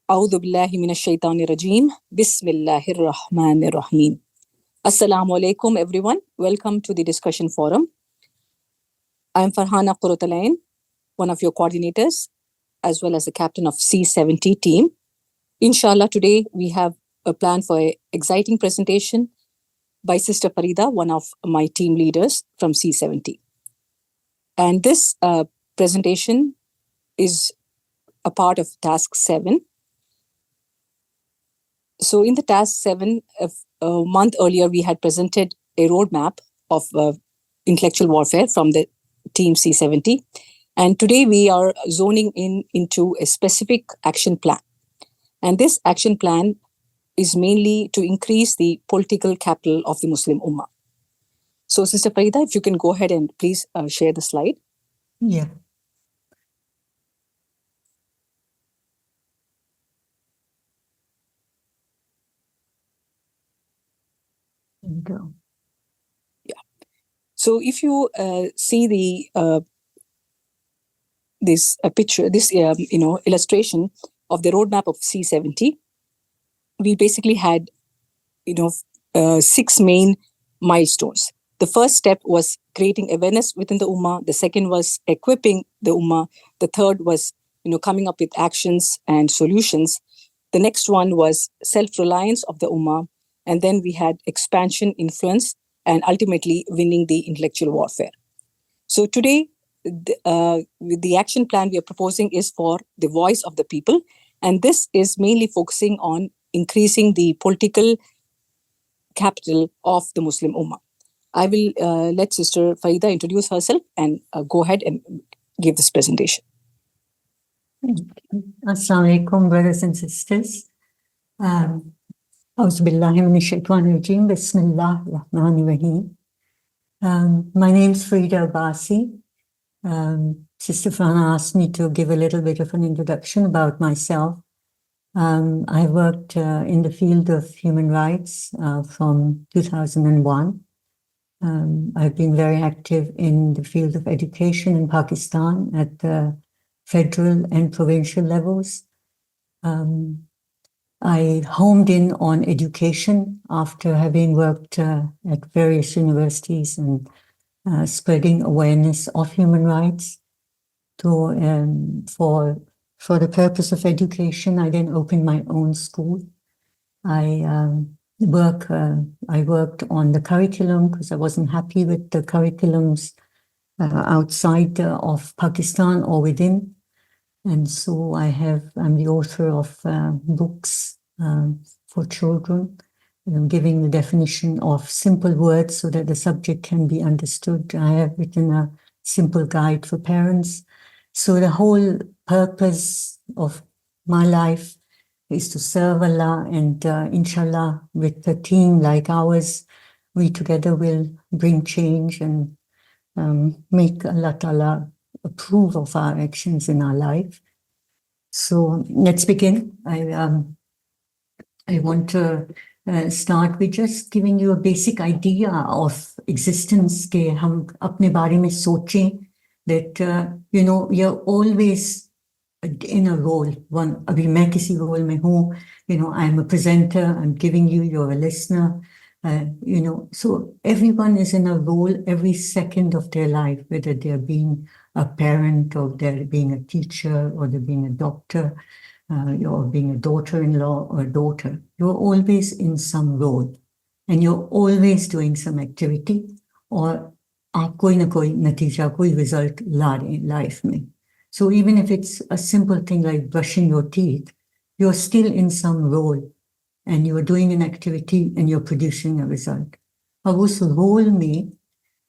A'udhu billahi minash shaitani rajim. Bismillahir Rahmanir Rahim. Assalamu alaikum, everyone. Welcome to the discussion forum. I'm Farhana Qurutalain, one of your coordinators, as well as the captain of C70 team. Inshallah, today we have a plan for an exciting presentation by Sister Farida, one of my team leaders from C70. And this presentation is a part of task 7. So in the task 7, a month earlier, we had presented a roadmap of intellectual warfare from the team C70. And today we are zoning into a specific action plan. And this action plan is mainly to increase the political capital of the Muslim Ummah. So Sister Farida, if you can go ahead and please share the slide. Yeah. Go. Yeah. So if you see this picture, this illustration of the roadmap of C70, we basically had 6 main milestones. The first step was creating awareness within the Ummah. The second was equipping the Ummah. The third was coming up with actions and solutions. The next one was self-reliance of the Ummah. And then we had expansion, influence, and ultimately winning the intellectual warfare. So today, the action plan we are proposing is for the voice of the people. And this is mainly focusing on increasing the political capital of the Muslim Ummah. I will let Sister Farida introduce herself and go ahead and give this presentation. Assalamu alaikum, brothers and sisters. A'udhu billahi minash shaitanir rajim. Bismillahir Rahmanir Rahim. My name is Farida Abbasi. Sister Farhana asked me to give a little bit of an introduction about myself. I worked in the field of human rights from 2001. I've been very active in the field of education in Pakistan at the federal and provincial levels. I homed in on education after having worked at various universities and spreading awareness of human rights. For the purpose of education, I then opened my own school. I worked on the curriculum because I wasn't happy with the curriculums outside of Pakistan or within. And so I'm the author of books for children, giving the definition of simple words so that the subject can be understood. I have written a simple guide for parents. So the whole purpose of my life is to serve Allah, and inshallah, with a team like ours, we together will bring change and make Allah Ta'ala approve of our actions in our life. So let's begin. I want to start with just giving you a basic idea of existence. के हम अपने बारे में सोचें that you're always in a role. अभी मैं किसी role में हूँ. I'm a presenter. I'm giving you. You're a listener. So everyone is in a role every second of their life, whether they're being a parent or they're being a teacher or they're being a doctor or being a daughter-in-law or a daughter. You're always in some role and you're always doing some activity or आप कोई ना कोई नतीजा, कोई result ला रहे हैं life में. So even if it's a simple thing like brushing your teeth, you're still in some role. And you are doing an activity and you're producing a result. अब उस रोल में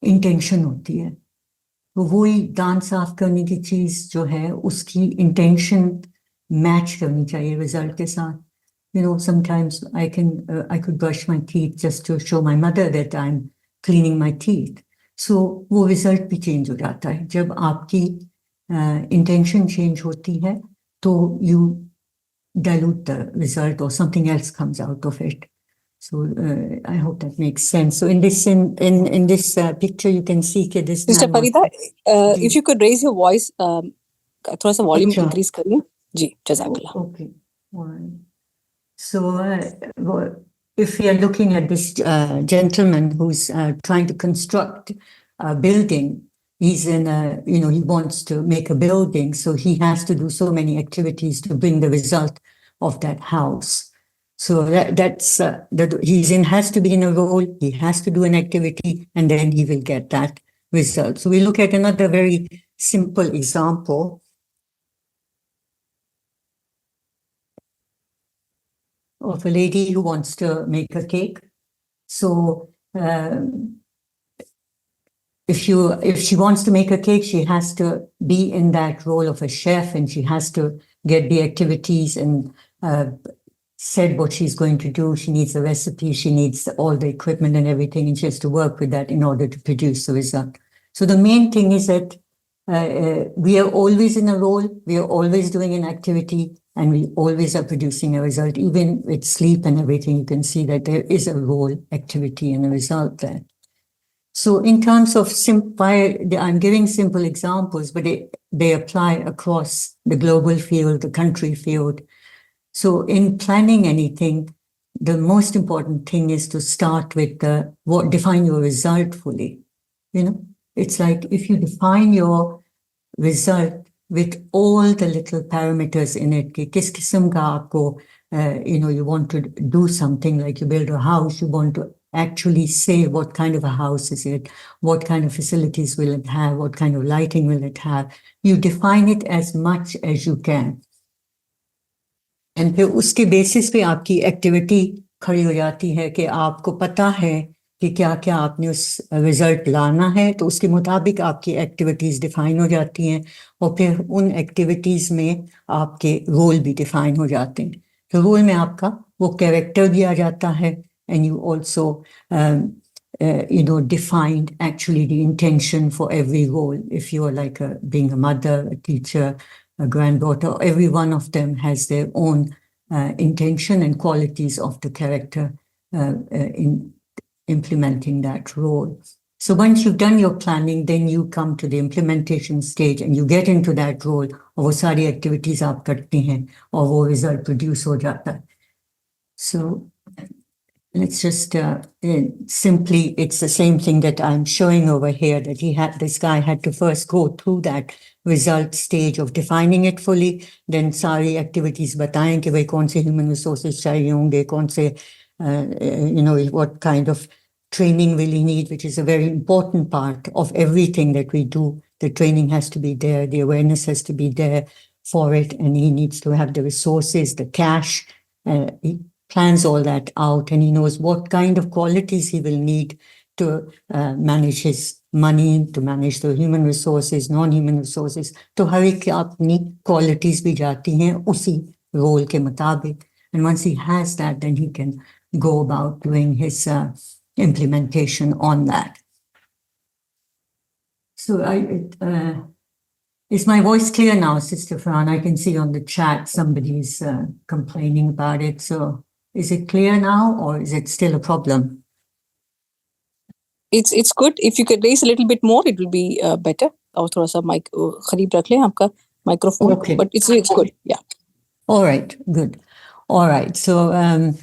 इंटेंशन होती है. तो वही दांत साफ करने की चीज जो है उसकी इंटेंशन मैच करनी चाहिए रिजल्ट के साथ. Sometimes I could brush my teeth just to show my mother that I'm cleaning my teeth. So वो रिजल्ट भी चेंज हो जाता है. जब आपकी इंटेंशन चेंज होती है तो you dilute the result or something else comes out of it. So I hope that makes sense. So in this picture you can see that this Sister Farida, if you could raise your voice, थोड़ा सा volume increase करिए. जी, जज़ाकल्लाह. Okay. Right. So, if we are looking at this gentleman who's trying to construct a building, he's in a, he wants to make a building, so he has to do so many activities to bring the result of that house. So that's has to be in a role, he has to do an activity, and then he will get that result. So we look at another very simple example of a lady who wants to make a cake. So if she wants to make a cake, she has to be in that role of a chef, and she has to get the activities and said what she's going to do. She needs a recipe, she needs all the equipment and everything, and she has to work with that in order to produce the result. So the main thing is that we are always in a role, we are always doing an activity, and we always are producing a result. Even with sleep and everything, you can see that there is a role, activity, and a result there. So in terms of I'm giving simple examples, but they apply across the global field, the country field. So in planning anything, the most important thing is to start with define your result fully. It's like if you define your result with all the little parameters in it, कि किस किस्म का आपको, you want to do something like you build a house, you want to actually say what kind of a house is it, what kind of facilities will it have, what kind of lighting will it have. You define it as much as you can. And फिर उसके basis पे आपकी activity खड़ी हो जाती है कि आपको पता है कि क्या क्या आपने उस रिजल्ट लाना है, तो उसके मुताबिक आपकी एक्टिविटीज़ डिफाइन हो जाती हैं, और फिर उन एक्टिविटीज़ में आपके रोल भी डिफाइन हो जाते हैं. तो रोल में आपका वो कैरेक्टर भी आ जाता है, and you also defined actually the intention for every role. If you are like being a mother, a teacher, a granddaughter, every one of them has their own intention and qualities of the character in implementing that role. So once you've done your planning, then you come to the implementation stage and you get into that role, और वो सारी activities आप करते हैं और वो result produce हो जाता है. So let's just simply, it's the same thing that I'm showing over here, that this guy had to first go through that result stage of defining it fully, then सारी activities बताएं कि भाई कौन से human resources चाहिए होंगे, कौन से, what kind of training will he need, which is a very important part of everything that we do. The training has to be there, the awareness has to be there for it, and he needs to have the resources, the cash. He plans all that out, and he knows what kind of qualities he will need to manage his money, to manage the human resources, non-human resources. तो हर एक की अपनी qualities भी जाती हैं उसी role के मुताबिक. And once he has that, then he can go about doing his implementation on that. So is my voice clear now, Sister Fran? I can see on the chat somebody's complaining about it. So is it clear now, or is it still a problem? It's good. If you could raise a little bit more, it will be better. और थोड़ा सा mic करीब रख लें आपका microphone. Okay. But it's good. Yeah. All right. Good. All right. So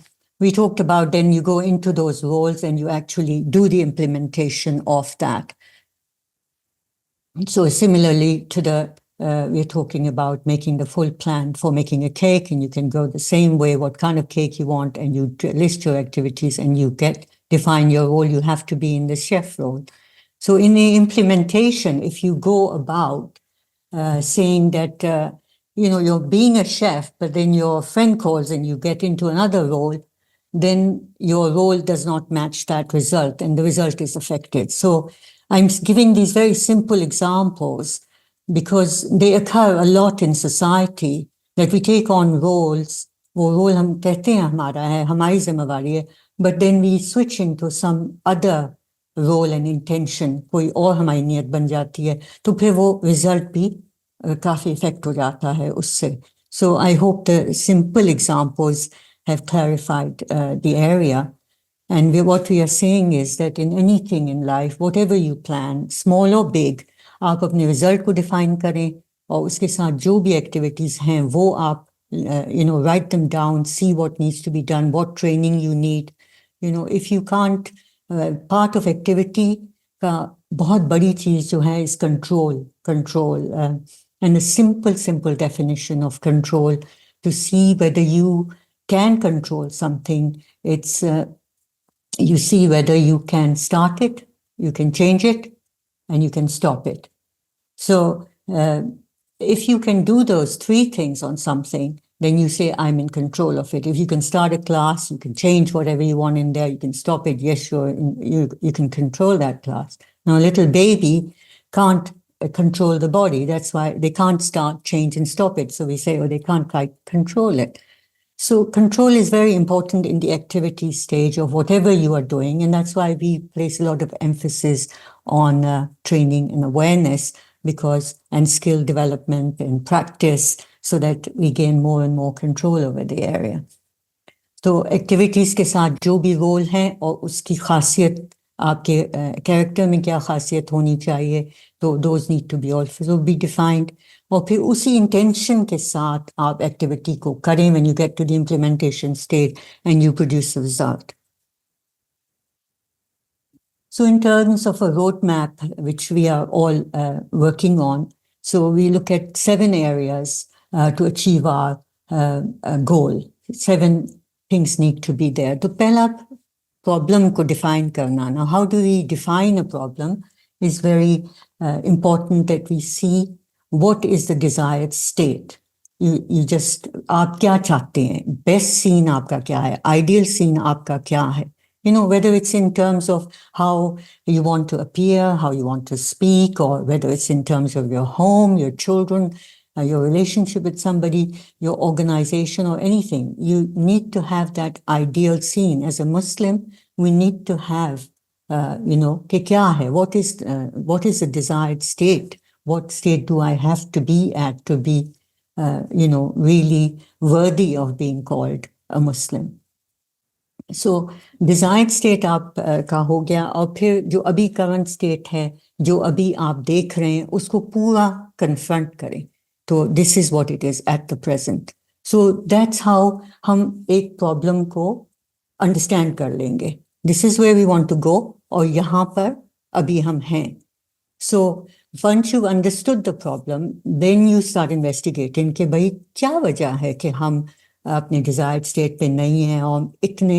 we talked about then you go into those roles and you actually do the implementation of that. So similarly to we're talking about making the full plan for making a cake, and you can go the same way, what kind of cake you want, and you list your activities and you define your role. You have to be in the chef role. So in the implementation, if you go about saying that, you're being a chef, but then your friend calls and you get into another role, then your role does not match that result, and the result is affected. So I'm giving these very simple examples because they occur a lot in society, that we take on roles, वो role हम कहते हैं हमारा है, हमारी जिम्मेवारी है, but then we switch into some other role and intention, कोई और हमारी नियत बन जाती है, तो फिर वो result भी काफी इफेक्ट हो जाता है उससे. So I hope the simple examples have clarified the area. And what we are saying is that in anything in life, whatever you plan, small or big, आप अपने result को define करें, और उसके साथ जो भी activities हैं वो आप write them down, see what needs to be done, what training you need. If you can't, part of activity का बहुत बड़ी चीज जो है is control, and a simple definition of control to see whether you can control something. It's you see whether you can start it, you can change it, and you can stop it. So if you can do those three things on something, then you say, I'm in control of it. If you can start a class, you can change whatever you want in there, you can stop it. Yes, you can control that class. Now, a little baby can't control the body. That's why they can't start, change, and stop it. So we say, oh, they can't quite control it. So control is very important in the activity stage of whatever you are doing. And that's why we place a lot of emphasis on training and awareness and skill development and practice so that we gain more and more control over the area. तो activities के साथ जो भी role है और उसकी खासियत आपके कैरेक्टर में क्या खासियत होनी चाहिए तो those need to be also be defined और फिर उसी इंटेंशन के साथ आप एक्टिविटी को करें when you get to the implementation stage and you produce the result. So in terms of a roadmap, which we are all working on, so we look at 7 areas to achieve our goal. 7 things need to be there. The pehla problem ko define karna. Now, how do we define a problem is very important that we see what is the desired state. You just, aap kya chahte hain? Best scene aapka kya hai? Ideal scene aapka kya hai? Whether it's in terms of how you want to appear, how you want to speak, or whether it's in terms of your home, your children, your relationship with somebody, your organization, or anything. You need to have that ideal scene. As a Muslim, we need to have, कि क्या है? What is the desired state? What state do I have to be at to be, really worthy of being called a Muslim? So desired state आप का हो गया और फिर जो अभी current state है जो अभी आप देख रहे हैं उसको पूरा confront करें तो this is what it is at the present. So that's how हम एक problem को understand कर लेंगे. This is where we want to go और यहाँ पर अभी हम हैं. So once you've understood the problem, then you start investigating कि भाई क्या वजह है कि हम अपने desired state पे नहीं हैं और इतने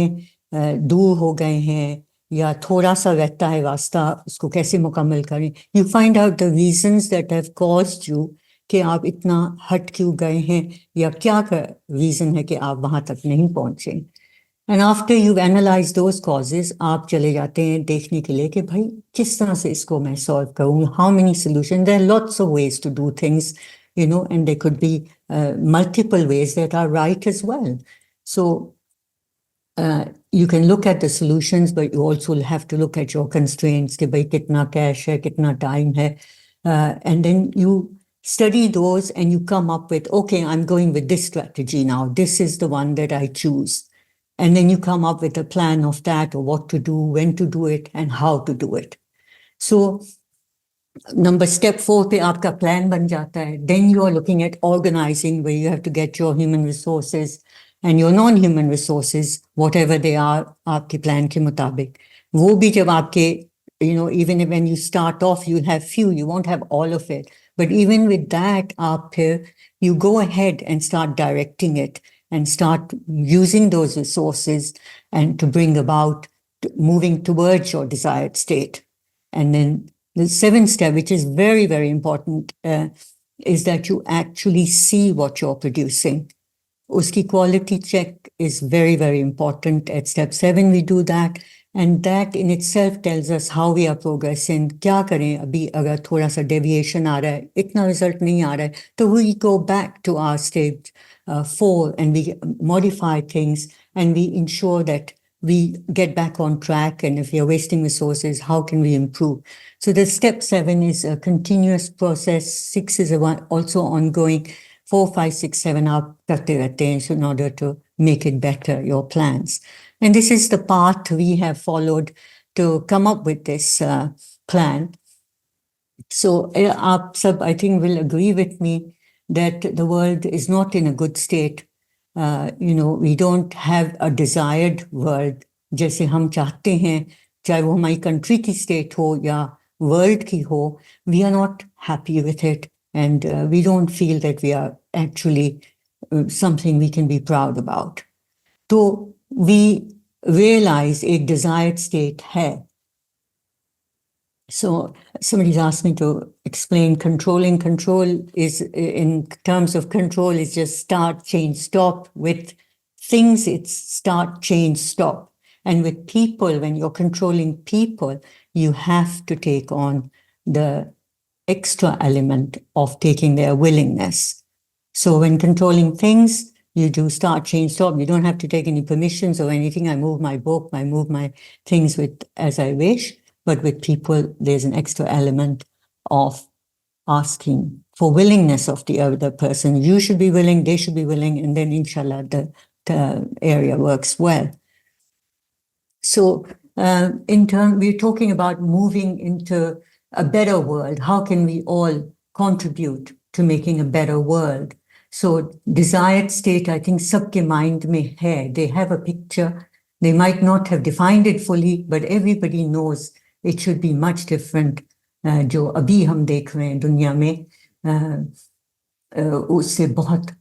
दूर हो गए हैं या थोड़ा सा रहता है रास्ता उसको कैसे मुकम्मल करें. You find out the reasons that have caused you कि आप इतना हट क्यों गए हैं या क्या reason है कि आप वहाँ तक नहीं पहुँचे. And after you've analyzed those causes, आप चले जाते हैं देखने के लिए कि भाई किस तरह से इसको मैं solve करूँ. How many solutions? There are lots of ways to do things, and there could be multiple ways that are right as well. So you can look at the solutions, but you also have to look at your constraints. कि भाई कितना cash है, कितना time है, and then you study those and you come up with, okay, I'm going with this strategy now. This is the one that I choose. And then you come up with a plan of that or what to do, when to do it, and how to do it. So step 4 पे आपका plan बन जाता है. Then you are looking at organizing where you have to get your human resources and your non-human resources, whatever they are, आपके plan के मुताबिक. वो भी जब आपके, even when you start off, you'll have few, you won't have all of it. But even with that, आप फिर, you go ahead and start directing it and start using those resources and to bring about moving towards your desired state. And then the 7th step, which is very, very important, is that you actually see what you're producing. Uski quality check is very, very important. At step 7, we do that. And that in itself tells us how we are progressing. क्या करें अभी अगर थोड़ा सा deviation आ रहा है, इतना result नहीं आ रहा है, तो we go back to our stage 4 and we modify things and we ensure that we get back on track. And if we are wasting resources, how can we improve? So the step 7 is a continuous process. 6 is also ongoing. 4, 5, 6, 7 आप करते रहते हैं in order to make it better, your plans. And this is the path we have followed to come up with this plan. So aap sab, I think, will agree with me that the world is not in a good state. We don't have a desired world जैसे हम चाहते हैं, चाहे वो हमारी country की state हो या world की हो, we are not happy with it, and we don't feel that we are actually something we can be proud about. So we realize a desired state है. So somebody's asked me to explain controlling. Control is, in terms of control, is just start, change, stop. With things, it's start, change, stop. And with people, when you're controlling people, you have to take on the extra element of taking their willingness. So when controlling things, you do start, change, stop. You don't have to take any permissions or anything. I move my book, I move my things with as I wish. But with people, there's an extra element of asking for willingness of the other person. You should be willing, they should be willing, and then inshallah, the area works well. So we're talking about moving into a better world. How can we all contribute to making a better world? So desired state, I think sabke mind mein hai. They have a picture. They might not have defined it fully, but everybody knows it should be much different. जो अभी हम देख रहे हैं दुनिया में, उससे बहुत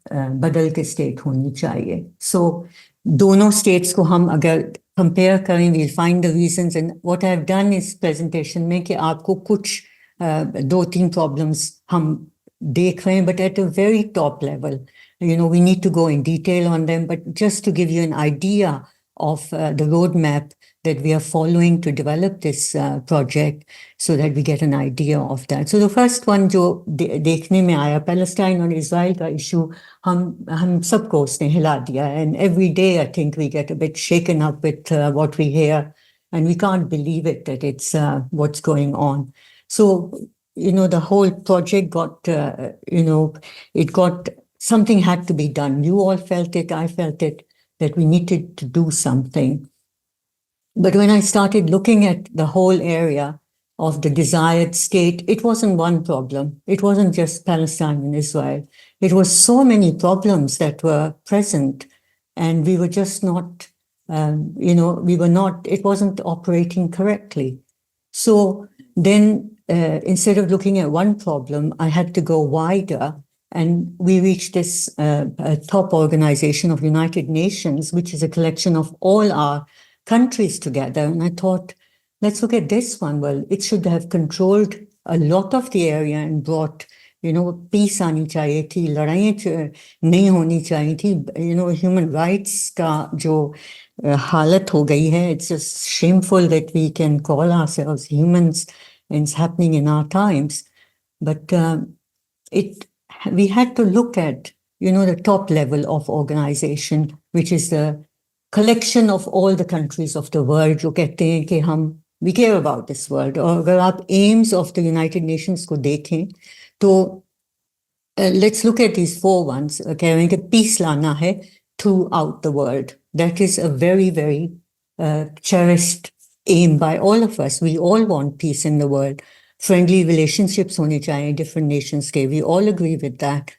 बदल के स्टेट होनी चाहिए. So दोनों states को हम अगर compare करें, we'll find the reasons. And what I've done is presentation में कि आपको कुछ 2-3 problems हम देख रहे हैं, but at a very top level. We need to go in detail on them, but just to give you an idea of the roadmap that we are following to develop this project, so that we get an idea of that. So the first one जो देखने में आया, Palestine और Israel का issue, हम सबको उसने हिला दिया. And every day I think we get a bit shaken up with what we hear, and we can't believe it that it's what's going on. So the whole project got something had to be done. You all felt it, I felt it, that we needed to do something. But when I started looking at the whole area of the desired state, it wasn't one problem. It wasn't just Palestine and Israel. It was so many problems that were present, and we were just not, it wasn't operating correctly. So then instead of looking at one problem, I had to go wider. And we reached this top organization of United Nations, which is a collection of all our countries together. And I thought, let's look at this one. Well, it should have controlled a lot of the area and brought, peace आनी चाहिए थी, लड़ाइयाँ नहीं होनी चाहिए थी. Human rights का जो हालत हो गई है, it's just shameful that we can call ourselves humans, and it's happening in our times. But we had to look at, the top level of organization, which is the collection of all the countries of the world. जो कहते हैं कि we care about this world. और अगर आप aims of the United Nations को देखें, तो let's look at these 4 ones. कह रहे हैं कि peace लाना है throughout the world. That is a very, very cherished aim by all of us. We all want peace in the world. Friendly relationships होने चाहिए different nations के. We all agree with that.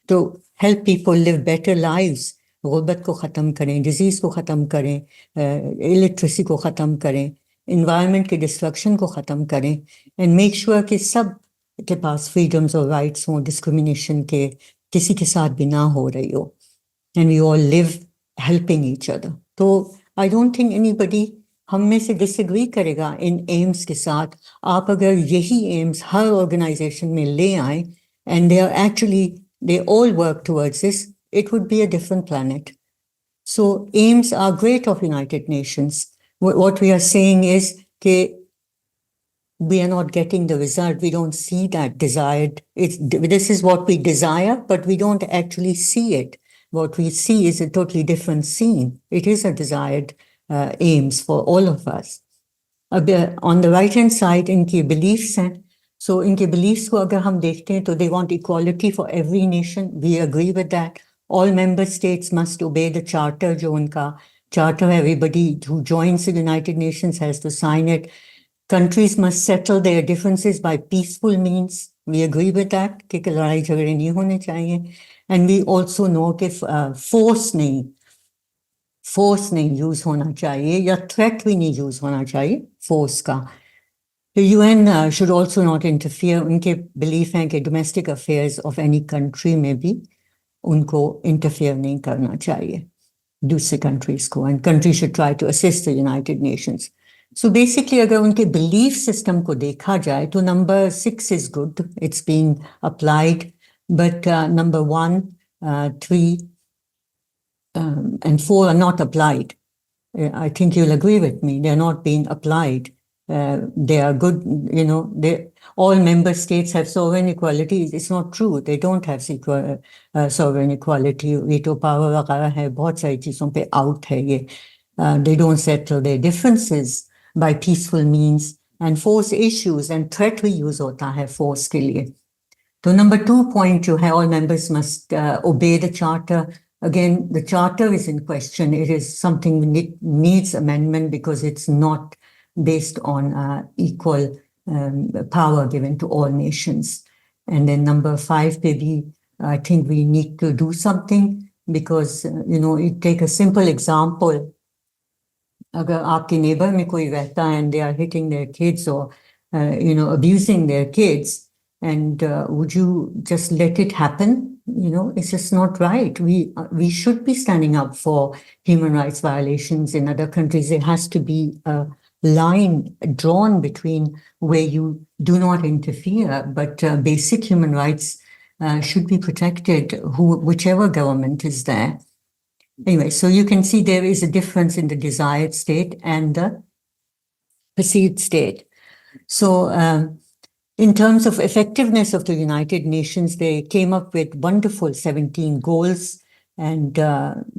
To help people live better lives. गुर्बत को ख़त्म करें, disease को ख़त्म करें, illiteracy को ख़त्म करें, environment के destruction को ख़त्म करें, and make sure कि सब के पास freedoms और rights हों, discrimination के किसी के साथ भी ना हो रही हो. And we all live helping each other. So I don't think anybody हम में से disagree करेगा इन aims के साथ. आप अगर यही aims हर organization में ले आए, and they all work towards this, it would be a different planet. So aims are great of United Nations. What we are saying is that we are not getting the result. We don't see that desired. This is what we desire, but we don't actually see it. What we see is a totally different scene. It is a desired aims for all of us. On the right-hand side, इनकी beliefs हैं. So इनके beliefs को अगर हम देखते हैं, तो they want equality for every nation. We agree with that. All member states must obey the charter. जो उनका charter, everybody who joins the United Nations has to sign it. Countries must settle their differences by peaceful means. We agree with that कि लड़ाई झगड़े नहीं होने चाहिए. And we also know कि force नहीं use होना चाहिए या threat भी नहीं use होना चाहिए force का. The UN should also not interfere. उनके belief हैं कि domestic affairs of any country में भी उनको interfere नहीं करना चाहिए दूसरे countries को, and countries should try to assist the United Nations. So basically, अगर उनके belief system को देखा जाए, तो number 6 is good. It's being applied, but number 1, 3, and 4 are not applied. I think you'll agree with me. They're not being applied. They are good, all member states have sovereign equality. It's not true. They don't have sovereign equality. Veto power वगैरह है, बहुत सारी चीजों पे out है ये. They don't settle their differences by peaceful means and force issues, and threat भी use होता है force के लिए. So number 2 point जो है, all members must obey the charter. Again, the charter is in question. It is something needs amendment because it's not based on equal power given to all nations. And then number 5, maybe I think we need to do something because, you take a simple example. अगर आपके neighbor में कोई रहता है and they are hitting their kids or, abusing their kids, and would you just let it happen? It's just not right. We should be standing up for human rights violations in other countries. There has to be a line drawn between where you do not interfere, but basic human rights should be protected, whichever government is there. Anyway, so you can see there is a difference in the desired state and the perceived state. So, in terms of effectiveness of the United Nations, they came up with wonderful 17 goals. And,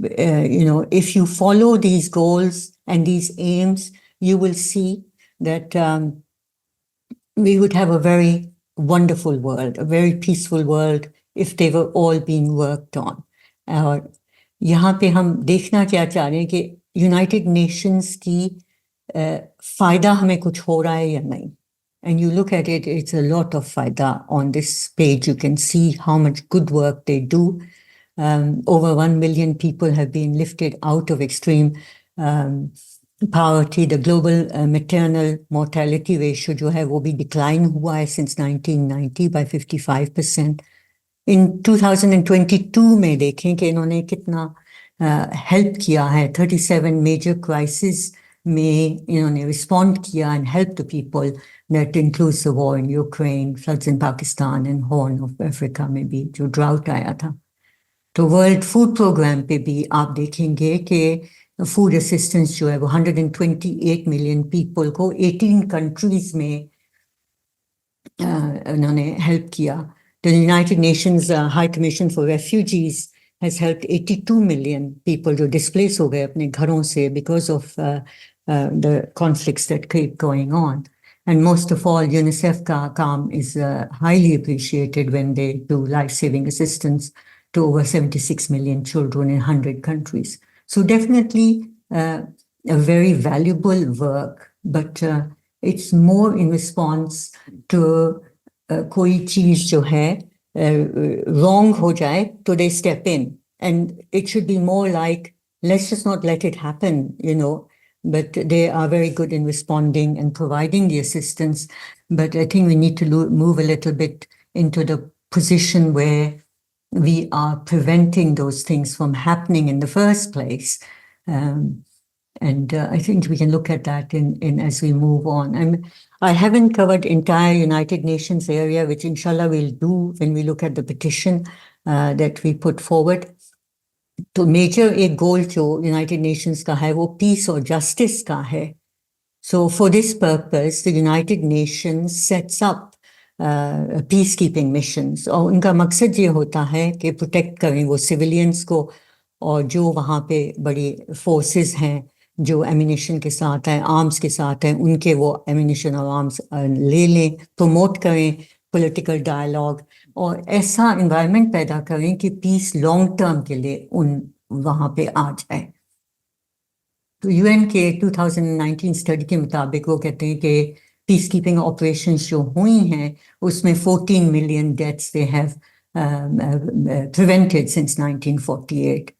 if you follow these goals and these aims, you will see that we would have a very wonderful world, a very peaceful world if they were all being worked on. और यहाँ पे हम देखना क्या चाह रहे हैं कि यूनाइटेड नेशंस की फायदा हमें कुछ हो रहा है या नहीं. And you look at it, it's a lot of faida. On this page, you can see how much good work they do. Over 1 million people have been lifted out of extreme poverty. The global maternal mortality ratio जो है वो भी decline हुआ है since 1990 by 55%. In 2022 में देखें कि इन्होंने कितना help किया है. 37 major crises में इन्होंने respond किया and help the people. That includes the war in Ukraine, floods in Pakistan, and Horn of Africa में भी जो drought आया था. तो World Food Program पे भी आप देखेंगे कि food assistance जो है वो 128 million people को 18 countries में उन्होंने help किया. The United Nations High Commission for Refugees has helped 82 million people जो displaced हो गए अपने घरों से because of the conflicts that keep going on. And most of all, UNICEF ka kaam is highly appreciated when they do life-saving assistance to over 76 million children in 100 countries. So definitely a very valuable work, but it's more in response to कोई चीज जो है wrong हो जाए, तो they step in. And it should be more like, let's just not let it happen, but they are very good in responding and providing the assistance. But I think we need to move a little bit into the position where we are preventing those things from happening in the first place. And I think we can look at that in as we move on. I haven't covered entire United Nations area, which inshallah we'll do when we look at the petition that we put forward. तो major एक गोल जो United Nations का है वो piece और justice का है. So for this purpose the United Nations sets up peace keeping missions, और उनका मकसद ये होता है कि प्रोटेक्ट करें वो सिविलियंस को, और जो वहाँ पे बड़ी फोर्सेस हैं जो एमिनेशन के साथ हैं, आर्म्स के साथ हैं, उनके वो एमिनेशन और आर्म्स ले लें, प्रमोट करें पॉलिटिकल डायलॉग, और ऐसा एनवायरनमेंट पैदा करें कि पीस लॉन्ग टर्म के लिए वहाँ पे आ जाए. तो यूएन के 2019 स्टडी के मुताबिक वो कहते हैं कि पीस कीपिंग ऑपरेशन जो हुई हैं उसमें 14 million deaths they have prevented since 1948.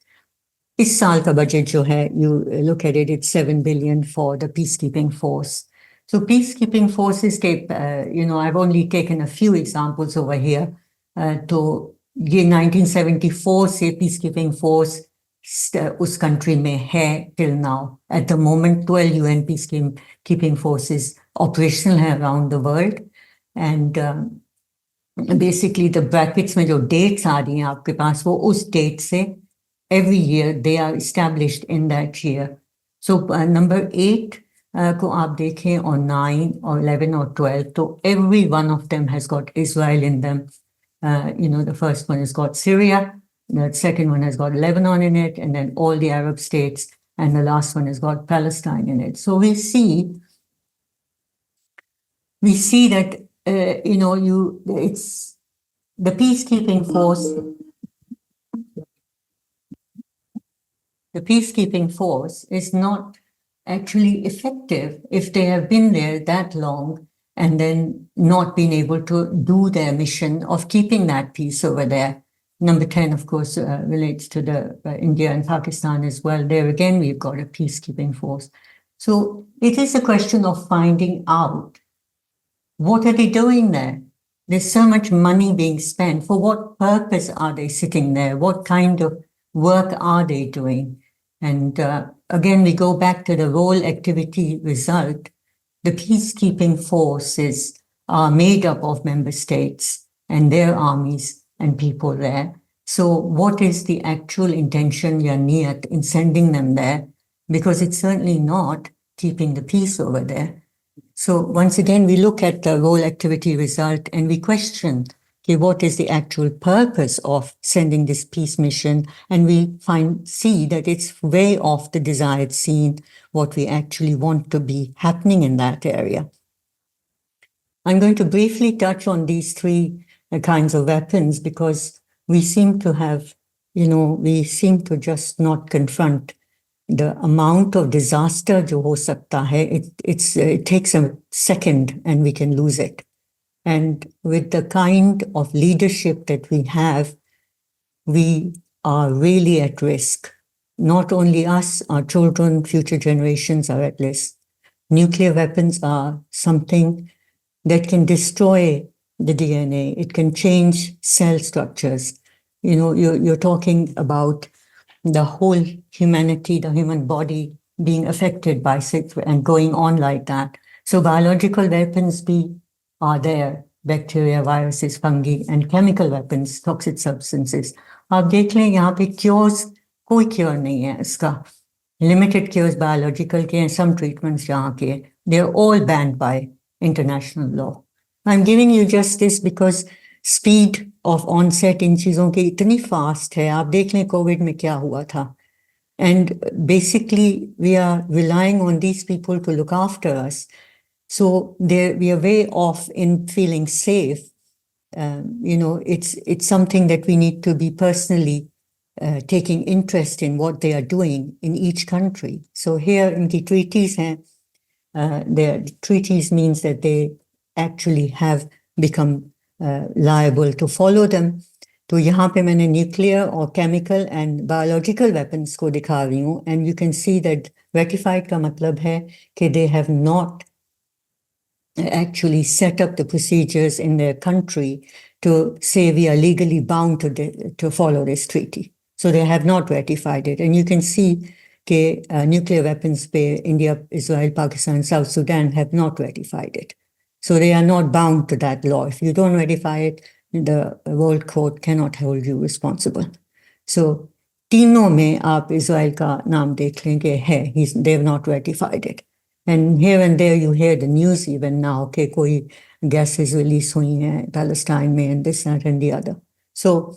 इस साल का बजट जो है, you look at it, it's 7 billion for the peacekeeping force. So peacekeeping forces के, I've only taken a few examples over here. तो ये 1974 से peacekeeping force उस country में है till now. At the moment, 12 UN peacekeeping forces operational हैं around the world. And basically the brackets में जो dates आ रही हैं आपके पास, वो उस date से every year they are established in that year. So number 8 को आप देखें, or 9 or 11 or 12, so every one of them has got Israel in them. The first one has got Syria, the second one has got Lebanon in it, and then all the Arab states, and the last one has got Palestine in it. So we see that it's the peacekeeping force. The peacekeeping force is not actually effective if they have been there that long and then not been able to do their mission of keeping that peace over there. Number 10, of course, relates to the India and Pakistan as well. There again, we've got a peacekeeping force. So it is a question of finding out what are they doing there? There's so much money being spent. For what purpose are they sitting there? What kind of work are they doing? And again, we go back to the role activity result. The peacekeeping forces are made up of member states and their armies and people there. So what is the actual intention, ya niyat, in sending them there? Because it's certainly not keeping the peace over there. So once again, we look at the role activity result and we question, okay, what is the actual purpose of sending this peace mission? And we see that it's way off the desired scene, what we actually want to be happening in that area. I'm going to briefly touch on these three kinds of weapons because we seem to have, we seem to just not confront the amount of disaster jo ho sakta hai. It takes a second and we can lose it. And with the kind of leadership that we have, we are really at risk. Not only us, our children, future generations are at risk. Nuclear weapons are something that can destroy the DNA. It can change cell structures. You're talking about the whole humanity, the human body being affected by it and going on like that. So biological weapons are there, bacteria, viruses, fungi, and chemical weapons, toxic substances. आप देख लें यहाँ पे cures, कोई cure नहीं है इसका. Limited cures biological के and some treatments यहाँ के, they're all banned by international law. I'm giving you just this because speed of onset इन चीजों की इतनी fast है. आप देख लें COVID में क्या हुआ था. And basically, we are relying on these people to look after us. So we are way off in feeling safe. It's something that we need to be personally taking interest in what they are doing in each country. So here in the treaties, the treaties means that they actually have become liable to follow them. तो यहाँ पे मैंने nuclear or chemical and biological weapons को दिखा रही हूँ, and you can see that ratified का मतलब है कि they have not actually set up the procedures in their country to say we are legally bound to follow this treaty. So they have not ratified it, and you can see कि nuclear weapons पे India, Israel, Pakistan, South Sudan have not ratified it. So they are not bound to that law. If you don't ratify it, the World Court cannot hold you responsible. So तीनों में आप Israel का नाम देख लेंगे है, they have not ratified it. And here and there you hear the news even now कि कोई gases release हुई हैं Palestine में and this, that and the other. So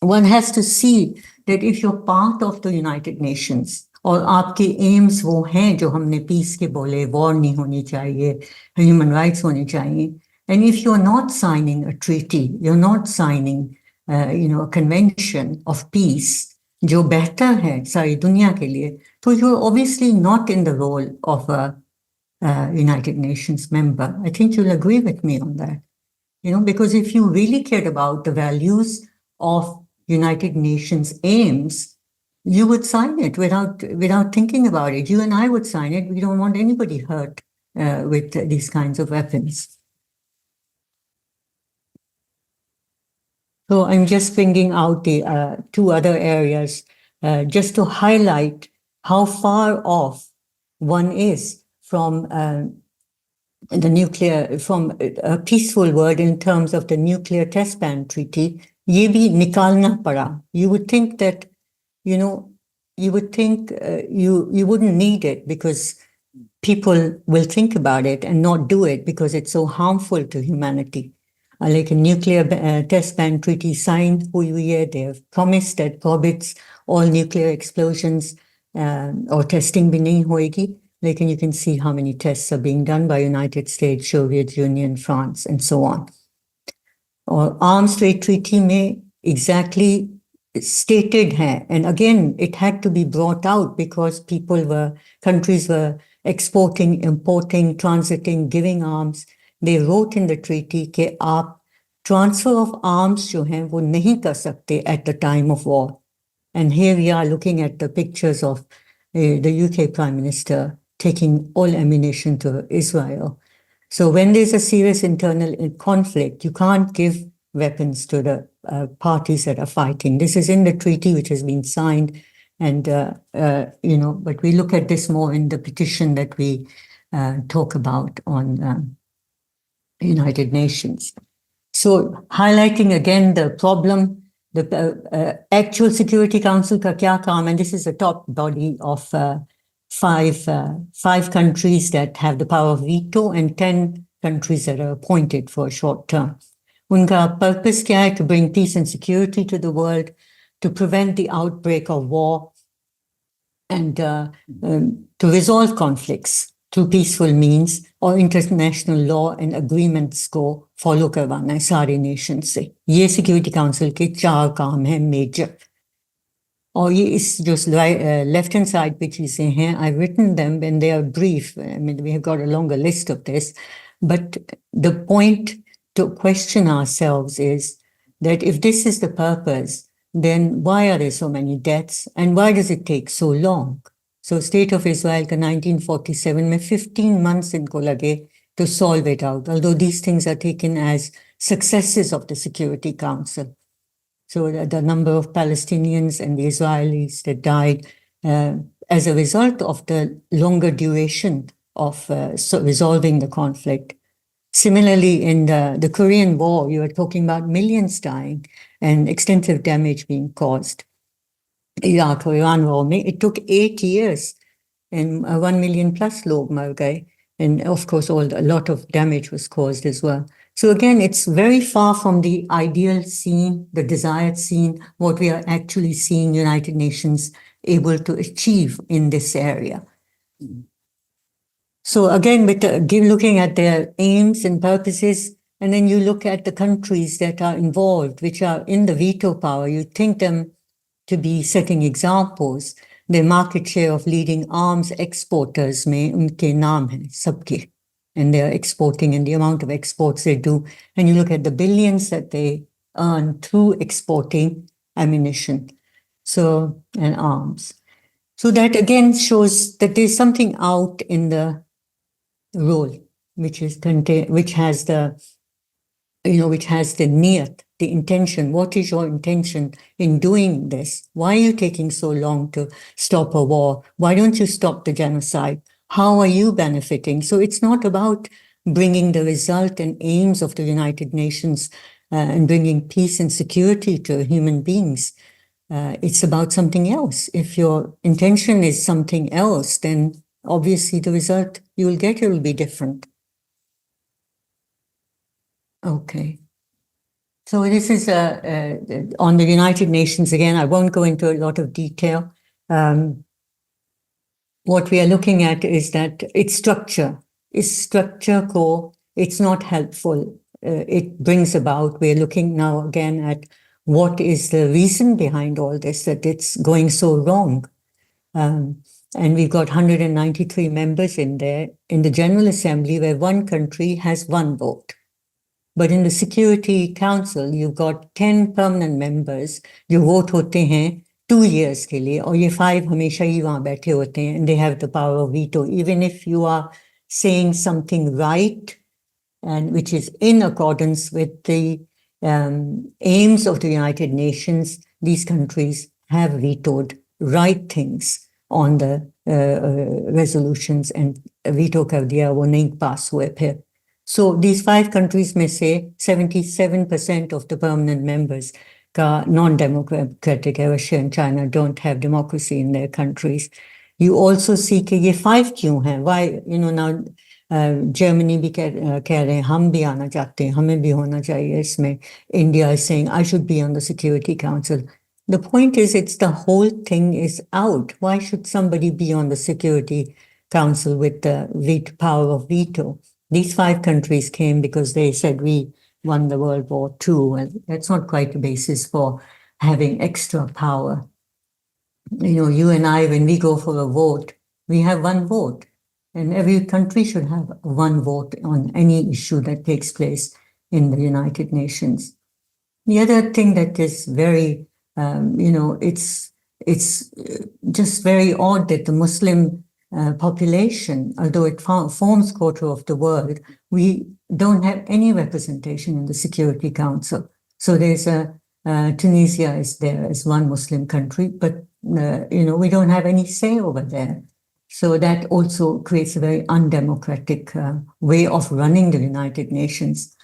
one has to see that if you're part of the United Nations और आपके aims वो हैं जो हमने peace के बोले, war नहीं होनी चाहिए, human rights होने चाहिए, and if you're not signing a treaty, you're not signing a convention of peace जो बेहतर है सारी दुनिया के लिए, तो you're obviously not in the role of a United Nations member. I think you'll agree with me on that. Because if you really cared about the values of United Nations aims, you would sign it without thinking about it. You and I would sign it. We don't want anybody hurt with these kinds of weapons. So I'm just bringing out the two other areas just to highlight how far off one is from from a peaceful world in terms of the nuclear test ban treaty. ये भी निकालना पड़ा. You would think that, you wouldn't need it because people will think about it and not do it because it's so harmful to humanity. Like a nuclear test ban treaty signed हुई है, they have promised that prohibits all nuclear explosions or testing भी नहीं होएगी. Like, you can see how many tests are being done by United States, Soviet Union, France, and so on. Or arms trade treaty में exactly stated hai, and again it had to be brought out because countries were exporting, importing, transiting, giving arms. They wrote in the treaty कि आप transfer of arms जो हैं वो नहीं कर सकते at the time of war. And here we are looking at the pictures of the UK Prime Minister taking all ammunition to Israel. So when there's a serious internal conflict, you can't give weapons to the parties that are fighting. This is in the treaty which has been signed, and but we look at this more in the petition that we talk about on United Nations. So fighting again the problem, the actual Security Council ka kya kaam, and this is a top body of five countries that have the power of veto and 10 countries that are appointed for a short term. Unka purpose kya hai? To bring peace and security to the world, to prevent the outbreak of war, and to resolve conflicts through peaceful means or international law and agreements को follow करवाना है सारे nations से. ये Security Council के 4 काम हैं major. और ये इस जो left hand side पे चीजें हैं, I've written them when they are brief. I mean, we have got a longer list of this, but the point to question ourselves is that if this is the purpose, then why are there so many deaths and why does it take so long? So State of Israel का 1947 में 15 months इनको लगे to solve it out, although these things are taken as successes of the Security Council. So the number of Palestinians and the Israelis that died as a result of the longer duration of resolving the conflict. Similarly, in the Korean War, you are talking about millions dying and extensive damage being caused. Iraq or Iran war, it took 8 years and 1 million plus log mar gaye. And of course, a lot of damage was caused as well. So again, it's very far from the ideal scene, the desired scene, what we are actually seeing United Nations able to achieve in this area. So again, with looking at their aims and purposes, and then you look at the countries that are involved, which are in the veto power, you think them to be setting examples. The market share of leading arms exporters में उनके नाम हैं सबके, and they're exporting, and the amount of exports they do, and you look at the billions that they earn through exporting ammunition, and arms. So that again shows that there's something out in the role which has the niyat, the intention. What is your intention in doing this? Why are you taking so long to stop a war? Why don't you stop the genocide? How are you benefiting? So it's not about bringing the result and aims of the United Nations and bringing peace and security to human beings. It's about something else. If your intention is something else, then obviously the result you will get will be different. Okay. So this is on the United Nations again. I won't go into a lot of detail. What we are looking at is that its structure it's not helpful. It brings about, we're looking now again at what is the reason behind all this, that it's going so wrong. and we've got 193 members in there, in the General Assembly, where one country has one vote. But in the Security Council, you've got 10 permanent members जो vote होते हैं 2 years के लिए, और ये 5 हमेशा ही वहाँ बैठे होते हैं, and they have the power of veto. Even if you are saying something right, and which is in accordance with the aims of the United Nations, these countries have vetoed right things on the resolutions, and veto कर दिया, वो नहीं pass हुए फिर. So these 5 countries में से 77% of the permanent members का non-democratic है. Russia and China don't have democracy in their countries. You also see कि ये 5 क्यों हैं? Why, now जर्मनी भी कह रहे हैं हम भी आना चाहते हैं, हमें भी होना चाहिए इसमें. India is saying I should be on the Security Council. The point is, it's the whole thing is out. Why should somebody be on the Security Council with the power of veto? These 5 countries came because they said we won the World War II, and that's not quite a basis for having extra power. You and I, when we go for a vote, we have one vote. And every country should have one vote on any issue that takes place in the United Nations. The other thing that is very, it's just very odd that the Muslim population, although it forms quarter of the world, we don't have any representation in the Security Council. So there's Tunisia is there as one Muslim country, but we don't have any say over there. So that also creates a very undemocratic way of running the United Nations.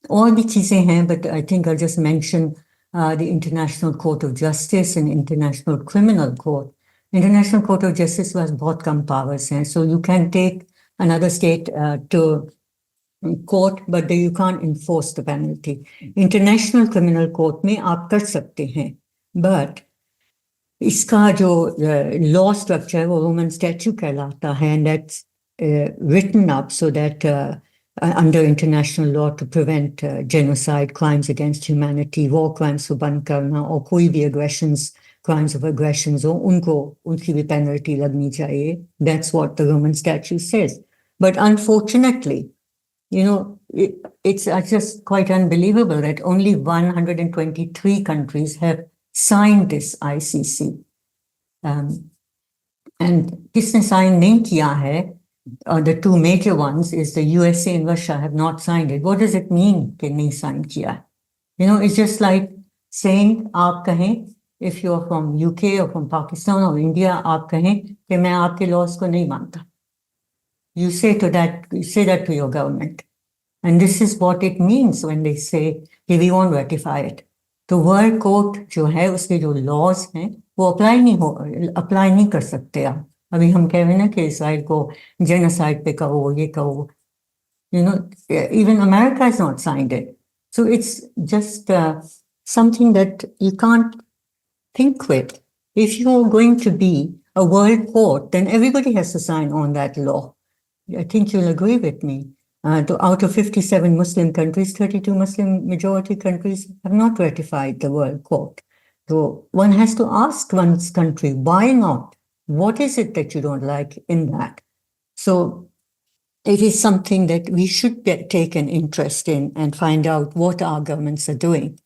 All the चीजें हैं, but I think I'll just mention the International Court of Justice and International Criminal Court. International Court of Justice was बहुत कम powers हैं, so you can take another state to court, but you can't enforce the penalty. International Criminal Court में आप कर सकते हैं, but इसका जो law structure वो Roman statute कहलाता है, and that's written up so that under international law to prevent genocide, crimes against humanity, war crimes को बंद करना, और कोई भी aggressions, crimes of aggressions हो, उनकी भी penalty लगनी चाहिए. That's what the Roman statute says. But unfortunately, it's just quite unbelievable that only 123 countries have signed this ICC. And किसने sign नहीं किया है? The 2 major ones is the USA and Russia have not signed it. What does it mean कि नहीं sign किया? It's just like saying आप कहें, if you're from UK or from Pakistan or India, आप कहें कि मैं आपके laws को नहीं मानता. You say that to your government. And this is what it means when they say we won't ratify it. तो वर्ल्ड कोर्ट जो है उसके जो लॉज हैं वो अप्लाई नहीं कर सकते आप. अभी हम कह रहे हैं ना कि इसराइल को जेनोसाइड पे कहो, ये कहो. Even America has not signed it. So it's just something that you can't think with. If you're going to be a world court, then everybody has to sign on that law. I think you'll agree with me. Out of 57 Muslim countries, 32 Muslim majority countries have not ratified the World Court. So one has to ask one's country, why not? What is it that you don't like in that? So it is something that we should take an interest in and find out what our governments are doing.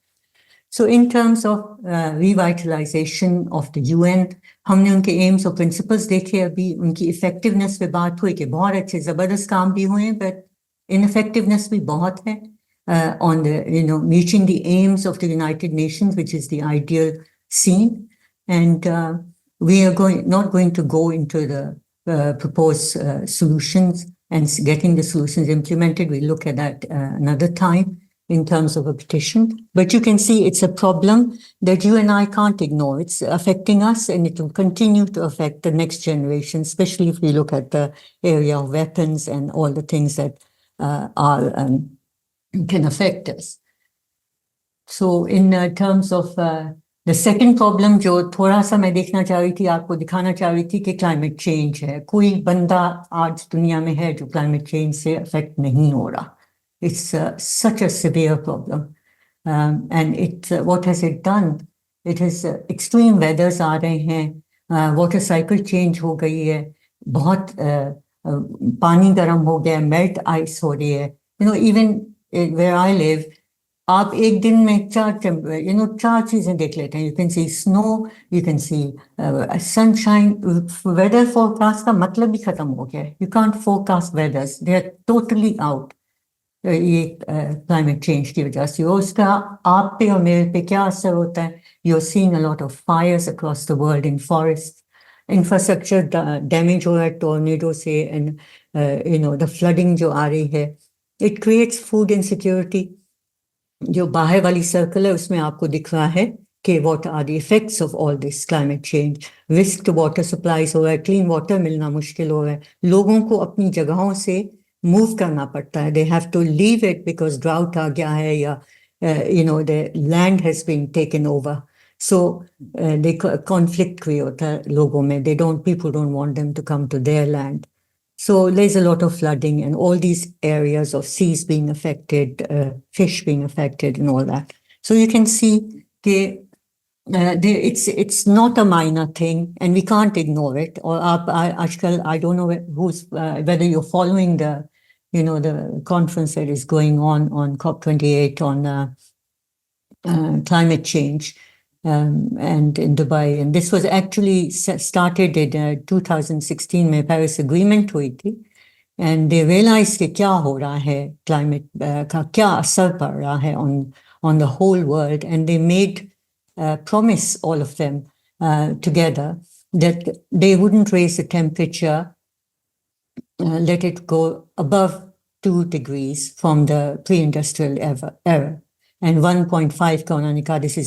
So in terms of revitalization of the UN, हमने उनके aims और principles देखे. अभी उनकी effectiveness पे बात हुई कि बहुत अच्छे जबरदस्त काम भी हुए, but ineffectiveness भी बहुत है on the reaching the aims of the United Nations, which is the ideal scene. And we are not going to go into the proposed solutions and getting the solutions implemented. We'll look at that another time in terms of a petition. But you can see it's a problem that you and I can't ignore. It's affecting us, and it will continue to affect the next generation, especially if we look at the area of weapons and all the things that can affect us. So in terms of the second problem, जो थोड़ा सा मैं देखना चाह रही थी, आपको दिखाना चाह रही थी कि climate change है. कोई बंदा आज दुनिया में है जो climate change से affect नहीं हो रहा. It's such a severe problem. And what has it done? It has extreme weathers आ रहे हैं. वाटर साइकिल चेंज हो गई है, बहुत पानी गर्म हो गया, मेल्ट आइस हो रही है. इवन वेयर आई लिव, आप एक दिन में चार चीजें देख लेते हैं. You can see snow, you can see sunshine. Weather forecast का मतलब ही खत्म हो गया है. You can't forecast weathers, they are totally out. ये क्लाइमेट चेंज की वजह से. और उसका आप पे और मेरे पे क्या असर होता है? You are seeing a lot of fires across the world in forest. Infrastructure damage हो रहा है टोर्नेडो से, एंड द फ्लडिंग जो आ रही है. It creates food insecurity. जो बाहर वाली सर्कल है उसमें आपको दिख रहा है कि what are the effects of all this climate change. Risk to water supplies हो रहा है, क्लीन वाटर मिलना मुश्किल हो रहा है, लोगों को अपनी जगहों से मूव करना पड़ता है. They have to leave it because drought आ गया है, या the land has been taken over. So they conflict भी होता है लोगों में. People don't want them to come to their land. So there's a lot of flooding and all these areas of seas being affected, fish being affected and all that. So you can see it's not a minor thing and we can't ignore it. Or I don't know whether you're following the conference that is going on COP28 on climate change, and in Dubai. And this was actually started in 2016 में Paris Agreement हुई थी. And they realized कि क्या हो रहा है, climate का क्या असर पड़ रहा है on the whole world. And they made promise, all of them together, that they wouldn't raise the temperature, let it go above 2 degrees from the pre-industrial era. And 1.5 ka unhone kaha, this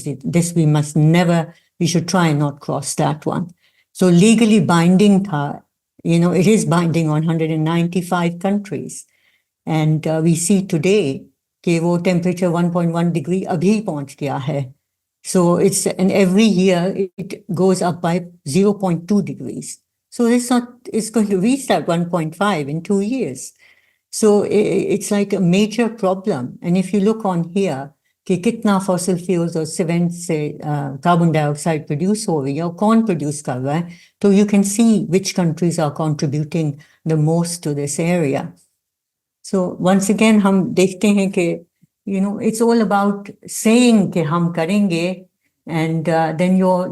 we should try and not cross that one. So legally binding tha, it is binding on 195 countries. And we see today कि वो temperature 1.1 degree abhi पहुंच गया है. So and every year it goes up by 0.2 degrees. So it's going to reach that 1.5 in 2 years. So it's like a major problem. And if you look on here, कि कितना fossil fuels और cement से carbon dioxide produce हो रही है और कौन produce कर रहा है, तो you can see which countries are contributing the most to this area. So once again हम देखते हैं कि it's all about saying कि हम करेंगे, and then your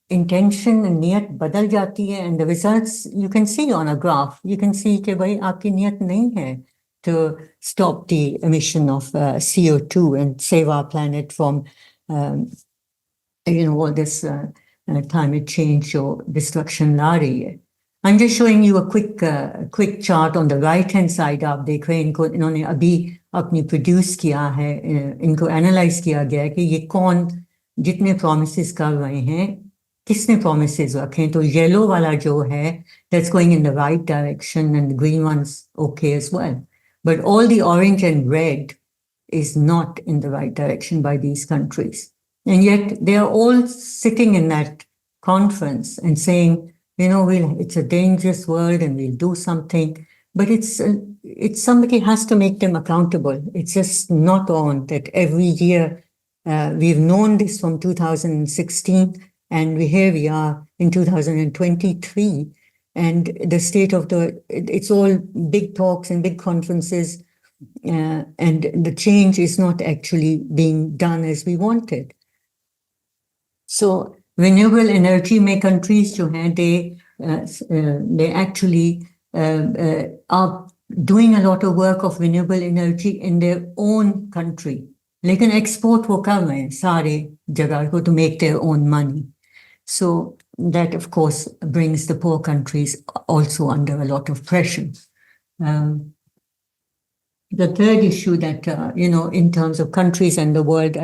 intention and नियत बदल जाती है, and the results you can see on a graph. You can see कि भाई आपकी नियत नहीं है to stop the emission of CO2 and save our planet from all this climate change or destruction ला रही है. I'm just showing you a quick chart on the right hand side. आप देख रहे हैं इन्होंने अभी अपनी प्रोड्यूस किया है, इनको एनालाइज किया गया है कि ये कौन जितने प्रोमिसेस कर रहे हैं किसने प्रोमिसेस रखे. तो येलो वाला जो है that's going in the right direction, and the green one's okay as well. But all the orange and red is not in the right direction by these countries. And yet they are all sitting in that conference and saying, it's a dangerous world and we'll do something. But it's somebody has to make them accountable. It's just not on that every year. We've known this from 2016, and here we are in 2023. And the state of it's all big talks and big conferences, and the change is not actually being done as we wanted. So renewable energy में countries जो हैं, they actually are doing a lot of work of renewable energy in their own country. लेकिन export वो कर रहे हैं सारे जगह को to make their own money. So that of course brings the poor countries also under a lot of pressure. The third issue that, in terms of countries and the world,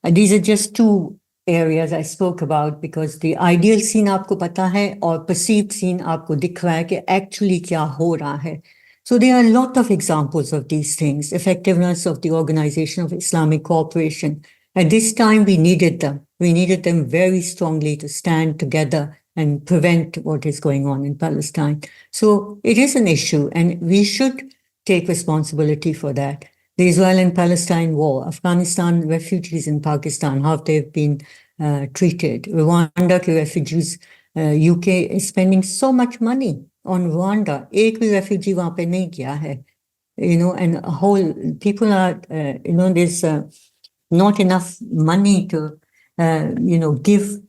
these are just 2 areas I spoke about, because the ideal scene आपको पता है और perceived scene आपको दिख रहा है कि actually क्या हो रहा है. So there are a lot of examples of these things. Effectiveness of the Organization of Islamic Cooperation. At this time, we needed them. We needed them very strongly to stand together and prevent what is going on in Palestine. So it is an issue, and we should take responsibility for that. The Israel and Palestine war, Afghanistan refugees in Pakistan, how they've been treated. Rwanda ke refugees UK is spending so much money on Rwanda. एक भी refugee वहाँ पे नहीं गया है. And a whole people are, there's not enough money to, give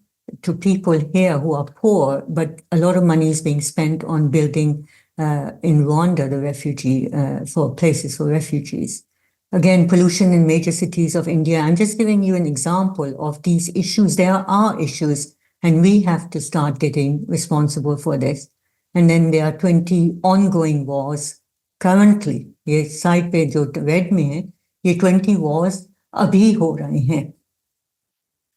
to people here who are poor, but a lot of money is being spent on building in Rwanda the refugee for places for refugees. Again, pollution in major cities of India. I'm just giving you an example of these issues. There are issues, and we have to start getting responsible for this. And then there are 20 ongoing wars currently. ये side पे जो red में है, ये 20 wars अभी हो रहे हैं.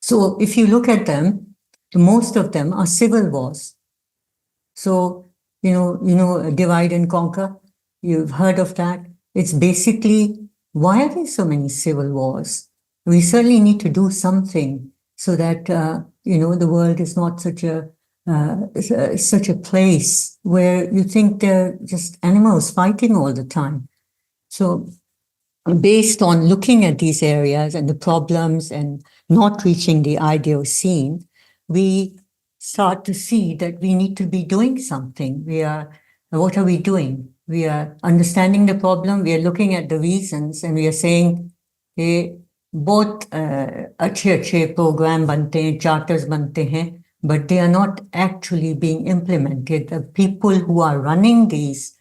So if you look at them, most of them are civil wars. So, divide and conquer. You've heard of that. It's basically, why are there so many civil wars? We certainly need to do something so that, the world is not such a place where you think they're just animals fighting all the time. So based on looking at these areas and the problems and not reaching the ideal scene, we start to see that we need to be doing something. What are we doing? We are understanding the problem, we are looking at the reasons, and we are saying, hey, बहुत अच्छे program बनते हैं, charters बनते हैं, but they are not actually being implemented. The people who are running these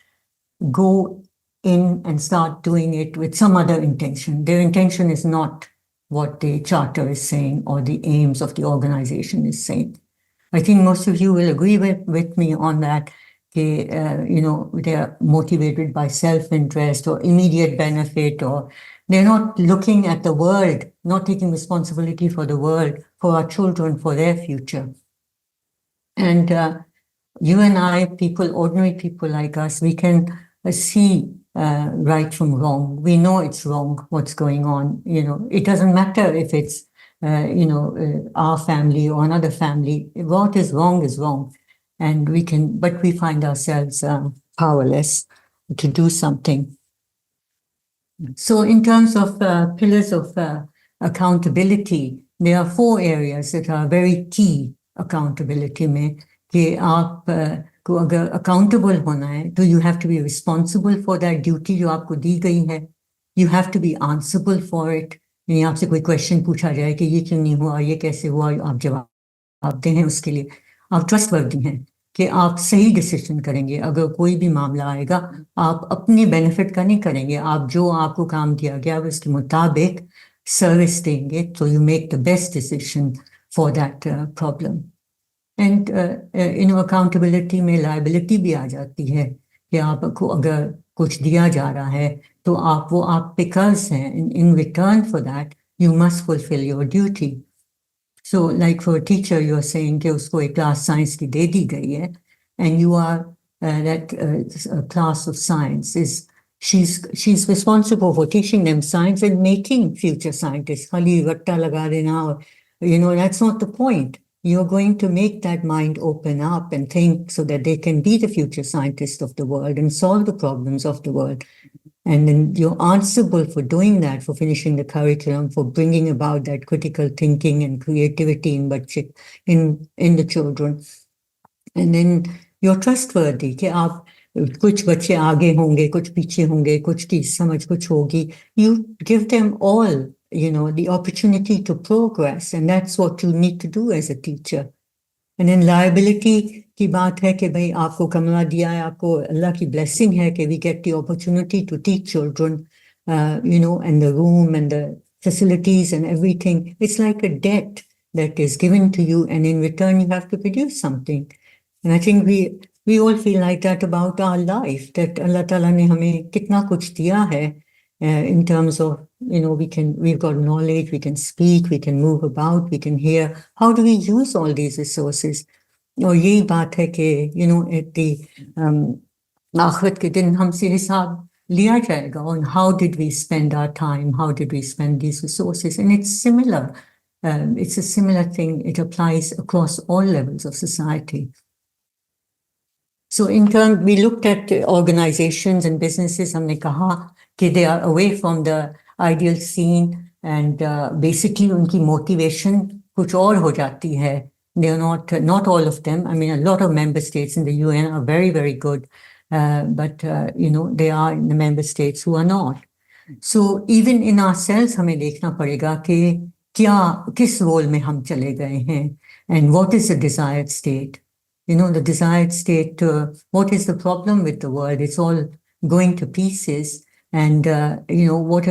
go in and start doing it with some other intention. Their intention is not what the charter is saying or the aims of the organization is saying. I think most of you will agree with me on that. They are motivated by self-interest or immediate benefit, or they're not looking at the world, not taking responsibility for the world, for our children, for their future. And you and I, ordinary people like us, we can see right from wrong. We know it's wrong what's going on. It doesn't matter if it's our family or another family. What is wrong, and but we find ourselves powerless to do something. So in terms of pillars of accountability, there are 4 areas that are very key accountability में, कि आप को अगर accountable होना है, तो you have to be responsible for that duty जो आपको दी गई है. You have to be answerable for it. यानी आपसे कोई question पूछा जाए कि ये क्यों नहीं हुआ, ये कैसे हुआ, आप जवाब दें उसके लिए. आप trustworthy हैं कि आप सही डिसीजन करेंगे. अगर कोई भी मामला आएगा, आप अपनी बेनिफिट का नहीं करेंगे. आप जो आपको काम दिया गया उसके मुताबिक सर्विस देंगे, तो you make the best decision for that problem. And accountability में लायबिलिटी भी आ जाती है कि आपको अगर कुछ दिया जा रहा है तो आप पे कर्ज हैं. In return for that you must fulfil your duty. So, like for a teacher, you're saying कि उसको एक class science की दे दी गई है, and you are that class of science she's responsible for teaching them science and making future scientists. खाली रट्टा लगा देना, और that's not the point. You're going to make that mind open up and think so that they can be the future scientists of the world and solve the problems of the world. And then you're answerable for doing that, for finishing the curriculum, for bringing about that critical thinking and creativity in the children. And then you're trustworthy कि आप कुछ बच्चे आगे होंगे, कुछ पीछे होंगे, कुछ की समझ कुछ होगी. You give them all, the opportunity to progress, and that's what you need to do as a teacher. And then liability की बात है कि भाई आपको कमरा दिया है, आपको अल्लाह की blessing है कि we get the opportunity to teach children, and the room and the facilities and everything. It's like a debt that is given to you, and in return you have to produce something. And I think we all feel like that about our life, that Allah Ta'ala ने हमें कितना कुछ दिया है in terms of, we've got knowledge, we can speak, we can move about, we can hear. How do we use all these resources? और यही बात है कि, at the आखिरत के दिन हमसे हिसाब लिया जाएगा on how did we spend our time, how did we spend these resources. And it's similar. It's a similar thing. It applies across all levels of society. So in turn, we looked at organizations and businesses. हमने कहा कि they are away from the ideal scene, and basically उनकी motivation कुछ और हो जाती है. They're not all of them. I mean, a lot of member states in the UN are very, very good, but there are the member states who are not. So even in ourselves, हमें देखना पड़ेगा कि किस role में हम चले गए हैं, and what is the desired state? The desired state. What is the problem with the world? It's all going to pieces, and what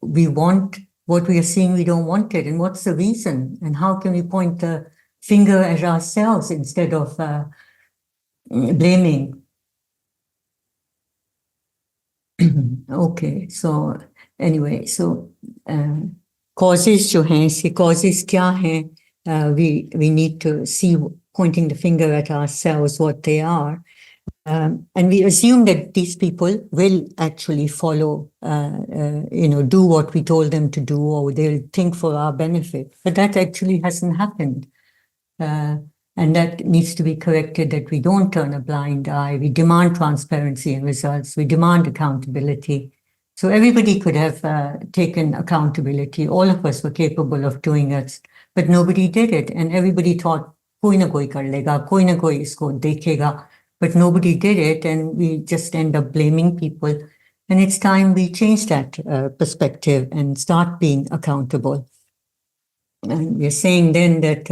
we want, what we are seeing, we don't want it, and what's the reason? And how can we point the finger at ourselves instead of blaming? Okay, so anyway, so causes जो हैं, इसके causes क्या हैं? We need to see, pointing the finger at ourselves, what they are. And we assume that these people will actually follow, do what we told them to do, or they'll think for our benefit. But that actually hasn't happened. And that needs to be corrected, that we don't turn a blind eye. We demand transparency in results. We demand accountability. So everybody could have taken accountability. All of us were capable of doing it, but nobody did it. And everybody thought, koi na koi kar lega, koi na koi isko dekhega. But nobody did it, and we just end up blaming people. And it's time we change that perspective and start being accountable. And we're saying then that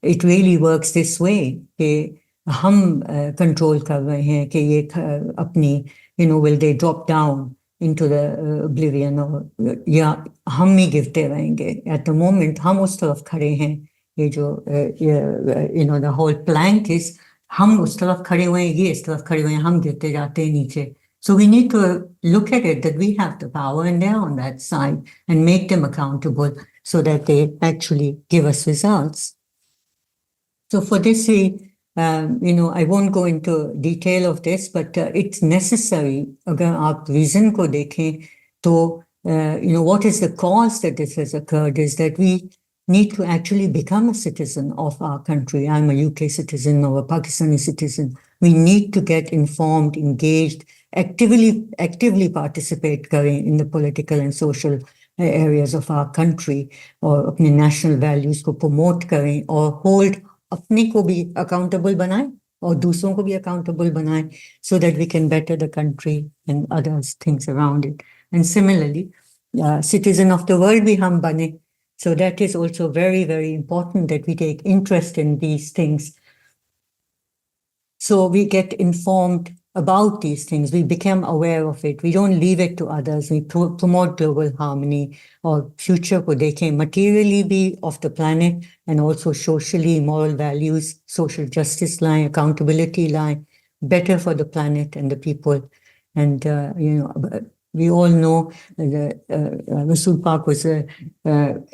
it really works this way, कि हम control कर रहे हैं कि ये अपनी, will they drop down into the oblivion, or या हम ही गिरते रहेंगे. At the moment हम उस तरफ खड़े हैं, ये जो the whole plank is, हम उस तरफ खड़े हुए हैं, ये इस तरफ खड़े हुए हैं, हम गिरते जाते हैं नीचे. So we need to look at it that we have the power and they're on that side, and make them accountable so that they actually give us results. So for this, I won't go into detail of this, but it's necessary. अगर आप reason को देखें, तो what is the cause that this has occurred is that we need to actually become a citizen of our country. I'm a UK citizen or a Pakistani citizen. We need to get informed, engaged, actively participate in the political and social areas of our country, or अपने national values को promote करें, or hold अपने को भी accountable बनाएं और दूसरों को भी accountable बनाएं, so that we can better the country and other things around it. And similarly, citizen of the world भी हम बने. So that is also very, very important, that we take interest in these things. So we get informed about these things. We become aware of it. We don't leave it to others. We promote global harmony, or future ko dekhen, materially be of the planet, and also socially, moral values, social justice line, accountability line, better for the planet and the people. And, we all know that Rasul Pak was an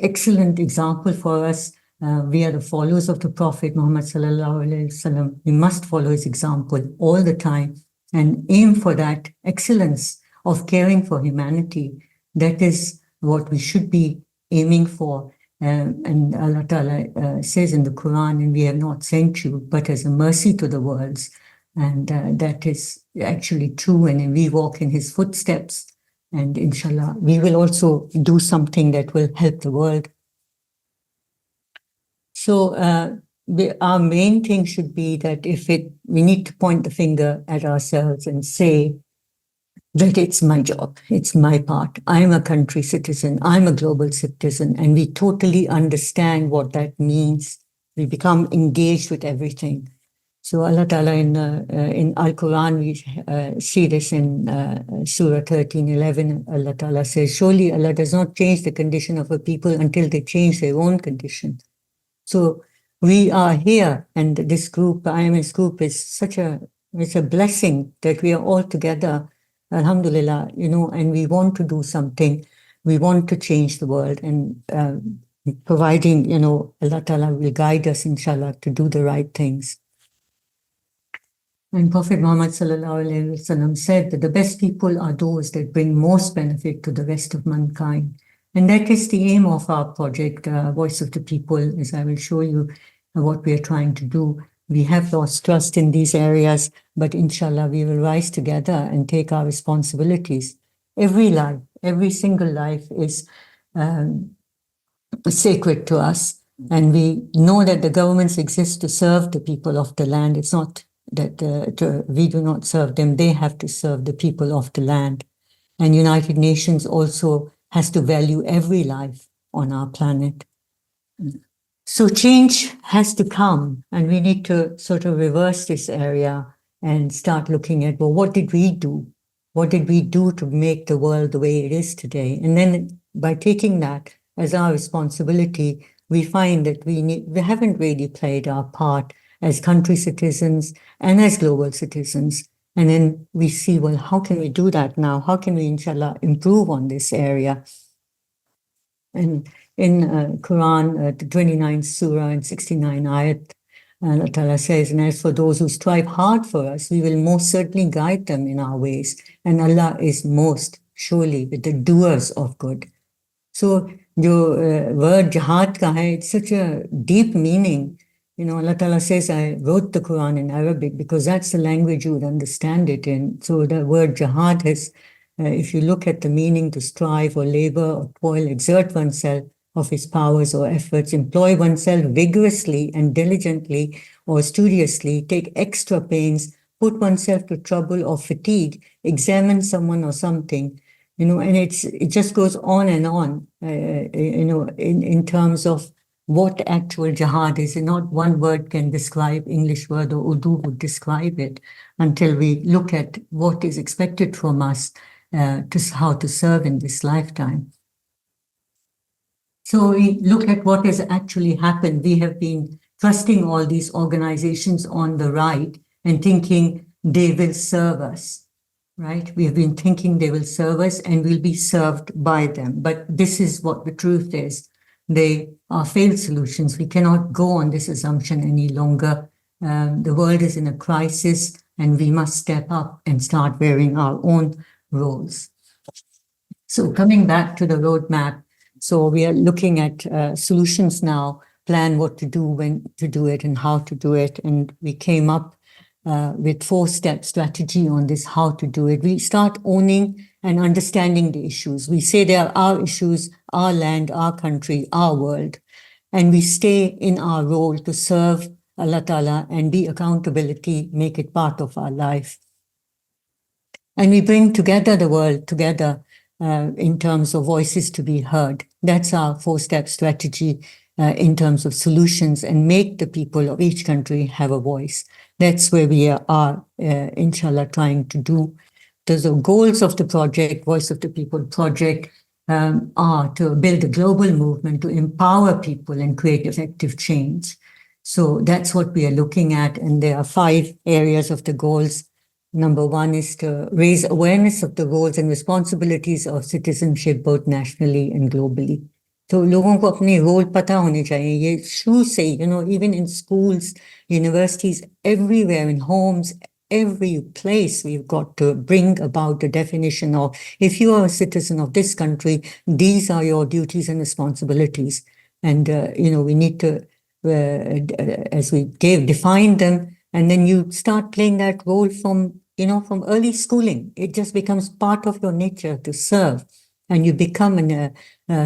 excellent example for us. We are the followers of the Prophet Muhammad sallallahu alaihi wasallam. We must follow his example all the time and aim for that excellence of caring for humanity. That is what we should be aiming for. And Allah Ta'ala says in the Quran, and we have not sent you but as a mercy to the worlds. And that is actually true. And we walk in his footsteps. And inshallah, we will also do something that will help the world. So our main thing should be that we need to point the finger at ourselves and say that it's my job, it's my part. I'm a country citizen, I'm a global citizen, and we totally understand what that means. We become engaged with everything. So Allah Ta'ala in Al-Quran, we see this in Surah 13:11. Allah Ta'ala says, surely Allah does not change the condition of a people until they change their own condition. So we are here, and this group, IMS group, is it's a blessing that we are all together, alhamdulillah, and we want to do something. We want to change the world, and providing, Allah Ta'ala will guide us, inshallah, to do the right things. And Prophet Muhammad sallallahu alaihi wasallam said that the best people are those that bring most benefit to the rest of mankind. And that is the aim of our project, Voice of the People, as I will show you what we are trying to do. We have lost trust in these areas, but inshallah, we will rise together and take our responsibilities. Every life, every single life is sacred to us. And we know that the governments exist to serve the people of the land. It's not that we do not serve them. They have to serve the people of the land. And United Nations also has to value every life on our planet. So change has to come, and we need to sort of reverse this area and start looking at, well, what did we do? What did we do to make the world the way it is today? And then by taking that as our responsibility, we find that we haven't really played our part as country citizens and as global citizens. And then we see, well, how can we do that now? How can we, inshallah, improve on this area? And in Quran, the 29th surah and 69 ayat, Allah Ta'ala says, and as for those who strive hard for us, we will most certainly guide them in our ways. And Allah is most surely with the doers of good. So the word jihad ka hai, it's such a deep meaning. You know, Allah Ta'ala says, I wrote the Quran in Arabic because that's the language you would understand it in. So the word jihad has, if you look at the meaning, to strive or labor or toil, exert oneself of his powers or efforts, employ oneself vigorously and diligently or studiously, take extra pains, put oneself to trouble or fatigue, examine someone or something, you know, and it just goes on and on, you know, in terms of what actual jihad is. And not one word can describe, English word or Urdu would describe it, until we look at what is expected from us to how to serve in this lifetime. So we look at what has actually happened. We have been trusting all these organizations on the right and thinking they will serve us, right? We have been thinking they will serve us and we'll be served by them. But this is what the truth is. They are failed solutions. We cannot go on this assumption any longer. The world is in a crisis and we must step up and start wearing our own roles. So coming back to the roadmap, so we are looking at solutions now, plan what to do, when to do it, and how to do it. And we came up with 4-step strategy on this, how to do it. We start owning and understanding the issues. We say they are our issues, our land, our country, our world. And we stay in our role to serve Allah Ta'ala and be accountability, make it part of our life. And we bring together the world together in terms of voices to be heard. That's our 4-step strategy in terms of solutions, and make the people of each country have a voice. That's where we are, inshallah, trying to do. The goals of the project, Voice of the People project, are to build a global movement to empower people and create effective change. So that's what we are looking at. And there are 5 areas of the goals. Number 1 is to raise awareness of the roles and responsibilities of citizenship, both nationally and globally. तो लोगों को अपने role पता होने चाहिए. ये शुरू से, you know, even in schools, universities, everywhere, in homes, every place, we've got to bring about the definition of, if you are a citizen of this country, these are your duties and responsibilities. And, you know, we need to, as we define them, and then you start playing that role from, you know, from early schooling. It just becomes part of your nature to serve, and you become a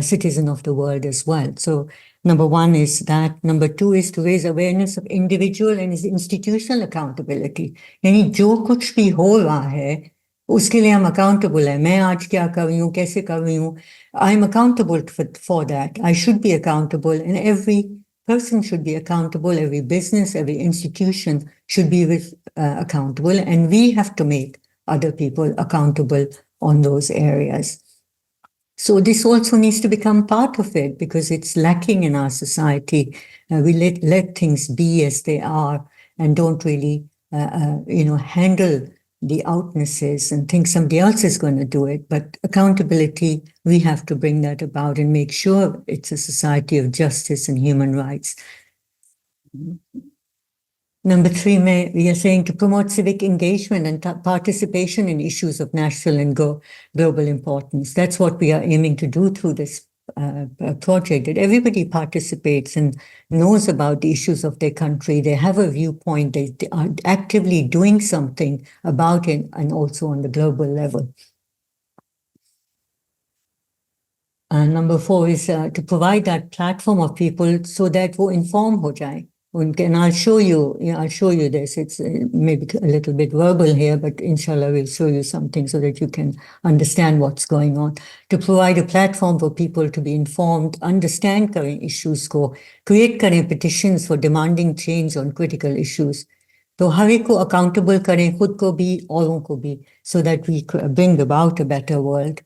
citizen of the world as well. So number 1 is that. Number 2 is to raise awareness of individual and institutional accountability. यानी जो कुछ भी हो रहा है उसके लिए हम accountable है. मैं आज क्या कर रही हूँ, कैसे कर रही हूँ. I'm accountable for that. I should be accountable, and every person should be accountable. Every business, every institution should be accountable, and we have to make other people accountable on those areas. So this also needs to become part of it, because it's lacking in our society. We let things be as they are and don't really, you know, handle the outnesses and think somebody else is going to do it. But accountability, we have to bring that about and make sure it's a society of justice and human rights. Number 3, we are saying to promote civic engagement and participation in issues of national and global importance. That's what we are aiming to do through this project, that everybody participates and knows about the issues of their country. They have a viewpoint. They are actively doing something about it, and also on the global level. Number 4 is to provide that platform of people so that वो inform हो जाए. And I'll show you, I'll show you this. It's maybe a little bit verbal here, but inshallah we'll show you something so that you can understand what's going on. To provide a platform for people to be informed, understand current issues को, create करें petitions for demanding change on critical issues. तो हर एक को accountable करें, खुद को भी, औरों को भी, so that we bring about a better world.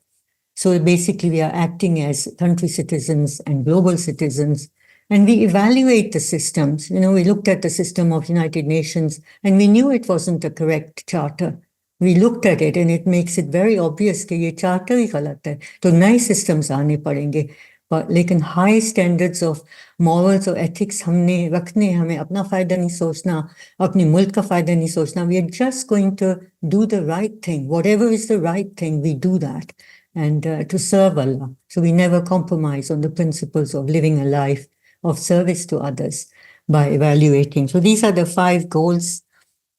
So basically, we are acting as country citizens and global citizens, and we evaluate the systems. We looked at the system of United Nations, and we knew it wasn't a correct charter. We looked at it, and it makes it very obvious that ये charter ही गलत है. तो नए systems आने पड़ेंगे. लेकिन high standards of morals or ethics हमने रखने, हमें अपना फायदा नहीं सोचना, अपने मुल्क का फायदा नहीं सोचना. We are just going to do the right thing. Whatever is the right thing, we do that. And to serve Allah. So we never compromise on the principles of living a life of service to others by evaluating. So these are the 5 goals.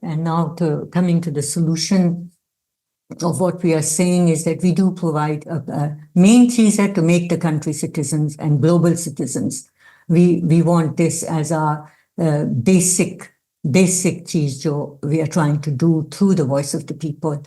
And now coming to the solution of what we are saying is that we do provide a main cheese to make the country citizens and global citizens. We want this as our basic cheese jo we are trying to do through the voice of the people.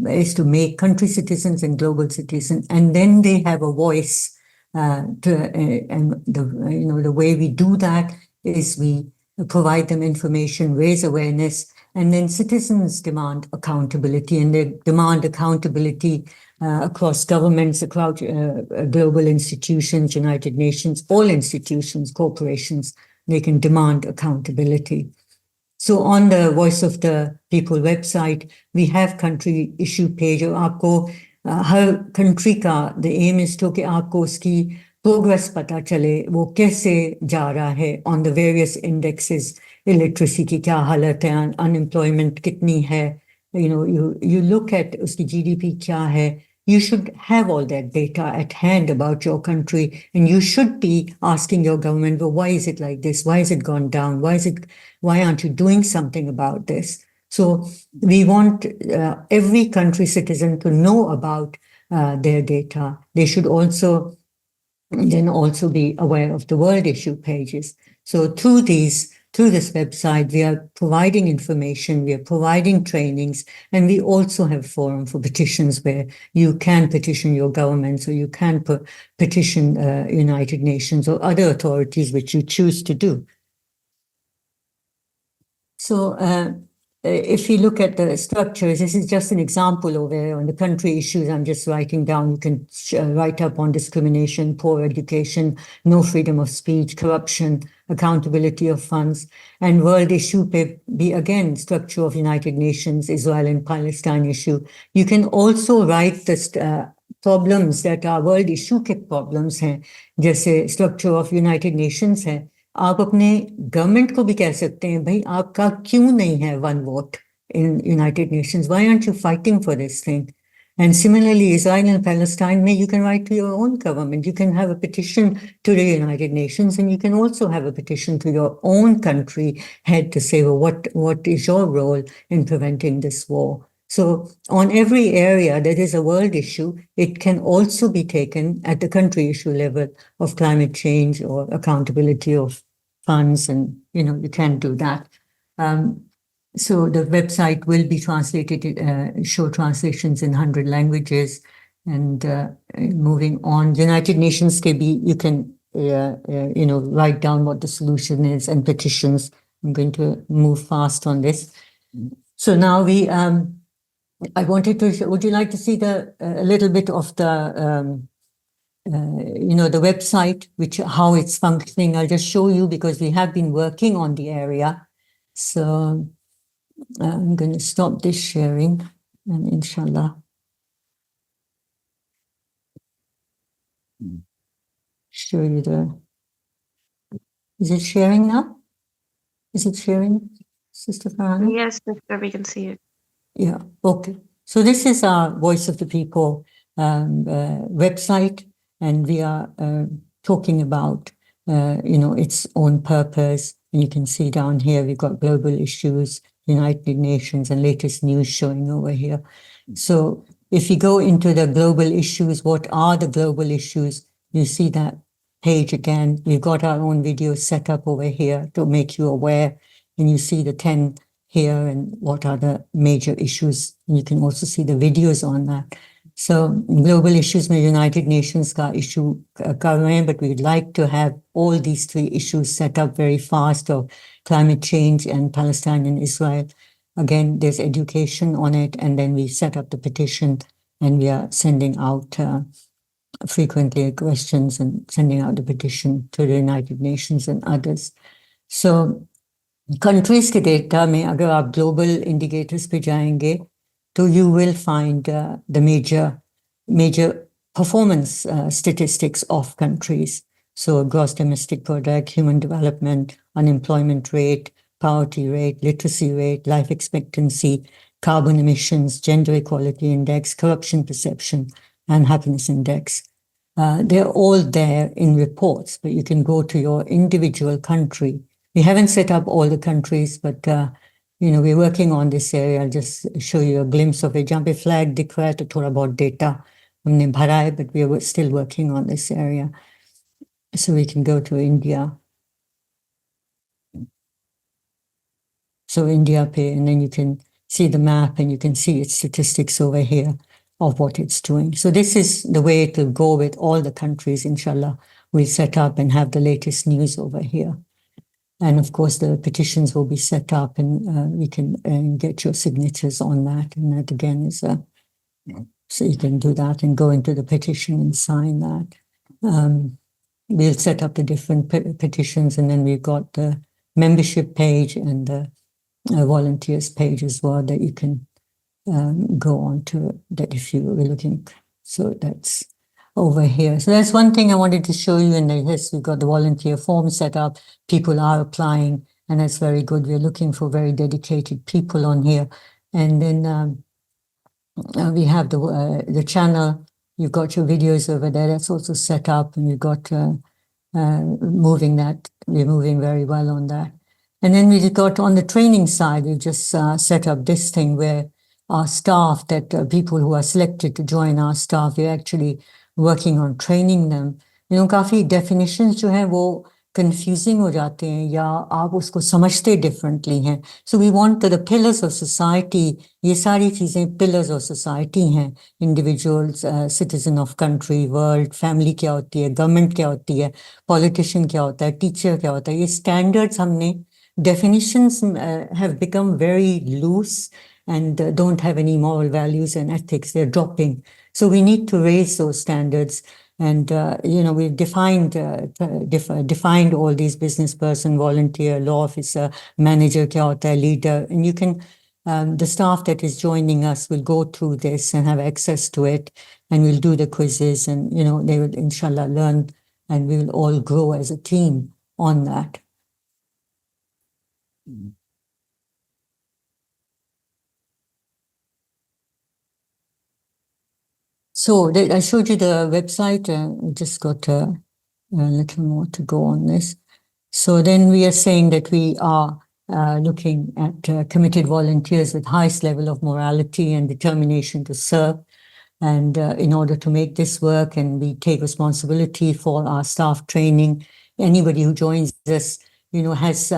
Is to make country citizens and global citizens, and then they have a voice. And the way we do that is we provide them information, raise awareness, and then citizens demand accountability, and they demand accountability across governments, across global institutions, United Nations, all institutions, corporations. They can demand accountability. So on the Voice of the People website, we have country issue page. और आपको हर country का the aim is to कि आपको उसकी progress पता चले, वो कैसे जा रहा है on the various indexes, illiteracy की क्या हालत है, unemployment कितनी है, you look at उसकी GDP क्या है. You should have all that data at hand about your country, and you should be asking your government, well, why is it like this? Why has it gone down? Why aren't you doing something about this? So we want every country citizen to know about their data. They should also be aware of the world issue pages. So through this website, we are providing information, we are providing trainings, and we also have forum for petitions where you can petition your government, so you can petition United Nations or other authorities which you choose to do. So if you look at the structures, this is just an example over there on the country issues. I'm just writing down. You can write up on discrimination, poor education, no freedom of speech, corruption, accountability of funds, and world issue be again structure of United Nations, Israel and Palestine issue. You can also write the problems that are world issue के problems हैं, जैसे structure of United Nations है. आप अपने government को भी कह सकते हैं, भाई आपका क्यों नहीं है one vote in United Nations? Why aren't you fighting for this thing? And similarly, Israel and Palestine, you can write to your own government. You can have a petition to the United Nations, and you can also have a petition to your own country head to say, well, what is your role in preventing this war? So on every area that is a world issue, it can also be taken at the country issue level of climate change or accountability of funds, and you can do that. So the website will be translated, show translations in 100 languages. And moving on, United Nations KB, you can write down what the solution is and petitions. I'm going to move fast on this. So now I wanted to, would you like to see a little bit of the the website, how it's functioning? I'll just show you because we have been working on the area. So I'm going to stop this sharing, and inshallah show you is it sharing now? Is it sharing, Sister Farhana? Yes, sister, we can see it. Yeah, okay. So this is our Voice of the People website, and we are talking about, its own purpose. And you can see down here, we've got global issues, United Nations, and latest news showing over here. So if you go into the global issues, what are the global issues? You see that page again. We've got our own videos set up over here to make you aware, and you see the 10 here and what are the major issues. You can also see the videos on that. So global issues में United Nations का issue कर रहे हैं, but we'd like to have all these 3 issues set up very fast, of climate change and Palestine and Israel. Again, there's education on it, and then we set up the petition, and we are sending out frequently questions and sending out the petition to the United Nations and others. So countries के data में अगर आप global indicators पे जाएंगे तो you will find the major performance statistics of countries. So gross domestic product, human development, unemployment rate, poverty rate, literacy rate, life expectancy, carbon emissions, gender equality index, corruption perception, and happiness index. They're all there in reports, but you can go to your individual country. We haven't set up all the countries, but we're working on this area. I'll just show you a glimpse of it. जहाँ पे flag दिख रहा है तो थोड़ा बहुत data हमने भरा है, but we are still working on this area. So we can go to India. So India पे, and then you can see the map and you can see its statistics over here of what it's doing. So this is the way it will go with all the countries, inshallah. We'll set up and have the latest news over here. And of course, the petitions will be set up, and we can get your signatures on that. And that again is, so you can do that and go into the petition and sign that. We'll set up the different petitions, and then we've got the membership page and the volunteers page as well that you can go on to that if you were looking. So that's over here. So that's one thing I wanted to show you. And yes, we've got the volunteer form set up. People are applying, and that's very good. We're looking for very dedicated people on here. And then we have the channel. You've got your videos over there. That's also set up, and we've got moving that. We're moving very well on that. And then we got on the training side, we've just set up this thing where our staff, that people who are selected to join our staff, we're actually working on training them. काफी definitions जो हैं वो confusing हो जाते हैं या आप उसको समझते differently हैं. So we want the pillars of society, ये सारी चीजें pillars of society हैं. Individuals, citizen of country, world, family क्या होती है, government क्या होती है, politician क्या होता है, teacher क्या होता है. ये standards हमने definitions have become very loose and don't have any moral values and ethics. They're dropping. So we need to raise those standards. And, we've defined all these business person, volunteer, law officer, manager, kya hota hai, leader. And you can, the staff that is joining us will go through this and have access to it. And we'll do the quizzes and, they will, inshallah, learn, and we will all grow as a team on that. So I showed you the website. We just got a little more to go on this. So then we are saying that we are looking at committed volunteers with highest level of morality and determination to serve. And in order to make this work, and we take responsibility for our staff training, anybody who joins us, has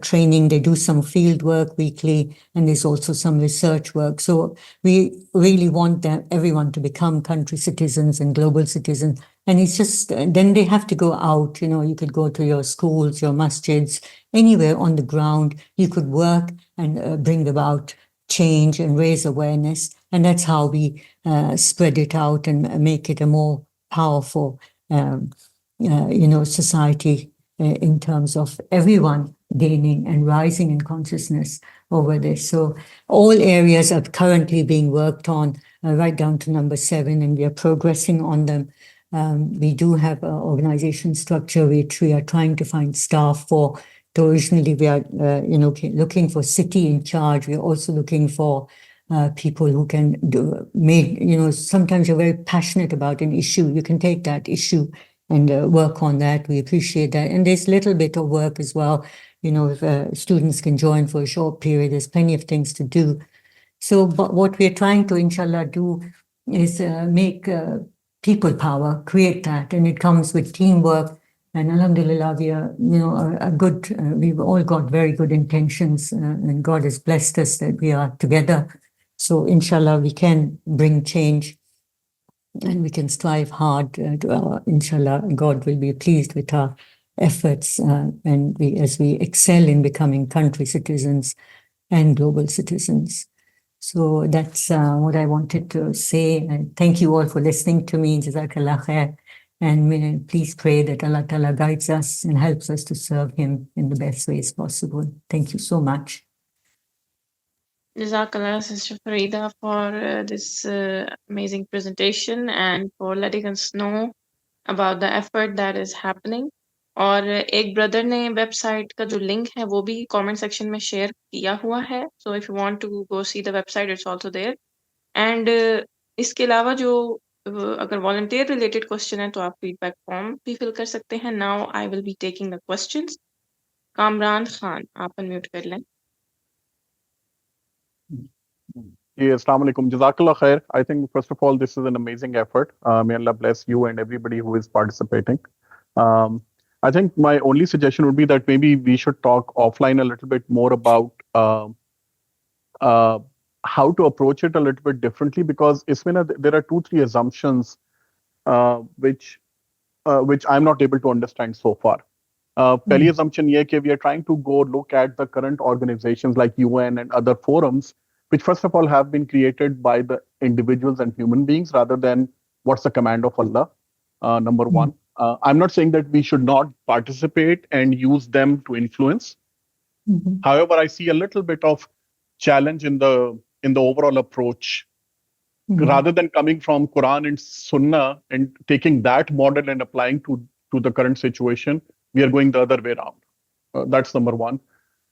training. They do some field work weekly, and there's also some research work. So we really want everyone to become country citizens and global citizens. And it's just, then they have to go out. You could go to your schools, your masjids, anywhere on the ground. You could work and bring about change and raise awareness. And that's how we spread it out and make it a more powerful, society in terms of everyone gaining and rising in consciousness over this. So all areas are currently being worked on, right down to number 7, and we are progressing on them. We do have an organization structure which we are trying to find staff for. So originally we are, looking for city in charge. We are also looking for people who can sometimes you're very passionate about an issue. You can take that issue and work on that. We appreciate that. And there's a little bit of work as well. If students can join for a short period, there's plenty of things to do. So, but what we're trying to, inshallah, do is make people power, create that, and it comes with teamwork. And Alhamdulillah, we are, a good. We've all got very good intentions, and God has blessed us that we are together. So, inshallah, we can bring change, and we can strive hard. Inshallah, God will be pleased with our efforts, and as we excel in becoming country citizens and global citizens. So that's what I wanted to say. And thank you all for listening to me. Jazakallah khair. And please pray that Allah Ta'ala guides us and helps us to serve Him in the best ways possible. Thank you so much. Jazakallah, Sister Farida, for this amazing presentation and for letting us know about the effort that is happening. और एक brother ने website का जो link है वो भी comment section में share किया हुआ है, so if you want to go see the website it's also there. And इसके अलावा जो अगर वॉलंटियर रिलेटेड क्वेश्चन है तो आप फीडबैक फॉर्म भी फिल कर सकते हैं. Now I will be taking the questions. Kamran Khan, आप अनम्यूट कर लें. Assalamu alaikum. Jazakallah khair. I think, first of all, this is an amazing effort. May Allah bless you and everybody who is participating. I think my only suggestion would be that maybe we should talk offline a little bit more about how to approach it a little bit differently, because there are 2-3 assumptions which I'm not able to understand so far. Pehli assumption ye कि we are trying to go look at the current organizations like UN and other forums, which first of all have been created by the individuals and human beings rather than what's the command of Allah, number one. I'm not saying that we should not participate and use them to influence. However, I see a little bit of challenge in the overall approach. Rather than coming from Quran and Sunnah and taking that model and applying to the current situation, we are going the other way around. That's number one.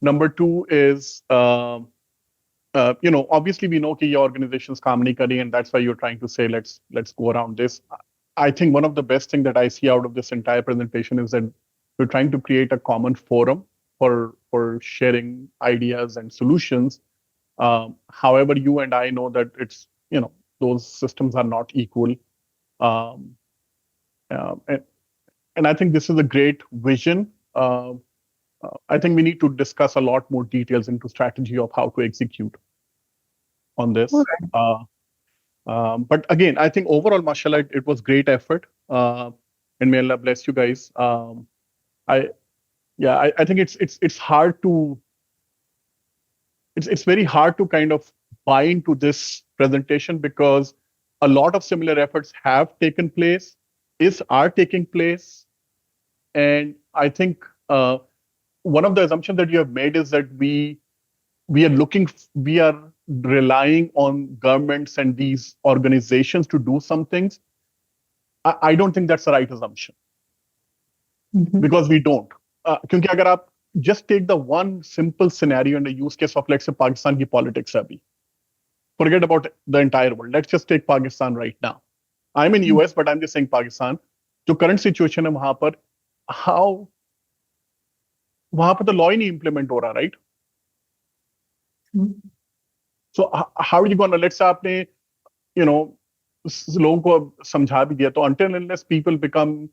Number two is, obviously we know that your organization's kaam nahi kari, and that's why you're trying to say, let's go around this. I think one of the best thing that I see out of this entire presentation is that we're trying to create a common forum for sharing ideas and solutions. However, you and I know that it's, those systems are not equal. And I think this is a great vision. I think we need to discuss a lot more details into strategy of how to execute on this. Okay. But again, I think overall, mashallah, it was great effort. And may Allah bless you guys. I think it's hard to, it's very hard to kind of buy into this presentation because a lot of similar efforts have taken place, are taking place. And I think one of the assumptions that you have made is that we are relying on governments and these organizations to do some things. I don't think that's the right assumption. Because we don't. Because agar aap just take the one simple scenario and the use case of, let's say, Pakistan ki politics abhi. Forget about the entire world. Let's just take Pakistan right now. I'm in US, but I'm just saying Pakistan. The current situation hai wahan par, how वहां पर तो law ही नहीं implement हो रहा, right? So how you gonna, let's say आपने लोगों को समझा भी दिया, तो until unless people become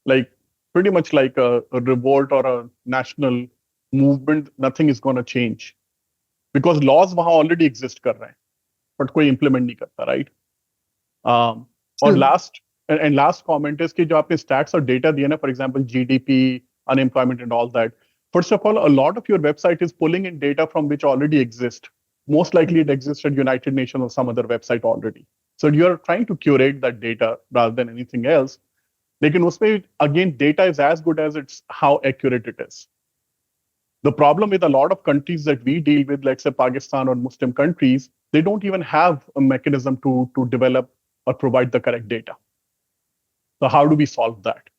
like pretty much like a revolt or a national movement, nothing is going to change because laws वहां already exist कर रहे हैं but कोई implement नहीं करता, right? और last comment is कि जो आपने stats और data दिए ना, for example GDP, unemployment and all that. First of all, a lot of your website is pulling in data from which already exist. Most likely it exists at United Nations or some other website already. So you're trying to curate that data rather than anything else. Lekin usme, again, data is as good as it's how accurate it is. The problem with a lot of countries that we deal with, let's say Pakistan or Muslim countries, they don't even have a mechanism to develop or provide the correct data. So how do we solve that?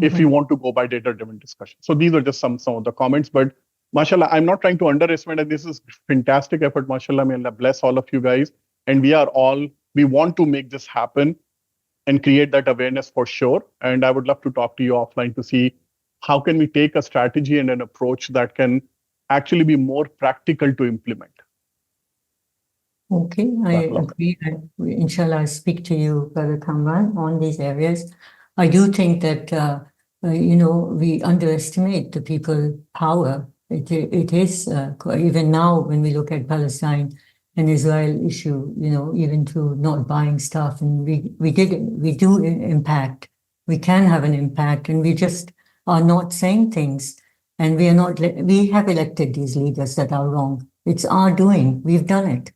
If you want to go by data-driven discussion. So these are just some of the comments, but mashallah, I'm not trying to underestimate, and this is fantastic effort, mashallah, may Allah bless all of you guys. And we want to make this happen and create that awareness for sure. And I would love to talk to you offline to see how can we take a strategy and an approach that can actually be more practical to implement. Okay, I Barakallah. agree. Inshallah, I'll speak to you, Brother Kamran, on these areas. I do think that, we underestimate the people power. It is, even now when we look at Palestine and Israel issue, even to not buying stuff, and we do impact. We can have an impact, and we just are not saying things. And we have elected these leaders that are wrong. It's our doing. We've done it.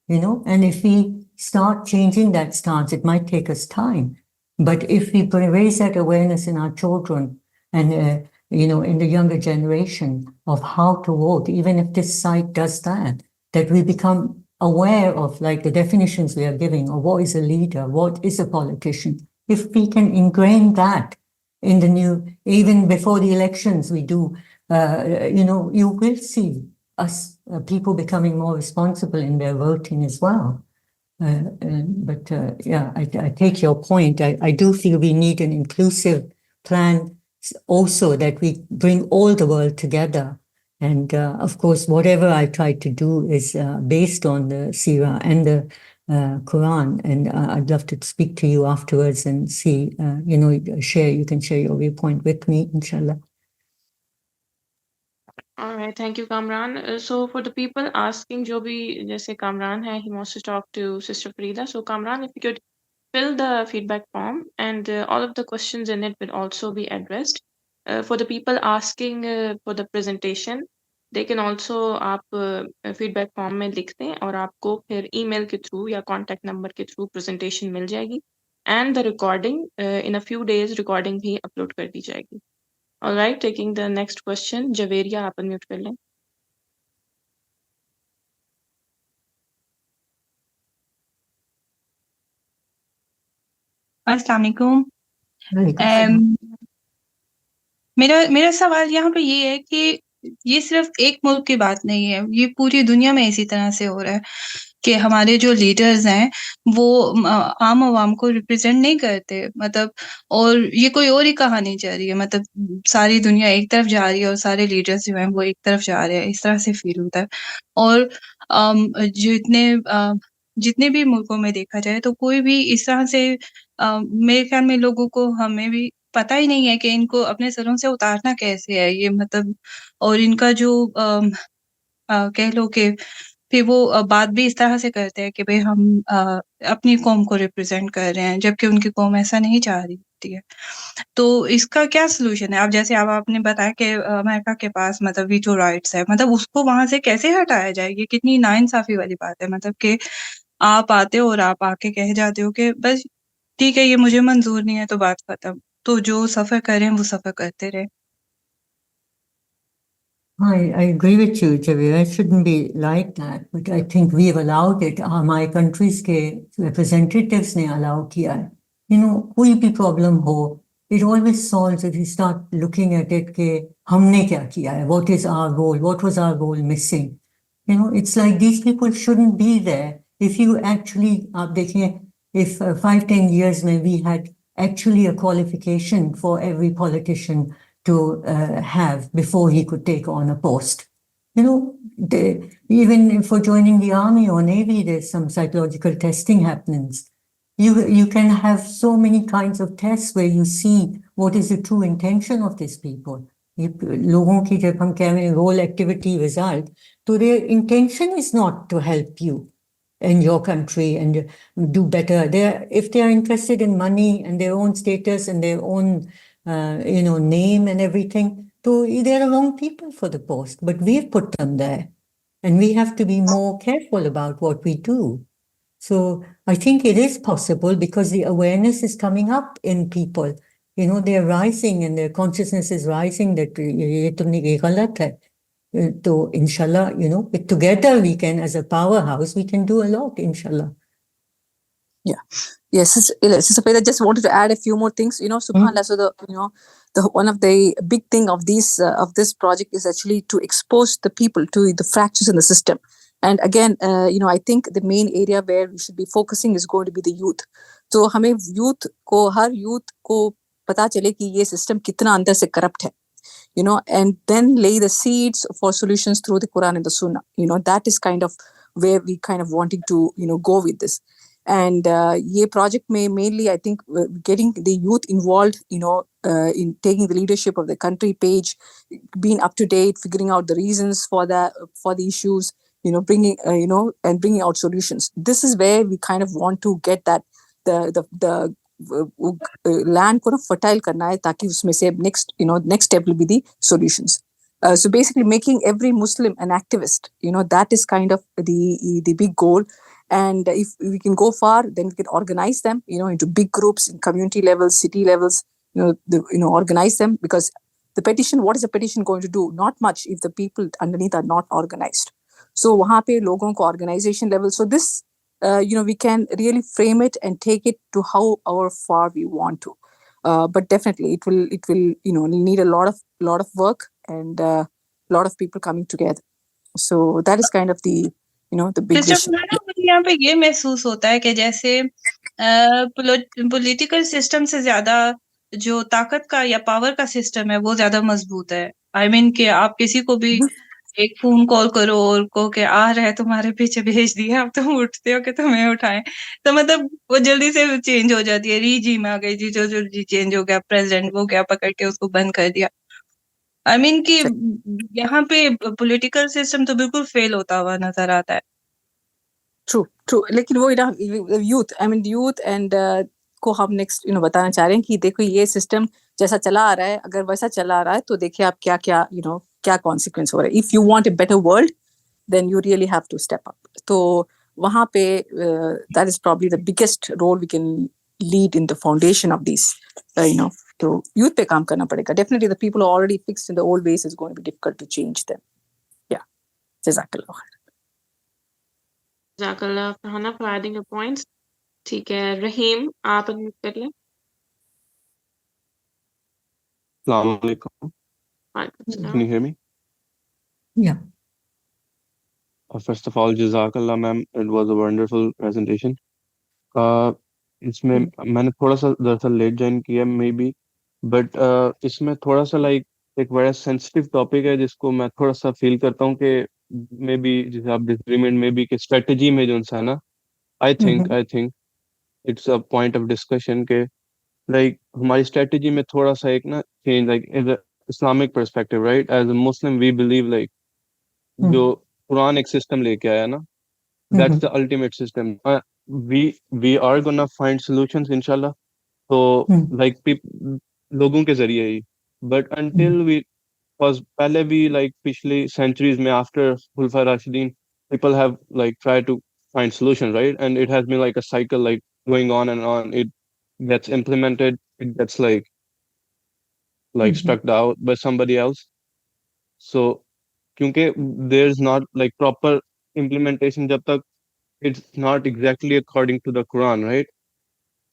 And if we start changing that stance, it might take us time. But if we raise that awareness in our children and, in the younger generation of how to vote, even if this site does that we become aware of like the definitions we are giving of what is a leader, what is a politician. If we can ingrain that in the new, even before the elections we do, you will see us people becoming more responsible in their voting as well. I take your point. I do feel we need an inclusive plan also that we bring all the world together. And of course, whatever I try to do is based on the Sirah and the Quran. And I'd love to speak to you afterwards and see, you can share your viewpoint with me, inshallah. All right, thank you, Kamran. So for the people asking, जो भी जैसे Kamran है, he wants to talk to Sister Farida. So Kamran, if you could fill the feedback form, and all of the questions in it will also be addressed. For the people asking for the presentation, they can also आप feedback form में लिख दें और आपको फिर email के through या contact number के through presentation मिल जाएगी. And the recording, in a few days recording भी upload कर दी जाएगी. All right, taking the next question, Javeria, आप unmute कर लें. अस्सलाम वालेकुम। मेरा सवाल यहाँ पे ये है कि ये सिर्फ एक मुल्क की बात नहीं है, ये पूरी दुनिया में इसी तरह से हो रहा है कि हमारे जो लीडर्स हैं वो आम आवाम को रिप्रेजेंट नहीं करते, मतलब, और ये कोई और ही कहानी चल रही है, मतलब सारी दुनिया एक तरफ जा रही है और सारे लीडर्स जो हैं वो एक तरफ जा रहे हैं, इस तरह से फील होता है। और जितने भी मुल्कों में देखा जाए तो कोई भी इस तरह से मेरे ख्याल में लोगों को, हमें भी पता ही नहीं है कि इनको अपने सरों से उतारना कैसे है ये, मतलब, और इनका जो कह लो कि फिर वो बात भी इस तरह से करते हैं कि भाई हम अपनी कौम को रिप्रेजेंट कर रहे हैं, जबकि उनकी कौम ऐसा नहीं चाह रही होती है। तो इसका क्या सॉल्यूशन है? अब जैसे अब आपने बताया कि अमेरिका के पास मतलब वीटो राइट्स है, मतलब उसको वहां से कैसे हटाया जाए? ये कितनी नाइंसाफी वाली बात है, मतलब कि आप आते हो और आप आके कह जाते हो कि बस ठीक है, ये मुझे मंजूर नहीं है तो बात खत्म। तो जो सफर करें वो सफर करते रहे। I agree with you, Javier. It shouldn't be like that, but I think we've allowed it. My countries के representatives ने allow किया है. कोई भी problem हो, it always solves if you start looking at it कि हमने क्या किया है, what is our role, what was our role missing. It's like these people shouldn't be there. If you actually, आप देखें, if 5-10 years में we had actually a qualification for every politician to have before he could take on a post. Even for joining the army or navy, there's some psychological testing happens. You can have so many kinds of tests where you see what is the true intention of these people. लोगों की जब हम कह रहे हैं role activity result, so their intention is not to help you in your country and do better. If they are interested in money and their own status and their own name and everything, so they're the wrong people for the post. But we've put them there, and we have to be more careful about what we do. So I think it is possible because the awareness is coming up in people. They're rising and their consciousness is rising that ये तुमने ये गलत है. So inshallah, together we can, as a powerhouse, we can do a lot, inshallah. Yeah. Yes, Sister Faida, just wanted to add a few more things. SubhanAllah, so the one of the big thing of this project is actually to expose the people to the fractures in the system. And again, I think the main area where we should be focusing is going to be the youth. So हमें हर youth को पता चले कि ये system कितना अंदर से corrupt है. And then lay the seeds for solutions through the Quran and the Sunnah. That is kind of where we kind of wanting to, go with this. And ye project may mainly, I think, getting the youth involved, in taking the leadership of the country page, being up to date, figuring out the reasons for the issues, bringing, and bringing out solutions. This is where we kind of want to get that the land को ना fertile करना है ताकि उसमें से next step will be the solutions. So basically making every Muslim an activist, that is kind of the big goal. And if we can go far, then we can organize them, into big groups in community levels, city levels, organize them, because the petition, what is the petition going to do? Not much if the people underneath are not organized. So वहाँ पे लोगों को organization level. So this, we can really frame it and take it to however far we want to. But definitely it will need a lot of work and a lot of people coming together. So that is kind of the the big sister vision. ना मुझे यहाँ पे ये महसूस होता है कि जैसे पॉलिटिकल सिस्टम से ज्यादा जो ताकत का या पावर का सिस्टम है वो ज्यादा मजबूत है। आई मीन कि आप किसी को भी एक फोन कॉल करो और कहो कि आ रहा है तुम्हारे पीछे भेज दिया, अब तुम उठते हो कि तुम्हें उठाएं, तो मतलब वो जल्दी से चेंज हो जाती है। रीजीम आ गई जी, जो जल्दी चेंज हो गया, प्रेसिडेंट वो क्या पकड़ के उसको बंद कर दिया। आई मीन कि यहाँ पे पॉलिटिकल सिस्टम तो बिल्कुल फेल होता हुआ नजर आता है। ट्रू लेकिन वो यूथ, यूथ एंड को हम नेक्स्ट बताना चाह रहे हैं कि देखो ये सिस्टम जैसा चला आ रहा है, अगर वैसा चला आ रहा है तो देखिए आप क्या क्या क्या कॉन्सिक्वेंस हो रहा है. If you want a better world then you really have to step up. तो वहाँ पे that is probably the biggest role we can lead in the foundation of this. तो यूथ पे काम करना पड़ेगा. Definitely the people already fixed in the old ways is going to be difficult to change them. या जज़ाकल्लाह खैर. जज़ाकल्लाह Farhana for adding your points. ठीक है, रहीम आप अनम्यूट कर लें. Assalamu alaikum. वालेकुम Can सलाम. you hear me? Yeah. First of all, Jazakallah, ma'am. It was a wonderful presentation. इसमें मैंने थोड़ा सा दरअसल लेट ज्वाइन किया मे बी, बट इसमें थोड़ा सा लाइक एक बड़ा सेंसिटिव टॉपिक है जिसको मैं थोड़ा सा फील करता हूँ कि मे बी जिसे आप डिसएग्रीमेंट में भी कि स्ट्रेटजी में जो है ना, I think it's a point of discussion के लाइक हमारी स्ट्रेटजी में थोड़ा सा एक ना change like as Islamic perspective, right? As a Muslim we believe like जो कुरान एक सिस्टम लेके आया ना, that's the ultimate system. We are gonna find solutions inshallah. So like लोगों के जरिए ही, but until we was पहले भी like पिछली centuries में after Khulafa Rashidin people have like tried to find solutions, right? And it has been like a cycle like going on and on. It gets implemented, it gets like struck out by somebody else. So क्योंकि there's not like proper implementation जब तक it's not exactly according to the Quran, right?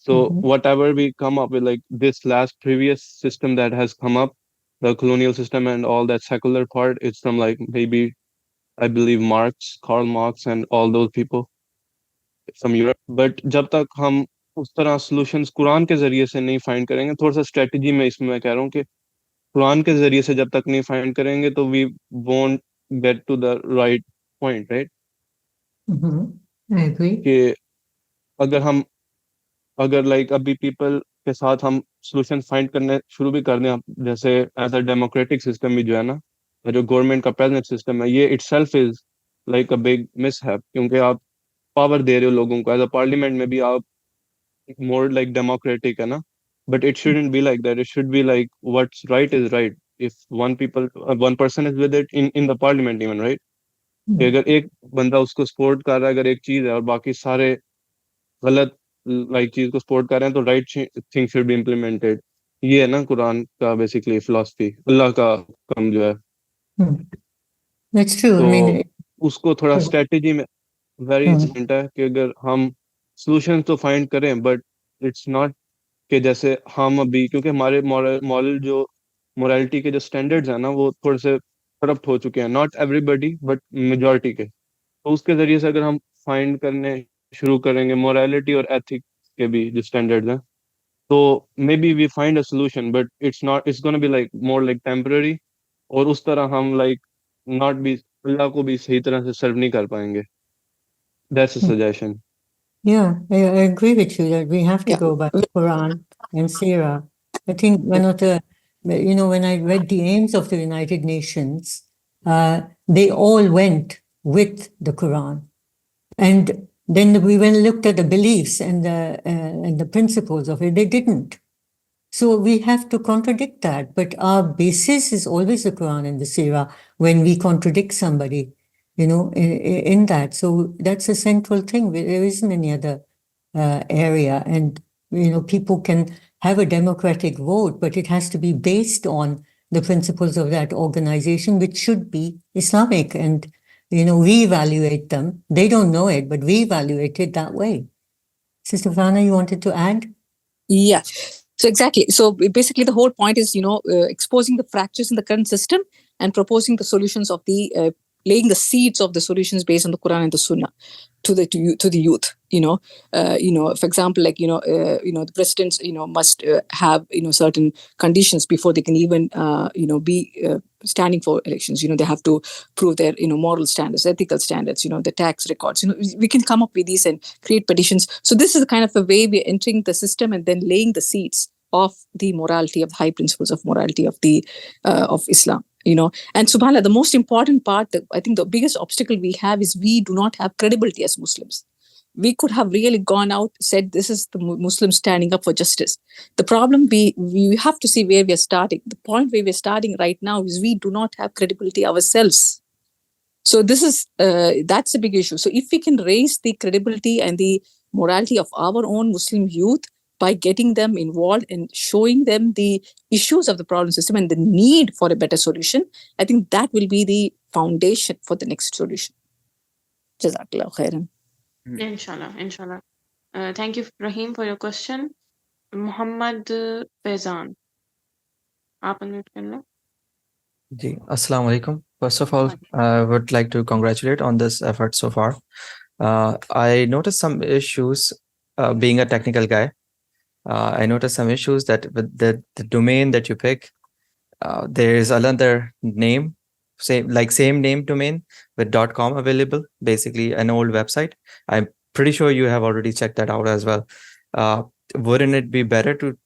So whatever we come up with, like this last previous system that has come up, the colonial system and all that secular part, it's from like maybe I believe Karl Marx and all those people from Europe. But जब तक हम उस तरह solutions Quran के जरिए से नहीं find करेंगे, थोड़ा सा strategy में इसमें मैं कह रहा हूँ कि कुरान के जरिए से जब तक नहीं find करेंगे तो we won't get to the right point, right? I agree. कि अगर लाइक अभी पीपल के साथ हम सोल्यूशन फाइंड करने शुरू भी कर दें, जैसे एज अ डेमोक्रेटिक सिस्टम भी जो है ना, जो गवर्नमेंट का प्रेजेंट सिस्टम है, ये itself is like a big mishap, क्योंकि आप पावर दे रहे हो लोगों को. एज अ पार्लियामेंट में भी आप मोर लाइक डेमोक्रेटिक है ना, but it shouldn't be like that. It should be like what's right is right. If one person is with it in the parliament even, right? अगर एक बंदा उसको support कर रहा है, अगर एक चीज है और बाकी सारे गलत लाइक चीज को सपोर्ट कर रहे हैं, तो right thing should be implemented. ये है ना कुरान का बेसिकली फिलॉसफी, अल्लाह का हुक्म जो है. That's true. I तो mean, उसको थोड़ा स्ट्रेटेजी में वेरी इंपॉर्टेंट है कि अगर हम सॉल्यूशन तो फाइंड करें, बट इट्स नॉट कि जैसे हम अभी, क्योंकि हमारे मॉरल जो मोरालिटी के जो स्टैंडर्ड्स हैं ना, वो थोड़े से करप्ट हो चुके हैं. नॉट एवरीबडी बट मेजॉरिटी के. तो उसके जरिए से अगर हम फाइंड करने शुरू करेंगे मोरालिटी और एथिक्स के भी जो स्टैंडर्ड्स हैं, तो maybe we find a solution, but it's gonna be like more like temporary. और उस तरह हम लाइक नॉट बी अल्लाह को भी सही तरह से सर्व नहीं कर पाएंगे. That's a suggestion. Yeah, I agree with you that we have to Yeah. go by the Quran and Sirah. I think one of the, when I read the aims of the United Nations, they all went with the Quran. And then we went and looked at the beliefs and the principles of it, they didn't. So we have to contradict that. But our basis is always the Quran and the Sirah when we contradict somebody, in that. So that's a central thing. There isn't any other area. And, people can have a democratic vote, but it has to be based on the principles of that organization, which should be Islamic. And, we evaluate them. They don't know it, but we evaluate it that way. Sister Fana, you wanted to add? Yeah. So exactly. So basically, the whole point is, exposing the fractures in the current system and proposing the solutions of the laying the seeds of the solutions based on the Quran and the Sunnah to the youth. For example, the presidents, must have certain conditions before they can even be standing for elections. They have to prove their moral standards, ethical standards. The tax records. We can come up with these and create petitions. So this is the kind of a way we're entering the system and then laying the seeds of the morality, of the high principles of morality of the of Islam. And subhanAllah, the most important part, I think the biggest obstacle we have is we do not have credibility as Muslims. We could have really gone out, said this is the Muslims standing up for justice. The problem we have to see where we are starting. The point where we're starting right now is we do not have credibility ourselves. So this is that's a big issue. So if we can raise the credibility and the morality of our own Muslim youth by getting them involved and showing them the issues of the problem system and the need for a better solution, I think that will be the foundation for the next solution. Jazakallah khairan. Inshallah. Thank you, Rahim, for your question. Muhammad Faizan. आप unmute कर लो. Ji, Assalamu alaikum. First of all, I would like to congratulate on this effort so far. I noticed some issues being a technical guy. I noticed some issues that with the domain that you pick, there is another name, same name domain with .com available, basically an old website. I'm pretty sure you have already checked that out as well. Wouldn't it be better to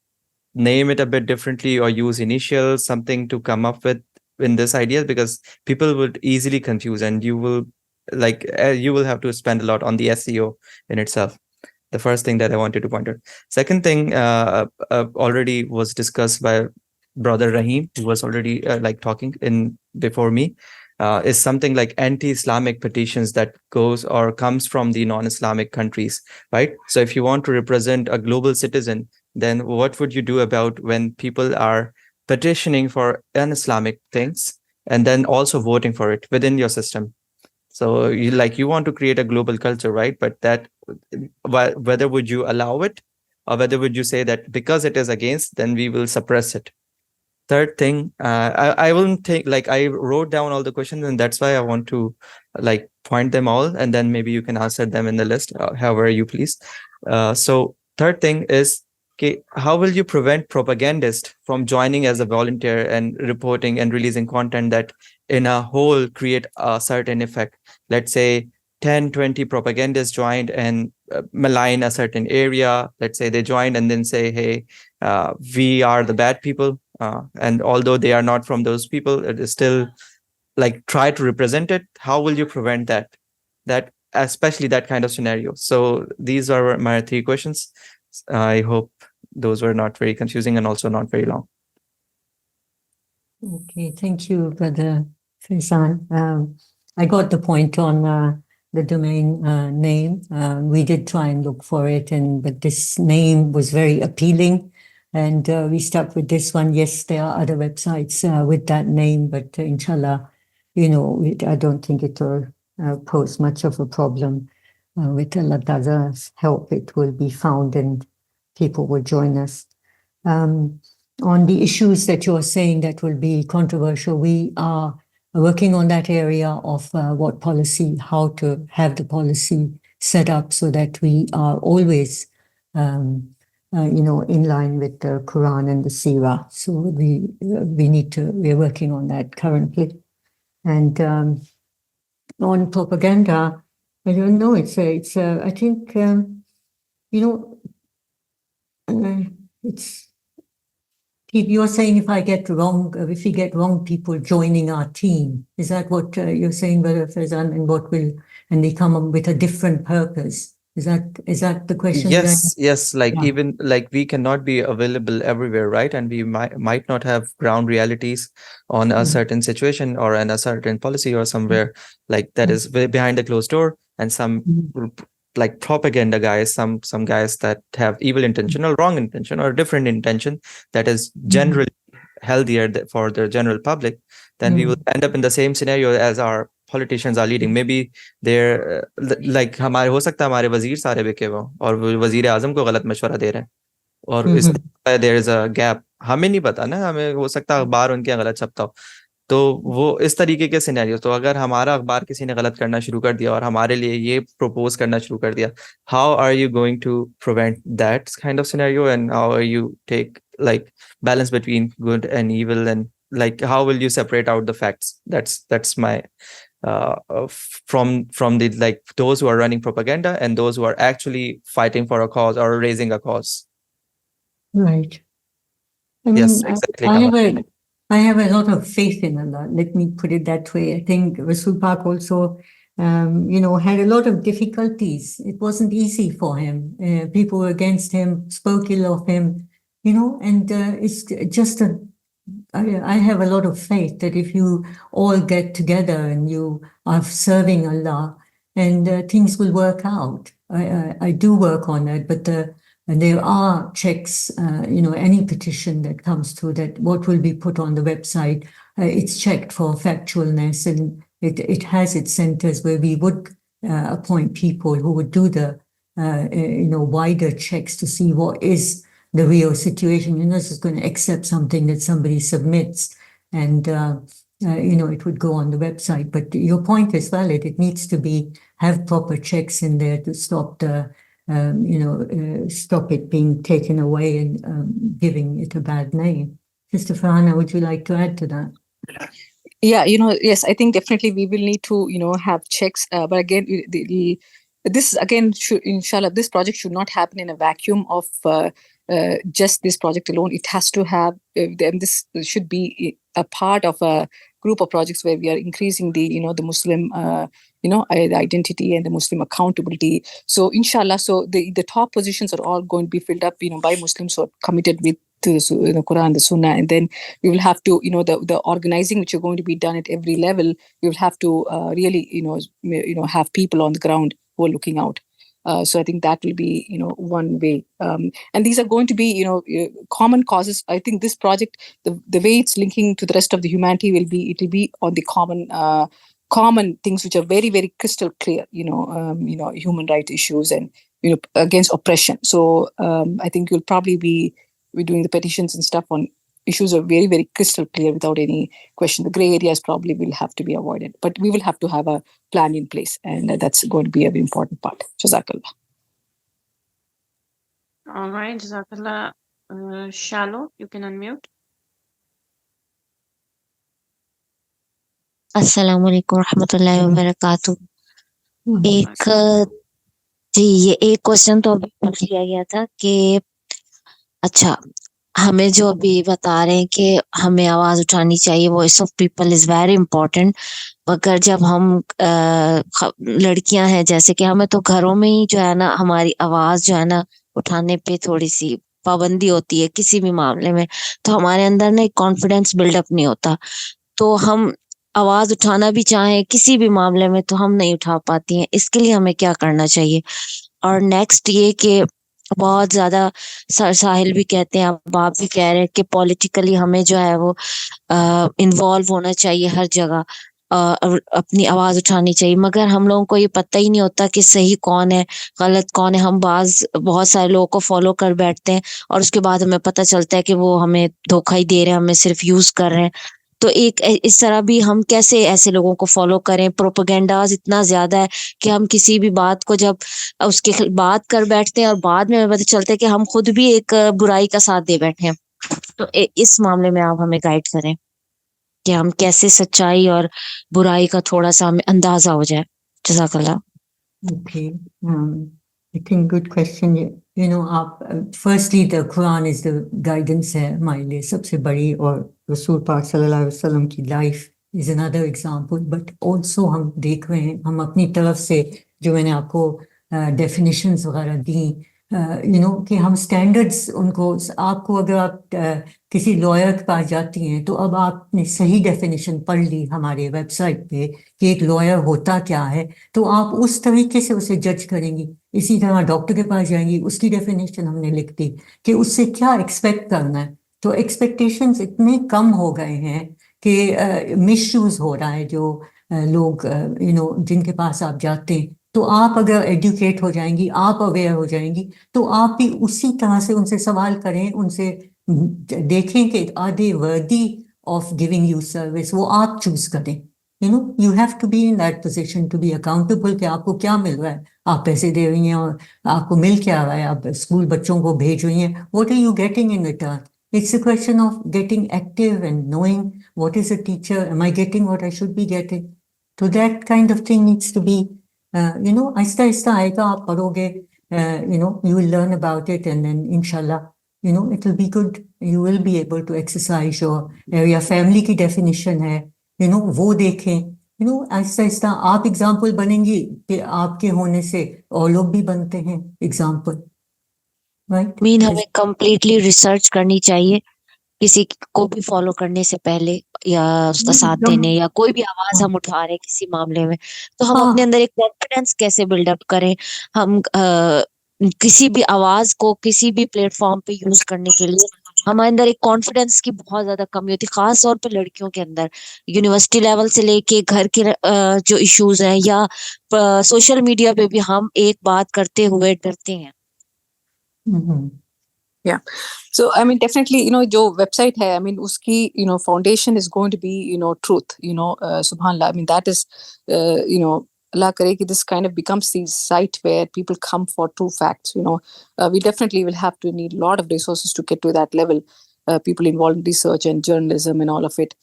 name it a bit differently or use initials, something to come up with in this idea? Because people would easily confuse and you will have to spend a lot on the SEO in itself. The first thing that I wanted to point out. Second thing already was discussed by Brother Rahim, who was already talking in before me, is something like anti-Islamic petitions that comes from the non-Islamic countries, right? So if you want to represent a global citizen, then what would you do about when people are petitioning for un-Islamic things and then also voting for it within your system? So you want to create a global culture, right? But that whether would you allow it or whether would you say that because it is against, then we will suppress it? Third thing, I wouldn't take, I wrote down all the questions and that's why I want to point them all and then maybe you can answer them in the list, however you please. So third thing is, okay, how will you prevent propagandists from joining as a volunteer and reporting and releasing content that in a whole create a certain effect? Let's say 10, 20 propagandists joined and malign a certain area. Let's say they joined and then say, hey, we are the bad people. And although they are not from those people, it is still try to represent it. How will you prevent that especially that kind of scenario? So these are my 3 questions. I hope those were not very confusing and also not very long. Okay, thank you, Brother Faizan. I got the point on the domain name. We did try and look for it, but this name was very appealing, and we stuck with this one. Yes, there are other websites with that name, but inshallah, I don't think it will pose much of a problem. With Allah Ta'ala's help, it will be found and people will join us. On the issues that you're saying that will be controversial, we are working on that area of what policy, how to have the policy set up so that we are always, in line with the Quran and the Sirah. So we're working on that currently. And on propaganda, I don't know. I think, you know, it's, you're saying if we get wrong people joining our team, is that what you're saying, Brother Faizan, and they come up with a different purpose? Is that the question? Yes, like Yeah. even like we cannot be available everywhere, right? And we might not have ground realities on a certain situation or in a certain policy or somewhere like that is behind the closed door, and some like propaganda guys, some guys that have evil intention or wrong intention or different intention that is generally healthier for the general public, then we will end up in the same scenario as our politicians are leading. Maybe they're like हमारे हो सकता है हमारे वजीर सारे बिके हुए हों और वो वजीर आजम को गलत मशवरा दे रहे हैं और इस देयर इज अ गैप, हमें नहीं पता ना, हमें हो सकता है अखबार उनके यहाँ गलत छपता हो, तो वो इस तरीके के सिनेरियो। तो अगर हमारा अखबार किसी ने गलत करना शुरू कर दिया और हमारे लिए ये प्रपोज करना शुरू कर दिया, how are you going to prevent that kind of scenario and how are you take like balance between good and evil, and like how will you separate out the facts? That's my from the like those who are running propaganda and those who are actually fighting for a cause or raising a cause. Right. I mean, Yes, exactly. I have a lot of faith in Allah. Let me put it that way. I think Rasul Pak also, had a lot of difficulties. It wasn't easy for him. People were against him, spoke ill of him, and it's just I have a lot of faith that if you all get together and you are serving Allah, and things will work out. I do work on it, but and there are checks, any petition that comes through, that what will be put on the website, it's checked for factualness, and it has its centers where we would appoint people who would do the, wider checks to see what is the real situation. You're not just going to accept something that somebody submits and, it would go on the website. But your point is valid. It needs to have proper checks in there to stop stop it being taken away and giving it a bad name. Sister Farhana, would you like to add to that? Yeah, yes, I think definitely we will need to, have checks. But again, this again should, inshallah, this project should not happen in a vacuum of just this project alone. It has to have, then this should be a part of a group of projects where we are increasing the, the Muslim, the identity and the Muslim accountability. So inshallah, so the top positions are all going to be filled up, by Muslims who are committed with to the Quran, the Sunnah, and then we will have to, the organizing which are going to be done at every level, we will have to really, have people on the ground who are looking out. So I think that will be, one way. And these are going to be, common causes. I think this project, the way it's linking to the rest of the humanity it will be on the common things which are very, very crystal clear, human rights issues and, against oppression. So I think you'll probably be doing the petitions and stuff on issues are very, very crystal clear without any question. The gray areas probably will have to be avoided, but we will have to have a plan in place, and that's going to be a very important part. Jazakallah. All right, Jazakallah. Shallow, you can unmute. अस्सलाम वालेकुम रहमतुल्लाहि व बरकातहू। एक question तो अभी पूछ लिया गया था कि अच्छा, हमें जो अभी बता रहे हैं कि हमें आवाज उठानी चाहिए, voice of people is very important. मगर जब हम लड़कियां हैं, जैसे कि हमें तो घरों में ही जो है ना, हमारी आवाज जो है ना उठाने पे थोड़ी सी पाबंदी होती है किसी भी मामले में, तो हमारे अंदर ना एक कॉन्फिडेंस बिल्डअप नहीं होता। तो हम आवाज उठाना भी चाहें किसी भी मामले में तो हम नहीं उठा पाती हैं। इसके लिए हमें क्या करना चाहिए? और नेक्स्ट ये कि बहुत ज्यादा साहिल भी कहते हैं, आप भी कह रहे हैं कि पॉलिटिकली हमें जो है वो इन्वॉल्व होना चाहिए हर जगह, अपनी आवाज उठानी चाहिए। मगर हम लोगों को ये पता ही नहीं होता कि सही कौन है, गलत कौन है। हम बहुत सारे लोगों को फॉलो कर बैठते हैं और उसके बाद हमें पता चलता है कि वो हमें धोखा ही दे रहे हैं, हमें सिर्फ यूज कर रहे हैं। तो एक इस तरह भी हम कैसे ऐसे लोगों को फॉलो करें? प्रोपेगेंडाज इतना ज्यादा है कि हम किसी भी बात को जब उसके बात कर बैठते हैं और बाद में हमें पता चलता है कि हम खुद भी एक बुराई का साथ दे बैठे हैं। तो इस मामले में आप हमें गाइड करें कि हम कैसे सच्चाई और बुराई का थोड़ा सा हमें अंदाजा हो जाए। जज़ाकल्लाह। Okay. I think good question. You know, firstly, the Quran is the guidance है हमारे लिए सबसे बड़ी, और रसूल पाक सल्लल्लाहु अलैहि वसल्लम की life is another example. But also हम देख रहे हैं, हम अपनी तरफ से जो मैंने आपको definitions वगैरह दी, you know, कि हम standards उनको, आपको अगर आप किसी लॉयर के पास जाती हैं तो अब आपने सही definition पढ़ ली हमारे वेबसाइट पे कि एक लॉयर होता क्या है, तो आप उस तरीके से उसे जज करेंगी. इसी तरह डॉक्टर के पास जाएंगी, उसकी डेफिनेशन हमने लिख दी कि उससे क्या एक्सपेक्ट करना है. तो एक्सपेक्टेशंस इतने कम हो गए हैं कि मिसयूज हो रहा है. जो लोग यू नो जिनके पास आप जाते हैं, तो आप अगर एजुकेट हो जाएंगी, आप अवेयर हो जाएंगी, तो आप भी उसी तरह से उनसे सवाल करें, उनसे देखें कि are they worthy of giving you service, वो आप चूज करें. You know, you have to be in that position to be accountable कि आपको क्या मिल रहा है. आप पैसे दे रही हैं और आपको मिल क्या रहा है, आप स्कूल बच्चों को भेज रही हैं, what are you getting in return? It's a question of getting active and knowing what is a teacher, am I getting what I should be getting? So that kind of thing needs to be, you know, Aahista Aahista आएगा, आप पढ़ोगे, you know, you will learn about it, and then inshallah, you know, it will be good. You will be able to exercise your area. Family की definition है, you know, वो देखें. You know, Aahista Aahista आप example बनेंगी कि आपके होने से और लोग भी बनते हैं एग्जाम्पल, राइट. मीन हमें कंप्लीटली रिसर्च करनी चाहिए किसी को भी फॉलो करने से पहले, या उसका साथ देने, या कोई भी आवाज हम उठा रहे हैं किसी मामले में, तो हम अपने अंदर एक कॉन्फिडेंस कैसे बिल्डअप करें. हम किसी भी आवाज को किसी भी प्लेटफॉर्म पे यूज करने के लिए हमारे अंदर एक कॉन्फिडेंस की बहुत ज्यादा कमी होती है, खास तौर पे लड़कियों के अंदर. यूनिवर्सिटी लेवल से लेके घर के जो इश्यूज हैं, या सोशल मीडिया पे भी हम एक बात करते हुए डरते हैं. Yeah. So, I mean, definitely, you know, जो website है, I mean, उसकी, you know, foundation is going to be, you know, truth, you know, subhanallah. I mean, that is, you know, Allah करे कि this kind of becomes the site where people come for true facts, you know. We definitely will have to need a lot of resources to get to that level. People involved in research and journalism and all of it,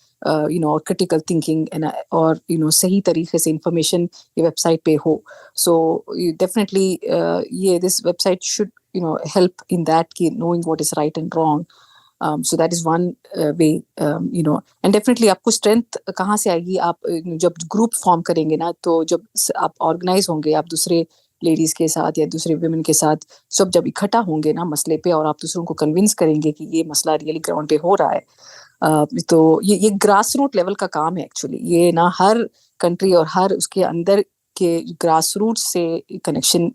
you know, or critical thinking and or, you know, सही तरीके से information ये website पे हो. So, you definitely, yeah, this website should, you know, help in that ki knowing what is right and wrong. So that is one way, you know, and definitely आपको strength कहाँ से आएगी. आप जब group form करेंगे ना, तो जब आप organize होंगे, आप दूसरे लेडीज के साथ या दूसरे वुमेन के साथ सब जब इकट्ठा होंगे ना मसले पे, और आप दूसरों को कन्विंस करेंगे कि ये मसला रियली ग्राउंड पे हो रहा है, तो ये ग्रास रूट लेवल का काम है एक्चुअली. ये ना हर कंट्री और हर उसके अंदर के ग्रास रूट से कनेक्शन,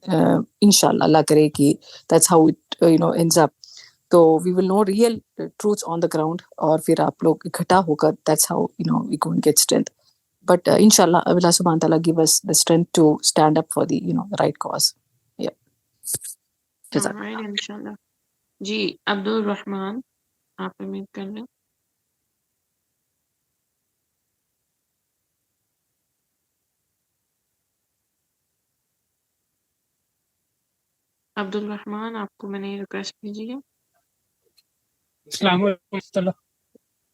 इंशाल्लाह अल्लाह करे कि that's how it you know ends up. तो we will know real truths on the ground, और फिर आप लोग इकट्ठा होकर that's how you know we going to get strength. But inshallah, Allah subhanahu wa ta'ala give us the strength to stand up for the, you know, the right cause. Yeah. All right, inshallah. जी, अब्दुल रहमान, आप उम्मीद कर रहे हैं. अब्दुल रहमान, आपको मैंने request भेजी है. अस्सलाम वालेकुम.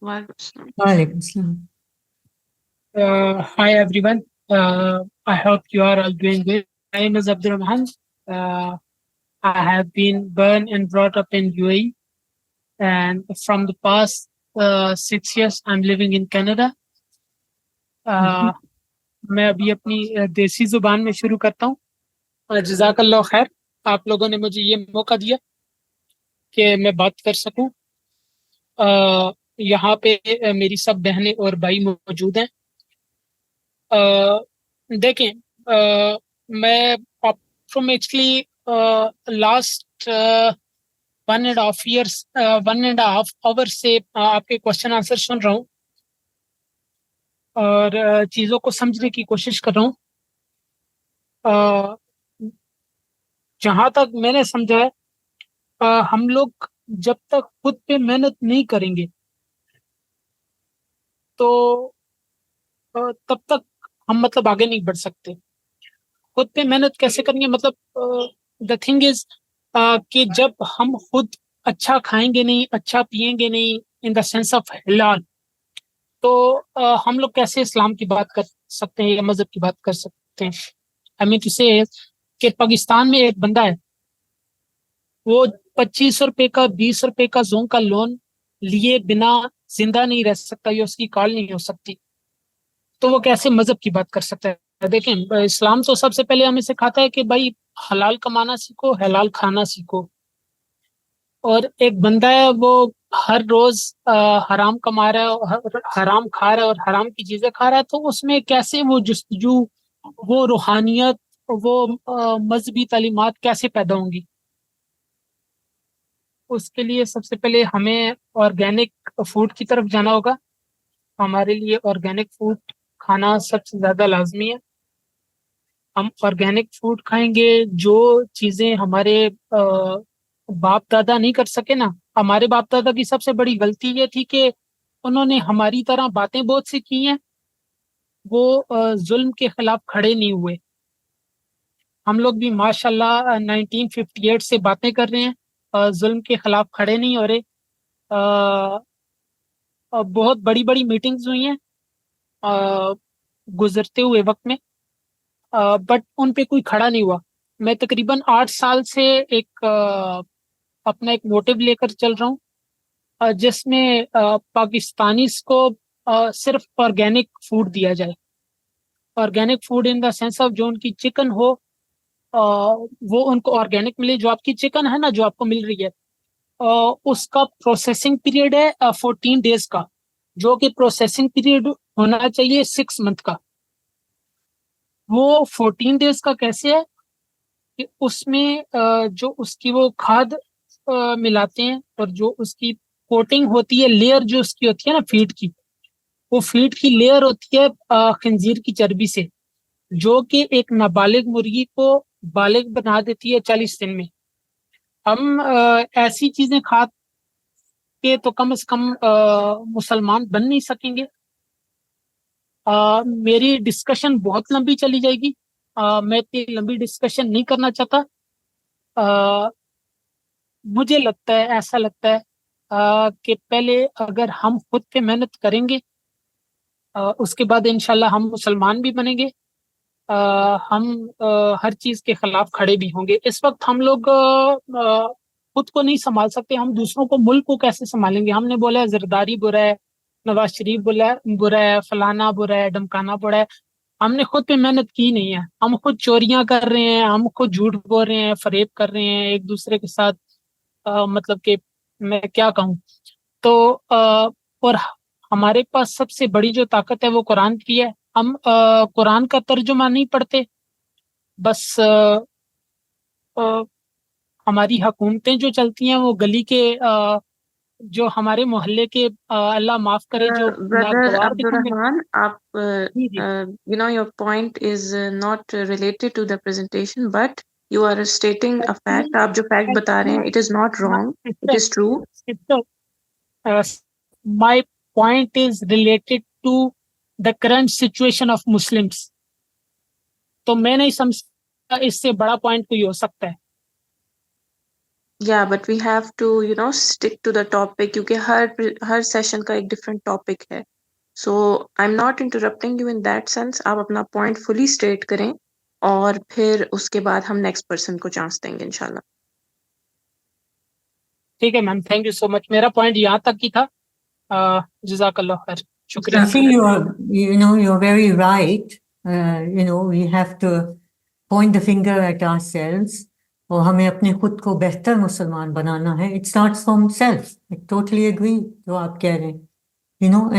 वालेकुम अस्सलाम. वालेकुम अस्सलाम. Hi everyone. I hope you are all doing good. My name is Abdul Rahman. I have been born and brought up in UAE, and from the past 6 years I'm living in Canada. मैं अभी अपनी देसी जुबान में शुरू करता हूँ. जज़ाकल्लाह खैर, आप लोगों ने मुझे ये मौका दिया कि मैं बात कर सकूं. यहाँ पे मेरी सब बहनें और भाई मौजूद हैं. देखें, मैं approximately last 1.5 years 1.5 hour से आपके क्वेश्चन आंसर सुन रहा हूँ और चीज़ों को समझने की कोशिश कर रहा हूँ. जहाँ तक मैंने समझा है, हम लोग जब तक खुद पे मेहनत नहीं करेंगे तो तब तक हम मतलब आगे नहीं बढ़ सकते. खुद पे मेहनत कैसे करेंगे, मतलब द थिंग इज कि जब हम खुद अच्छा खाएंगे नहीं, अच्छा पिएंगे नहीं, इन द सेंस ऑफ हलाल, तो हम लोग कैसे इस्लाम की बात कर सकते हैं या मजहब की बात कर सकते हैं. आई मीन टू से कि पाकिस्तान में एक बंदा है, वो 25 रुपए का 20 रुपए का जोन का लोन लिए बिना जिंदा नहीं रह सकता, या उसकी कॉल नहीं हो सकती, तो वो कैसे मजहब की बात कर सकता है? देखें, इस्लाम तो सबसे पहले हमें सिखाता है कि भाई हलाल कमाना सीखो, हलाल खाना सीखो। और एक बंदा है, वो हर रोज हराम कमा रहा है, और हराम खा रहा है, और हराम की चीजें खा रहा है, तो उसमें कैसे वो जुस्तजू, वो रूहानियत, वो मजहबी तालीमात कैसे पैदा होंगी? उसके लिए सबसे पहले हमें ऑर्गेनिक फूड की तरफ जाना होगा। हमारे लिए ऑर्गेनिक फूड खाना सबसे ज्यादा लाजमी है। हम ऑर्गेनिक फूड खाएंगे, जो चीजें हमारे बाप दादा नहीं कर सके ना। हमारे बाप दादा की सबसे बड़ी गलती ये थी कि उन्होंने हमारी तरह बातें बहुत सी की हैं, वो जुल्म के खिलाफ खड़े नहीं हुए। हम लोग भी माशाल्लाह 1958 से बातें कर रहे हैं, जुल्म के खिलाफ खड़े नहीं हो रहे। बहुत बड़ी बड़ी मीटिंग्स हुई हैं अ, गुजरते हुए वक्त में, बट उन पे कोई खड़ा नहीं हुआ। मैं तकरीबन 8 साल से एक अपना एक मोटिव लेकर चल रहा हूँ, जिसमें पाकिस्तानीज को सिर्फ ऑर्गेनिक फूड दिया जाए। Organic food in the sense of जो उनकी चिकन हो, वो उनको ऑर्गेनिक मिले। जो आपकी चिकन है ना, जो आपको मिल रही है, उसका प्रोसेसिंग पीरियड है 14 डेज का, जो कि प्रोसेसिंग पीरियड होना चाहिए 6 मंथ का। वो 14 डेज का कैसे है कि उसमें जो उसकी वो खाद मिलाते हैं, और जो उसकी कोटिंग होती है, लेयर जो उसकी होती है ना फीड की, वो फीड की लेयर होती है खंजीर की चर्बी से, जो कि एक नाबालिग मुर्गी को बालिग बना देती है 40 दिन में। हम ऐसी चीजें खा के तो कम से कम मुसलमान बन नहीं सकेंगे। मेरी डिस्कशन बहुत लंबी चली जाएगी, मैं इतनी लंबी डिस्कशन नहीं करना चाहता। अ, मुझे लगता है, ऐसा लगता है कि पहले अगर हम खुद पे मेहनत करेंगे, उसके बाद इंशाल्लाह हम मुसलमान भी बनेंगे। हम हर चीज के खिलाफ खड़े भी होंगे। इस वक्त हम लोग खुद को नहीं संभाल सकते, हम दूसरों को, मुल्क को कैसे संभालेंगे? हमने बोला है जरदारी बुरा है, नवाज शरीफ बुरा है, फलाना बुरा है, धमकाना बुरा है। हमने खुद पे मेहनत की नहीं है, हम खुद चोरियां कर रहे हैं, हम खुद झूठ बोल रहे हैं, फरेब कर रहे हैं एक दूसरे के साथ। मतलब कि मैं क्या कहूँ। तो और हमारे पास सबसे बड़ी जो ताकत है वो कुरान की है। हम कुरान का तर्जुमा नहीं पढ़ते, बस अ, हमारी हुकूमतें जो चलती हैं वो गली के जो हमारे मोहल्ले के अल्लाह माफ करे जो Brother नागवार किस्म के। Abdurrahman, ji ji. your point is not related to the presentation, but you are stating a fact. आप जो fact बता रहे हैं, it is not wrong. It is true. My point is related to the current situation of Muslims. तो मैं नहीं समझता इससे बड़ा पॉइंट कोई हो सकता है। Yeah, but we have to, stick to the topic क्योंकि हर session का एक different topic है. So I'm not interrupting you in that sense. आप अपना point fully state करें और फिर उसके बाद हम next person को chance देंगे इंशाल्लाह. ठीक है ma'am, thank you so much. मेरा पॉइंट यहाँ तक ही था। जज़ाकल्लाह खैर, शुक्रिया। I feel you're very right. We have to point the finger at ourselves. और हमें अपने खुद को बेहतर मुसलमान बनाना है. It starts from self. I totally agree जो आप कह रहे हैं.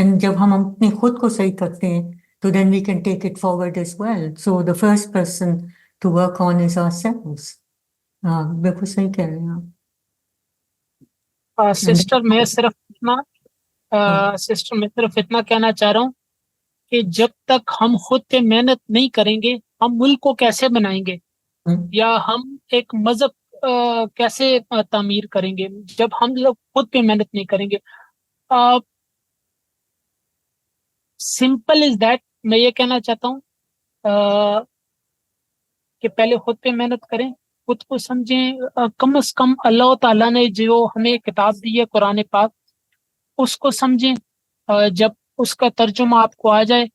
And जब हम अपने खुद को सही करते हैं, तो then we can take it forward as well. So the first person to work on is ourselves. बिल्कुल सही कह रहे हैं आप. सिस्टर मैं सिर्फ इतना कहना चाह रहा हूँ कि जब तक हम खुद पे मेहनत नहीं करेंगे, हम मुल्क को कैसे बनाएंगे, या हम एक मजहब कैसे तामीर करेंगे, जब हम लोग खुद पे मेहनत नहीं करेंगे। Simple is that. मैं ये कहना चाहता हूँ कि पहले खुद पे मेहनत करें, खुद को समझें। कम से कम अल्लाह ताला ने जो हमें किताब दी है कुरान पाक, उसको समझें। जब उसका तर्जुमा आपको आ जाए,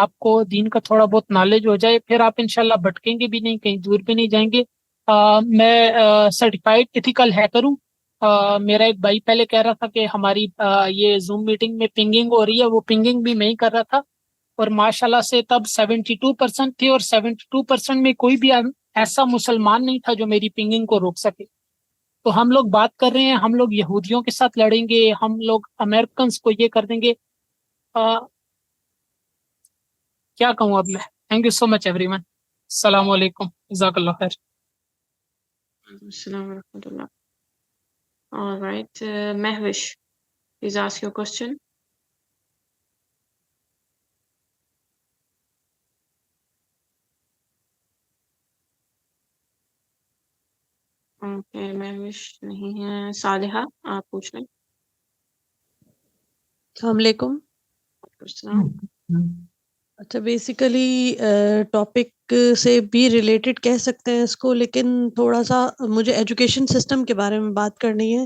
آپ کو دین کا تھوڑا بہت نالج ہو جائے, پھر آپ انشاءاللہ بھٹکیں گے بھی نہیں, کہیں دور بھی نہیں جائیں گے. میں سرٹیفائڈ ایتھیکل ہیکر ہوں. میرا ایک بھائی پہلے کہہ رہا تھا کہ ہماری یہ زوم میٹنگ میں پنگنگ ہو رہی ہے, وہ پنگنگ بھی میں ہی کر رہا تھا, اور ماشاءاللہ سے تب 72% تھی, اور 72% میں کوئی بھی ایسا مسلمان نہیں تھا جو میری پنگنگ کو روک سکے. تو ہم لوگ بات کر رہے ہیں, ہم لوگ یہودیوں کے ساتھ لڑیں گے, ہم لوگ امریکنز کو یہ کر دیں گے. کیا کہوں اب میں. Thank you so much every one. السلام علیکم, جزاک اللہ خیر. السلام ورحمۃ اللہ. All right, Mehwish, please ask your question. Okay, Mehwish نہیں ہے. صالحہ, آپ پوچھ لیں. السلام علیکم. السلام. اچھا, بیسیکلی ٹاپک سے بھی ریلیٹڈ کہہ سکتے ہیں اس کو, لیکن تھوڑا سا مجھے ایجوکیشن سسٹم کے بارے میں بات کرنی ہے,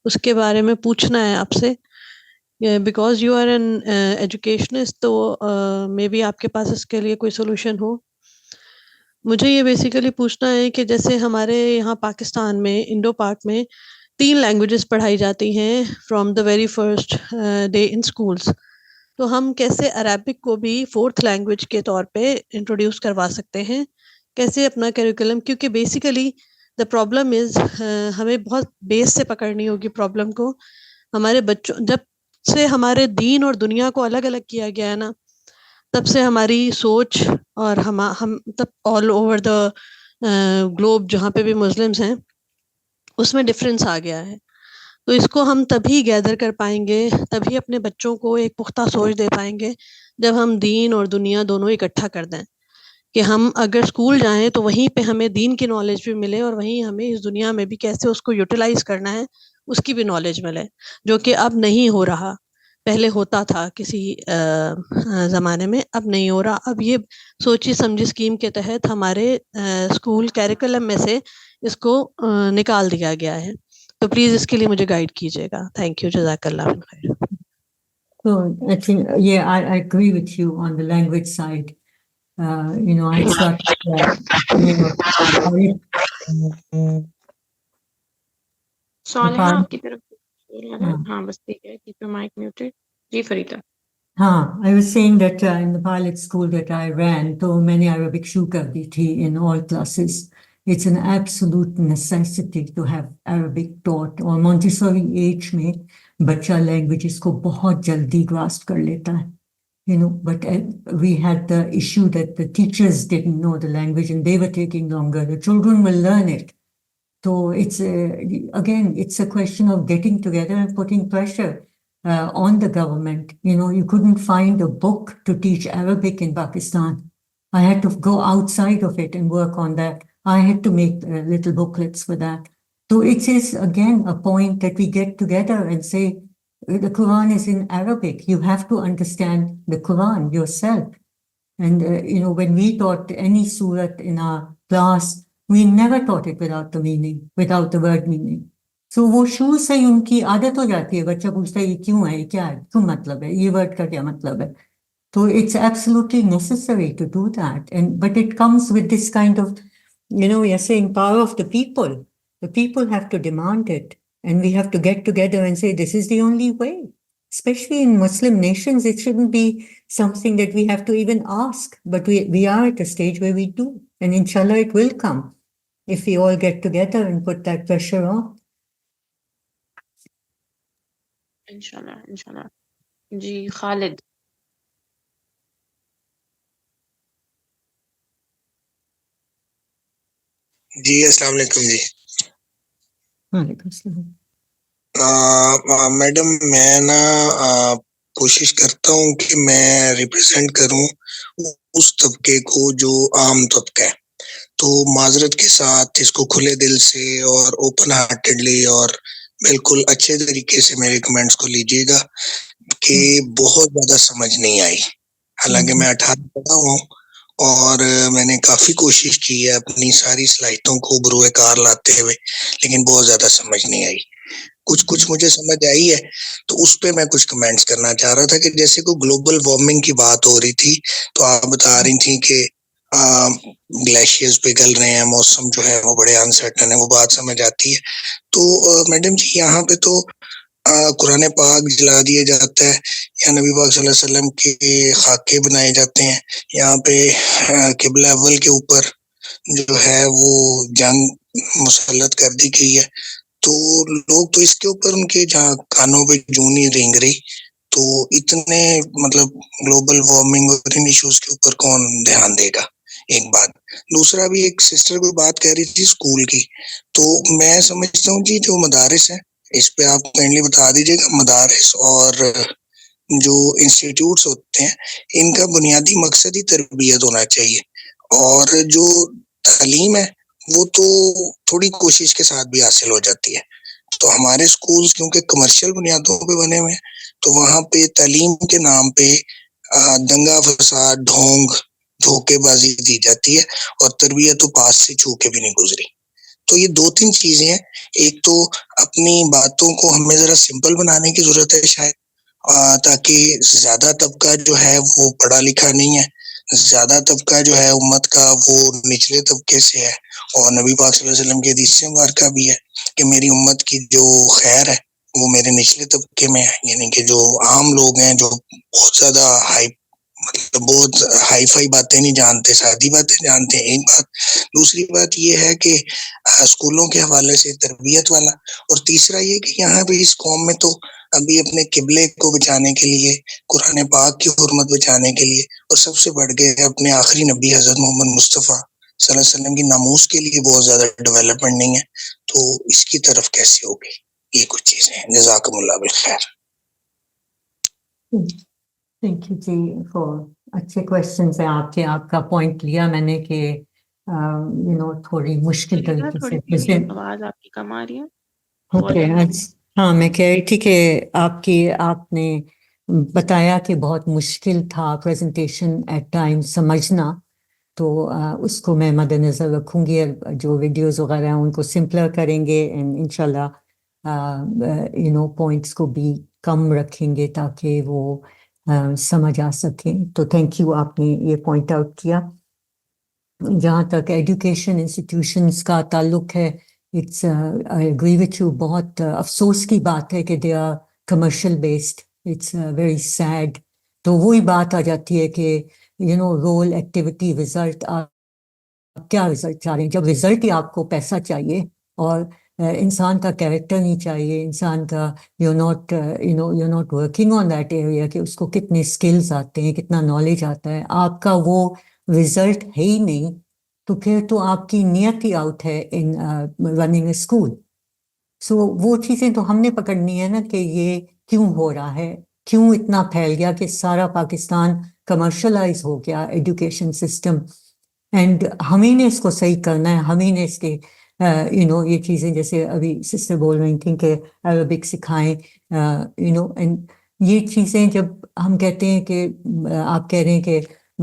اس کے بارے میں پوچھنا ہے آپ سے, because you are an educationist, تو مے بی آپ کے پاس اس کے لیے کوئی سولوشن ہو. مجھے یہ بیسیکلی پوچھنا ہے کہ جیسے ہمارے یہاں پاکستان میں انڈو پاک میں 3 لینگویجز پڑھائی جاتی ہیں from the very first day in schools, تو ہم کیسے عربک کو بھی 4th لینگویج کے طور پہ انٹروڈیوس کروا سکتے ہیں, کیسے اپنا کریکولم, کیونکہ بیسیکلی دا پرابلم از, ہمیں بہت بیس سے پکڑنی ہوگی پرابلم کو. ہمارے بچوں, جب سے ہمارے دین اور دنیا کو الگ الگ کیا گیا ہے نا, تب سے ہماری سوچ اور ہم تب آل اوور دا گلوب جہاں پہ بھی مسلمس ہیں اس میں ڈفرینس آ گیا ہے. تو اس کو ہم تبھی گیدر کر پائیں گے, تبھی اپنے بچوں کو ایک پختہ سوچ دے پائیں گے جب ہم دین اور دنیا دونوں اکٹھا کر دیں, کہ ہم اگر اسکول جائیں تو وہیں پہ ہمیں دین کی نالج بھی ملے, اور وہیں ہمیں اس دنیا میں بھی کیسے اس کو یوٹیلائز کرنا ہے اس کی بھی نالج ملے, جو کہ اب نہیں ہو رہا. پہلے ہوتا تھا کسی زمانے میں, اب نہیں ہو رہا. اب یہ سوچی سمجھی اسکیم کے تحت ہمارے اسکول کیریکولم میں سے اس کو نکال دیا گیا ہے. تو پلیز اس کے لیے مجھے گائیڈ کیجیے گا. تھینک یو, جزاک اللہ خیر. So I think, yeah, I agree with you on the language side. I started, صالحہ آپ کی طرف بول رہا ہے. ہاں بس ٹھیک ہے, keep your mic muted. G Farida. I was saying that in the pilot school that I ran, تو میں نے Arabic شروع کر دی تھی in all classes. It's an absolute necessity to have Arabic taught. اور Montessori age میں بچہ languages کو بہت جلدی grasp کر لیتا ہے. But we had the issue that the teachers didn't know the language and they were taking longer. The children will learn it. So it's again, it's a question of getting together and putting pressure on the government. You couldn't find a book to teach Arabic in Pakistan. I had to go outside of it and work on that. I had to make little booklets for that. So it is again a point that we get together and say, the Quran is in Arabic. You have to understand the Quran yourself. And, when we taught any surah in our class, we never taught it without the meaning, without the word meaning. So وہ شروع سے ہی ان کی عادت ہو جاتی ہے, بچہ پوچھتا ہے یہ کیوں ہے, یہ کیا ہے, کیوں مطلب ہے, یہ ورڈ کا کیا مطلب ہے. So it's absolutely necessary to do that. But it comes with this kind of, we are saying power of the people. The people have to demand it. And we have to get together and say, this is the only way. Especially in Muslim nations, it shouldn't be something that we have to even ask. But we are at a stage where we do. And inshallah, it will come if we all get together and put that pressure on. انشاءاللہ انشاءاللہ. جی خالد. جی السلام علیکم. جی وعلیکم السلام. Madam میں نا کوشش کرتا ہوں کہ میں ریپرزینٹ کروں اس طبقے کو جو عام طبقہ ہے, تو معذرت کے ساتھ اس کو کھلے دل سے اور اوپن ہارٹیڈلی اور بالکل اچھے طریقے سے میرے کمنٹس کو لیجیے گا کہ بہت زیادہ سمجھ نہیں آئی. حالانکہ میں 18 پڑھا ہوں اور میں نے کافی کوشش کی ہے اپنی ساری صلاحیتوں کو بروئے کار لاتے ہوئے, لیکن بہت زیادہ سمجھ نہیں آئی. کچھ مجھے سمجھ آئی ہے. تو اس پہ میں کچھ کمنٹس کرنا چاہ رہا تھا کہ جیسے کوئی گلوبل وارمنگ کی بات ہو رہی تھی تو آپ بتا رہی تھیں کہ گلیشیئرز پگھل رہے ہیں, موسم جو ہے وہ بڑے انسرٹن ہے, وہ بات سمجھ آتی ہے. تو میڈم جی یہاں پہ تو قرآن پاک جلا دیا جاتا ہے یا نبی پاک صلی اللہ علیہ وسلم کے خاکے بنائے جاتے ہیں, یہاں پہ قبلہ اول کے اوپر جو ہے وہ جنگ مسلط کر دی گئی ہے. تو لوگ تو اس کے اوپر ان کے جہاں کانوں پہ جونی رینگ رہی, تو اتنے مطلب گلوبل وارمنگ اور ان ایشوز کے اوپر کون دھیان دے گا, ایک بات. دوسرا بھی ایک سسٹر کوئی بات کہہ رہی تھی اسکول کی, تو میں سمجھتا ہوں جی جو مدارس ہیں اس پہ آپ کائنڈلی بتا دیجیے گا, مدارس اور جو انسٹیٹیوٹس ہوتے ہیں ان کا بنیادی مقصد ہی تربیت ہونا چاہیے, اور جو تعلیم ہے وہ تو تھوڑی کوشش کے ساتھ بھی حاصل ہو جاتی ہے. تو ہمارے اسکولس کیونکہ کمرشل بنیادوں پہ بنے ہوئے ہیں تو وہاں پہ تعلیم کے نام پہ دنگا فساد, ڈھونگ, دھوکے بازی دی جاتی ہے, اور تربیت تو پاس سے چھو کے بھی نہیں گزری. تو یہ 2-3 چیزیں ہیں. ایک تو اپنی باتوں کو ہمیں ذرا سمپل بنانے کی ضرورت ہے شاید, تاکہ زیادہ طبقہ جو ہے وہ پڑھا لکھا نہیں ہے, زیادہ طبقہ جو ہے امت کا وہ نچلے طبقے سے ہے, اور نبی پاک صلی اللہ علیہ وسلم کے حدیث مبارکہ بھی ہے کہ میری امت کی جو خیر ہے وہ میرے نچلے طبقے میں ہے, یعنی کہ جو عام لوگ ہیں جو بہت زیادہ بہت ہائی فائی باتیں نہیں جانتے, سادی باتیں جانتے ہیں, ایک بات. دوسری بات یہ ہے کہ اسکولوں کے حوالے سے تربیت والا, اور تیسرا یہ کہ یہاں پہ اس قوم میں تو ابھی اپنے قبلے کو بچانے کے لیے, قرآن پاک کی حرمت بچانے کے لیے, اور سب سے بڑھ کے اپنے آخری نبی حضرت محمد مصطفیٰ صلی اللہ علیہ وسلم کی ناموس کے لیے بہت زیادہ ڈیولپمنٹ نہیں ہے. تو اس کی طرف کیسے ہوگی, یہ کچھ چیزیں ہیں. جزاکم اللہ بالخیر. تھینک یو جی فار اچھے کوشچنس ہیں آپ کے. آپ کا پوائنٹ لیا میں نے کہ تھوڑی مشکل طریقے تھوڑی سے سی آواز آپ کی کم آ رہی ہے. اوکے. ہاں میں کہہ رہی تھی کہ آپ نے بتایا کہ بہت مشکل تھا پریزنٹیشن ایٹ ٹائم سمجھنا, تو اس کو میں مد نظر رکھوں گی. جو ویڈیوز وغیرہ ہیں ان کو سمپلر کریں گے, اینڈ انشاءاللہ پوائنٹس کو بھی کم رکھیں گے تاکہ وہ سمجھ آ سکیں. تو تھینک یو, آپ نے یہ پوائنٹ آؤٹ کیا. جہاں تک ایجوکیشن انسٹیٹیوشنس کا تعلق ہے, it's I agree with you, بہت افسوس کی بات ہے کہ they are commercial based. It's very sad. تو وہی بات آ جاتی ہے کہ رول, ایکٹیویٹی, ریزلٹ. آپ کیا ریزلٹ چاہ رہے ہیں؟ جب ریزلٹ ہی آپ کو پیسہ چاہیے اور انسان کا کیریکٹر نہیں چاہیے, انسان کا you not working on that area کہ اس کو کتنے اسکلز آتے ہیں, کتنا نالج آتا ہے, آپ کا وہ ریزلٹ ہے ہی نہیں, تو پھر تو آپ کی نیت ہی آؤٹ ہے ان رننگ اے اسکول. سو وہ چیزیں تو ہم نے پکڑنی ہے نا کہ یہ کیوں ہو رہا ہے, کیوں اتنا پھیل گیا کہ سارا پاکستان کمرشلائز ہو گیا ایجوکیشن سسٹم. اینڈ ہمیں نے اس کو صحیح کرنا ہے, ہمیں نے اس کے یہ چیزیں جیسے ابھی سسٹر بول رہی تھیں کہ عربک سکھائیں, اینڈ یہ چیزیں جب ہم کہتے ہیں کہ آپ کہہ رہے ہیں کہ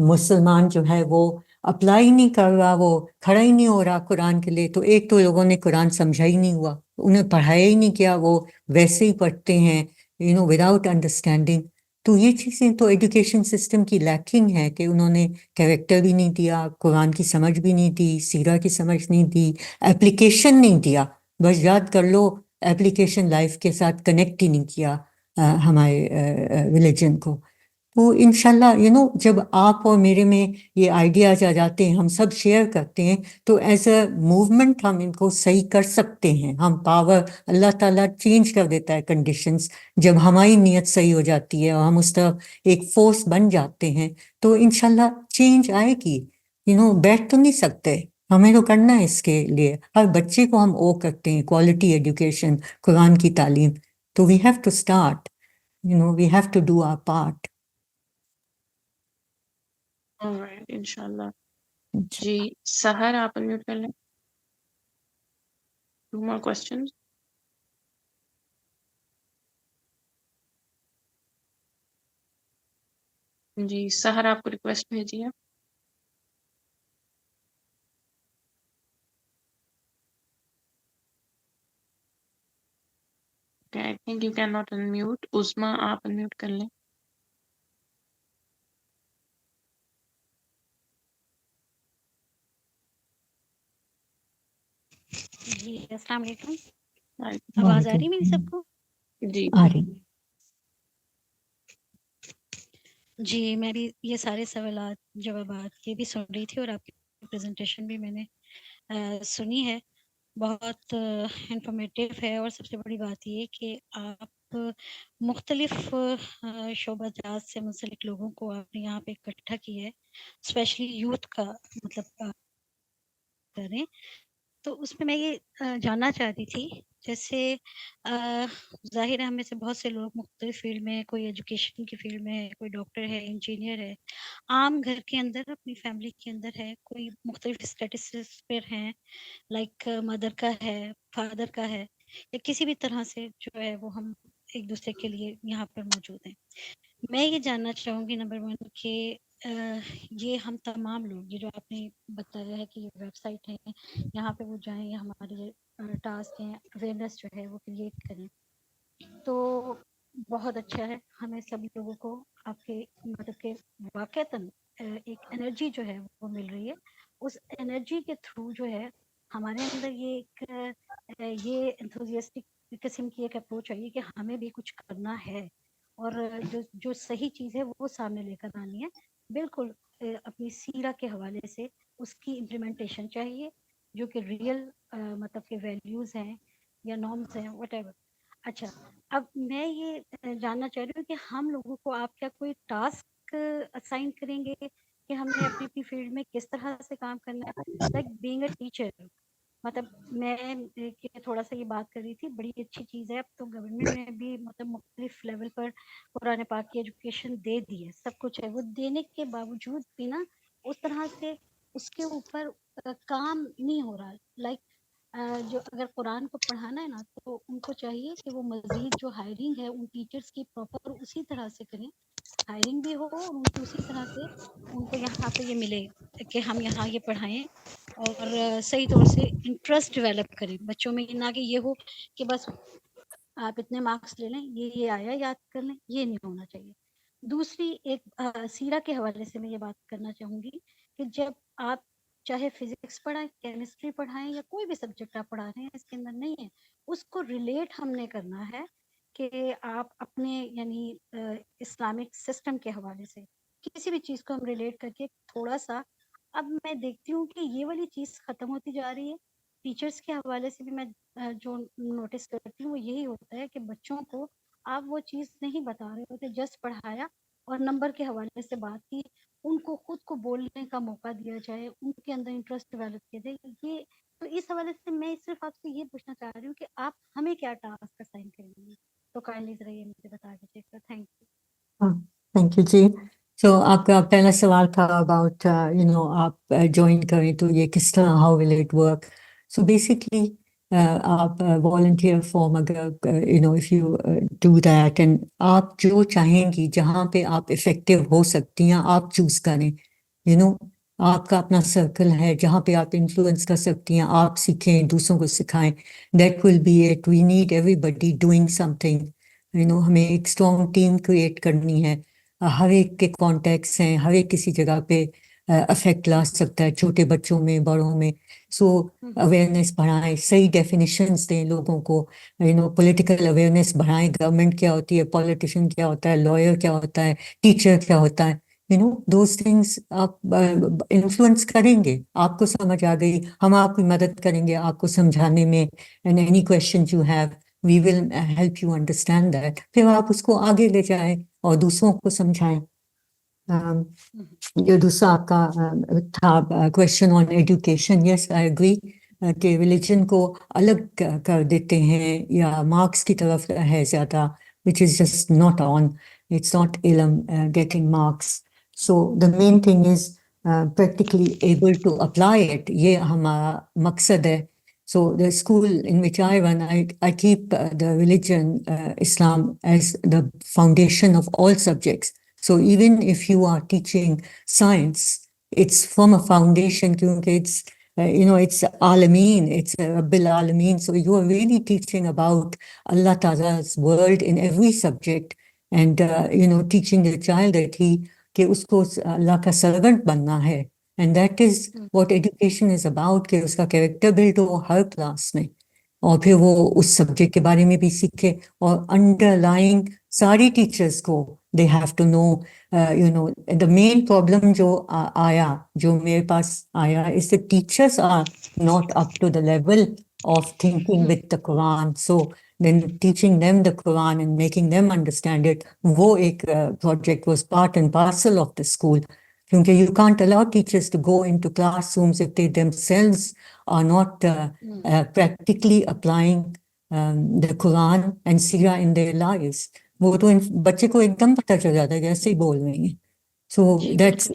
مسلمان جو ہے وہ اپلائی نہیں کر رہا, وہ کھڑا ہی نہیں ہو رہا قرآن کے لیے, تو ایک تو لوگوں نے قرآن سمجھا ہی نہیں ہوا, انہیں پڑھایا ہی نہیں کیا, وہ ویسے ہی پڑھتے ہیں وداؤٹ انڈرسٹینڈنگ. تو یہ چیزیں تو ایجوکیشن سسٹم کی لیکنگ ہے کہ انہوں نے کیریکٹر بھی نہیں دیا, قرآن کی سمجھ بھی نہیں دی, سیرہ کی سمجھ نہیں دی, ایپلیکیشن نہیں دیا. بس یاد کر لو ایپلیکیشن لائف کے ساتھ کنیکٹ ہی نہیں کیا ہمارے ریلیجن کو. تو انشاءاللہ جب آپ اور میرے میں یہ آئیڈیاز آ جاتے ہیں, ہم سب شیئر کرتے ہیں, تو ایز اے موومنٹ ہم ان کو صحیح کر سکتے ہیں. ہم پاور, اللہ تعالیٰ چینج کر دیتا ہے کنڈیشنز جب ہماری نیت صحیح ہو جاتی ہے اور ہم اس طرف ایک فورس بن جاتے ہیں, تو انشاءاللہ چینج آئے گی. بیٹھ تو نہیں سکتے, ہمیں تو کرنا ہے اس کے لیے. ہر بچے کو ہم کرتے ہیں کوالٹی ایجوکیشن, قرآن کی تعلیم. تو we have to start, we have to do our part. انشاءاللہ. جی سحر آپ انمیوٹ کر لیں. 2 more questions. جی سحر آپ کو ریکویسٹ بھیجی ہے. Okay, I think you cannot unmute. Uzma, آپ unmute کر لیں. جی السلام علیکم. وعلیکم. آواز آ رہی ہے میری سب کو؟ جی آ رہی. جی میں بھی یہ سارے سوالات جوابات یہ بھی سن رہی تھی اور آپ کی پریزنٹیشن بھی میں نے سنی ہے. بہت انفارمیٹیو ہے اور سب سے بڑی بات یہ کہ آپ مختلف شعبہ جات سے منسلک لوگوں کو آپ نے یہاں پہ اکٹھا کیا ہے، اسپیشلی یوتھ کا مطلب کریں. تو اس میں یہ جاننا چاہتی تھی، جیسے ظاہر ہے ہم میں سے بہت سے لوگ مختلف فیلڈ میں، کوئی ایجوکیشن کی فیلڈ میں ہے، کوئی ڈاکٹر ہے، انجینئر ہے، عام گھر کے اندر اپنی فیملی کے اندر ہے، کوئی مختلف اسٹیٹس پر ہیں، لائک مدر کا ہے، فادر کا ہے، یا کسی بھی طرح سے جو ہے وہ ہم ایک دوسرے کے لیے یہاں پر موجود ہیں. میں یہ جاننا چاہوں گی نمبر 1 کہ یہ ہم تمام لوگ، یہ جو آپ نے بتایا ہے کہ یہ ویب سائٹ ہے، یہاں پہ وہ جائیں یا ہمارے ٹاسک ہیں اویئرنیس جو ہے وہ کریٹ کریں، تو بہت اچھا ہے. ہمیں سب لوگوں کو آپ کے مطلب کہ واقعتاً ایک انرجی جو ہے وہ مل رہی ہے. اس انرجی کے تھرو جو ہے ہمارے اندر یہ ایک یہ انتھوزیاسٹک قسم کی ایک اپروچ آئی کہ ہمیں بھی کچھ کرنا ہے اور جو صحیح چیز ہے وہ سامنے لے کر آنی ہے. بالکل اپنی سیرہ کے حوالے سے اس کی امپلیمنٹیشن چاہیے جو کہ ریئل مطلب کہ ویلیوز ہیں یا نارمس ہیں وٹ ایور. اچھا، اب میں یہ جاننا چاہ رہی ہوں کہ ہم لوگوں کو آپ کیا کوئی ٹاسک اسائن کریں گے کہ ہم نے اپنی اپنی فیلڈ میں کس طرح سے کام کرنا ہے، لائک بینگ اے ٹیچر. مطلب میں تھوڑا سا یہ بات کر رہی تھی، بڑی اچھی چیز ہے. اب تو گورنمنٹ نے بھی مطلب مختلف لیول پر قرآن پاک کی ایجوکیشن دے دی ہے، سب کچھ ہے. وہ دینے کے باوجود بھی نا اس طرح سے اس کے اوپر کام نہیں ہو رہا. لائک جو اگر قرآن کو پڑھانا ہے نا تو ان کو چاہیے کہ وہ مزید جو ہائرنگ ہے ان ٹیچرس کی پراپر اسی طرح سے کریں، ہائرنگ بھی ہو اور ان کی اسی طرح سے ان کو یہاں پہ یہ ملے کہ ہم یہاں یہ پڑھائیں اور صحیح طور سے انٹرسٹ ڈیولپ کریں بچوں میں. نہ کہ یہ ہو کہ بس آپ اتنے مارکس لے لیں، یہ آیا یاد کر لیں، یہ نہیں ہونا چاہیے. دوسری ایک سیرہ کے حوالے سے میں یہ بات کرنا چاہوں گی کہ جب آپ چاہے فزکس پڑھائیں، کیمسٹری پڑھائیں یا کوئی بھی سبجیکٹ آپ پڑھا رہے ہیں اس کے اندر نہیں ہے، اس کو ریلیٹ ہم نے کرنا ہے کہ آپ اپنے یعنی اسلامک سسٹم کے حوالے سے کسی بھی چیز کو ہم ریلیٹ کر کے تھوڑا سا. اب میں دیکھتی ہوں کہ یہ والی چیز ختم ہوتی جا رہی ہے. ٹیچرس کے حوالے سے بھی میں جو نوٹس کرتی ہوں وہ یہی ہوتا ہے کہ بچوں کو آپ وہ چیز نہیں بتا رہے ہوتے، جسٹ پڑھایا اور نمبر کے حوالے سے بات کی. ان کو خود کو بولنے کا موقع دیا جائے، ان کے اندر انٹرسٹ ڈیولپ کیا جائے. یہ تو اس حوالے سے میں صرف آپ سے یہ پوچھنا چاہ رہی ہوں کہ آپ ہمیں کیا ٹاسک اسائن کریں گے، تو کائنڈلی ذرا یہ مجھے بتا دیجیے گا. Thank you. تھینک یو جی. سو آپ کا پہلا سوال تھا اباؤٹ آپ جوائن کریں تو یہ کس طرح، how will it work. So basically آپ والنٹیئر فارم اگر if you do that and آپ جو چاہیں گی جہاں پہ آپ افیکٹو ہو سکتی ہیں آپ چوز کریں. آپ کا اپنا سرکل ہے جہاں پہ آپ انفلوئنس کر سکتی ہیں، آپ سیکھیں، دوسروں کو سکھائیں. That will be it. We need everybody doing something. ہمیں ایک اسٹرانگ ٹیم کریٹ کرنی ہے. ہر ایک کے کانٹیکٹس ہیں، ہر ایک کسی جگہ پہ افیکٹ لا سکتا ہے، چھوٹے بچوں میں، بڑوں میں. سو اویئرنیس بڑھائیں، صحیح ڈیفینیشنس دیں لوگوں کو. پولیٹیکل اویئرنیس بڑھائیں، گورنمنٹ کیا ہوتی ہے، پولیٹیشین کیا ہوتا ہے، لائر کیا ہوتا ہے، ٹیچر کیا ہوتا ہے. دوز تھنگس آپ انفلوئنس کریں گے. آپ کو سمجھ آ گئی، ہم آپ کی مدد کریں گے آپ کو سمجھانے میں. And any question you have we will help you understand that. پھر آپ اس کو آگے لے جائیں اور دوسروں کو سمجھائیں. جو دوسرا آپ کا تھا question on education, yes I agree کہ ریلیجن کو الگ کر دیتے ہیں یا مارکس کی طرف ہے زیادہ، which is just not on. It's not علم getting marks. So the main thing is practically able to apply it. یہ ہمارا مقصد ہے. So the school in which I run, I keep the religion, Islam, as the foundation of all subjects. So even if you are teaching science, it's from a foundation, kyunki it's it's Alameen, it's Rabbil Alameen. So you are really teaching about Allah Ta'ala's world in every subject, and teaching the child that کہ اس کو اللہ کا servant بننا ہے. And that is what education is about, کہ اس کا character blood ہو ہر class میں, اور پھر وہ اس سبجیکٹ کے بارے میں بھی سیکھے. اور انڈر لائنگ ساری ٹیچرس کو they have to know, the main problem جو میرے پاس آیا اس the teachers are not up to the level of thinking with the Quran. So then teaching them the Quran and making them understand it, wo ek project was part and parcel of the school. Because you can't allow teachers to go into classrooms if they themselves are not practically applying the Quran and Sirah in their lives. وہ تو بچے کو ایک دم پتہ چل جاتا ہے کہ ایسے ہی بول رہی ہیں. So that's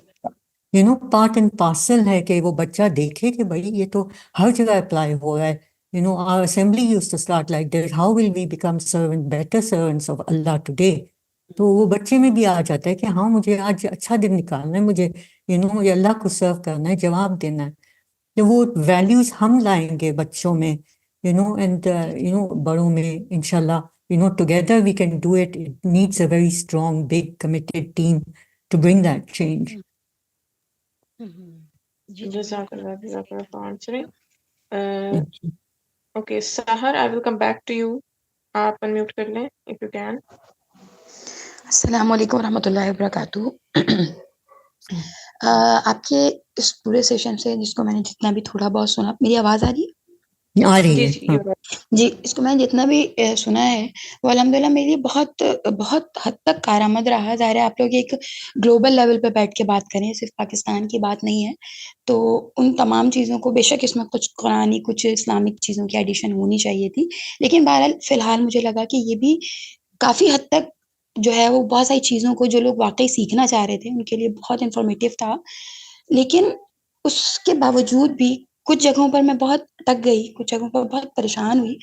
part and parcel ہے کہ وہ بچہ دیکھے کہ بھائی یہ تو ہر جگہ اپلائی ہو رہا ہے. Our assembly used to start like this. How will we become better servants of Allah today? تو وہ بچے میں بھی آ جاتا ہے کہ ہاں مجھے آج اچھا دن نکالنا ہے, مجھے مجھے اللہ کو سرو کرنا ہے, جواب دینا ہے. تو وہ ویلیوز ہم لائیں گے بچوں میں, اینڈ بڑوں میں انشاءاللہ. Together we can do it. It needs a very strong, big, committed team to bring that change. Jazakallah for answering. Okay, Sahar, I will come back to you. آپ unmute کر لیں if you can. السلام علیکم ورحمۃ اللہ وبرکاتہ. آپ کے اس پورے سیشن سے جس کو میں نے جتنا بھی تھوڑا بہت سنا, میری آواز آ رہی ہے؟ آ رہی ہے. جی, اس کو میں نے جتنا بھی سنا ہے وہ الحمدللہ میرے لیے بہت بہت حد تک کارآمد رہا. ظاہر ہے آپ لوگ ایک گلوبل لیول پہ بیٹھ کے بات کریں, صرف پاکستان کی بات نہیں ہے, تو ان تمام چیزوں کو بے شک اس میں کچھ قرآنی کچھ اسلامک چیزوں کی ایڈیشن ہونی چاہیے تھی, لیکن بہرحال فی الحال مجھے لگا کہ یہ بھی کافی حد تک جو ہے وہ بہت ساری چیزوں کو جو لوگ واقعی سیکھنا چاہ رہے تھے ان کے لیے بہت انفارمیٹیو تھا. لیکن اس کے باوجود بھی کچھ جگہوں پر میں بہت اٹک گئی, کچھ جگہوں پر بہت پریشان ہوئی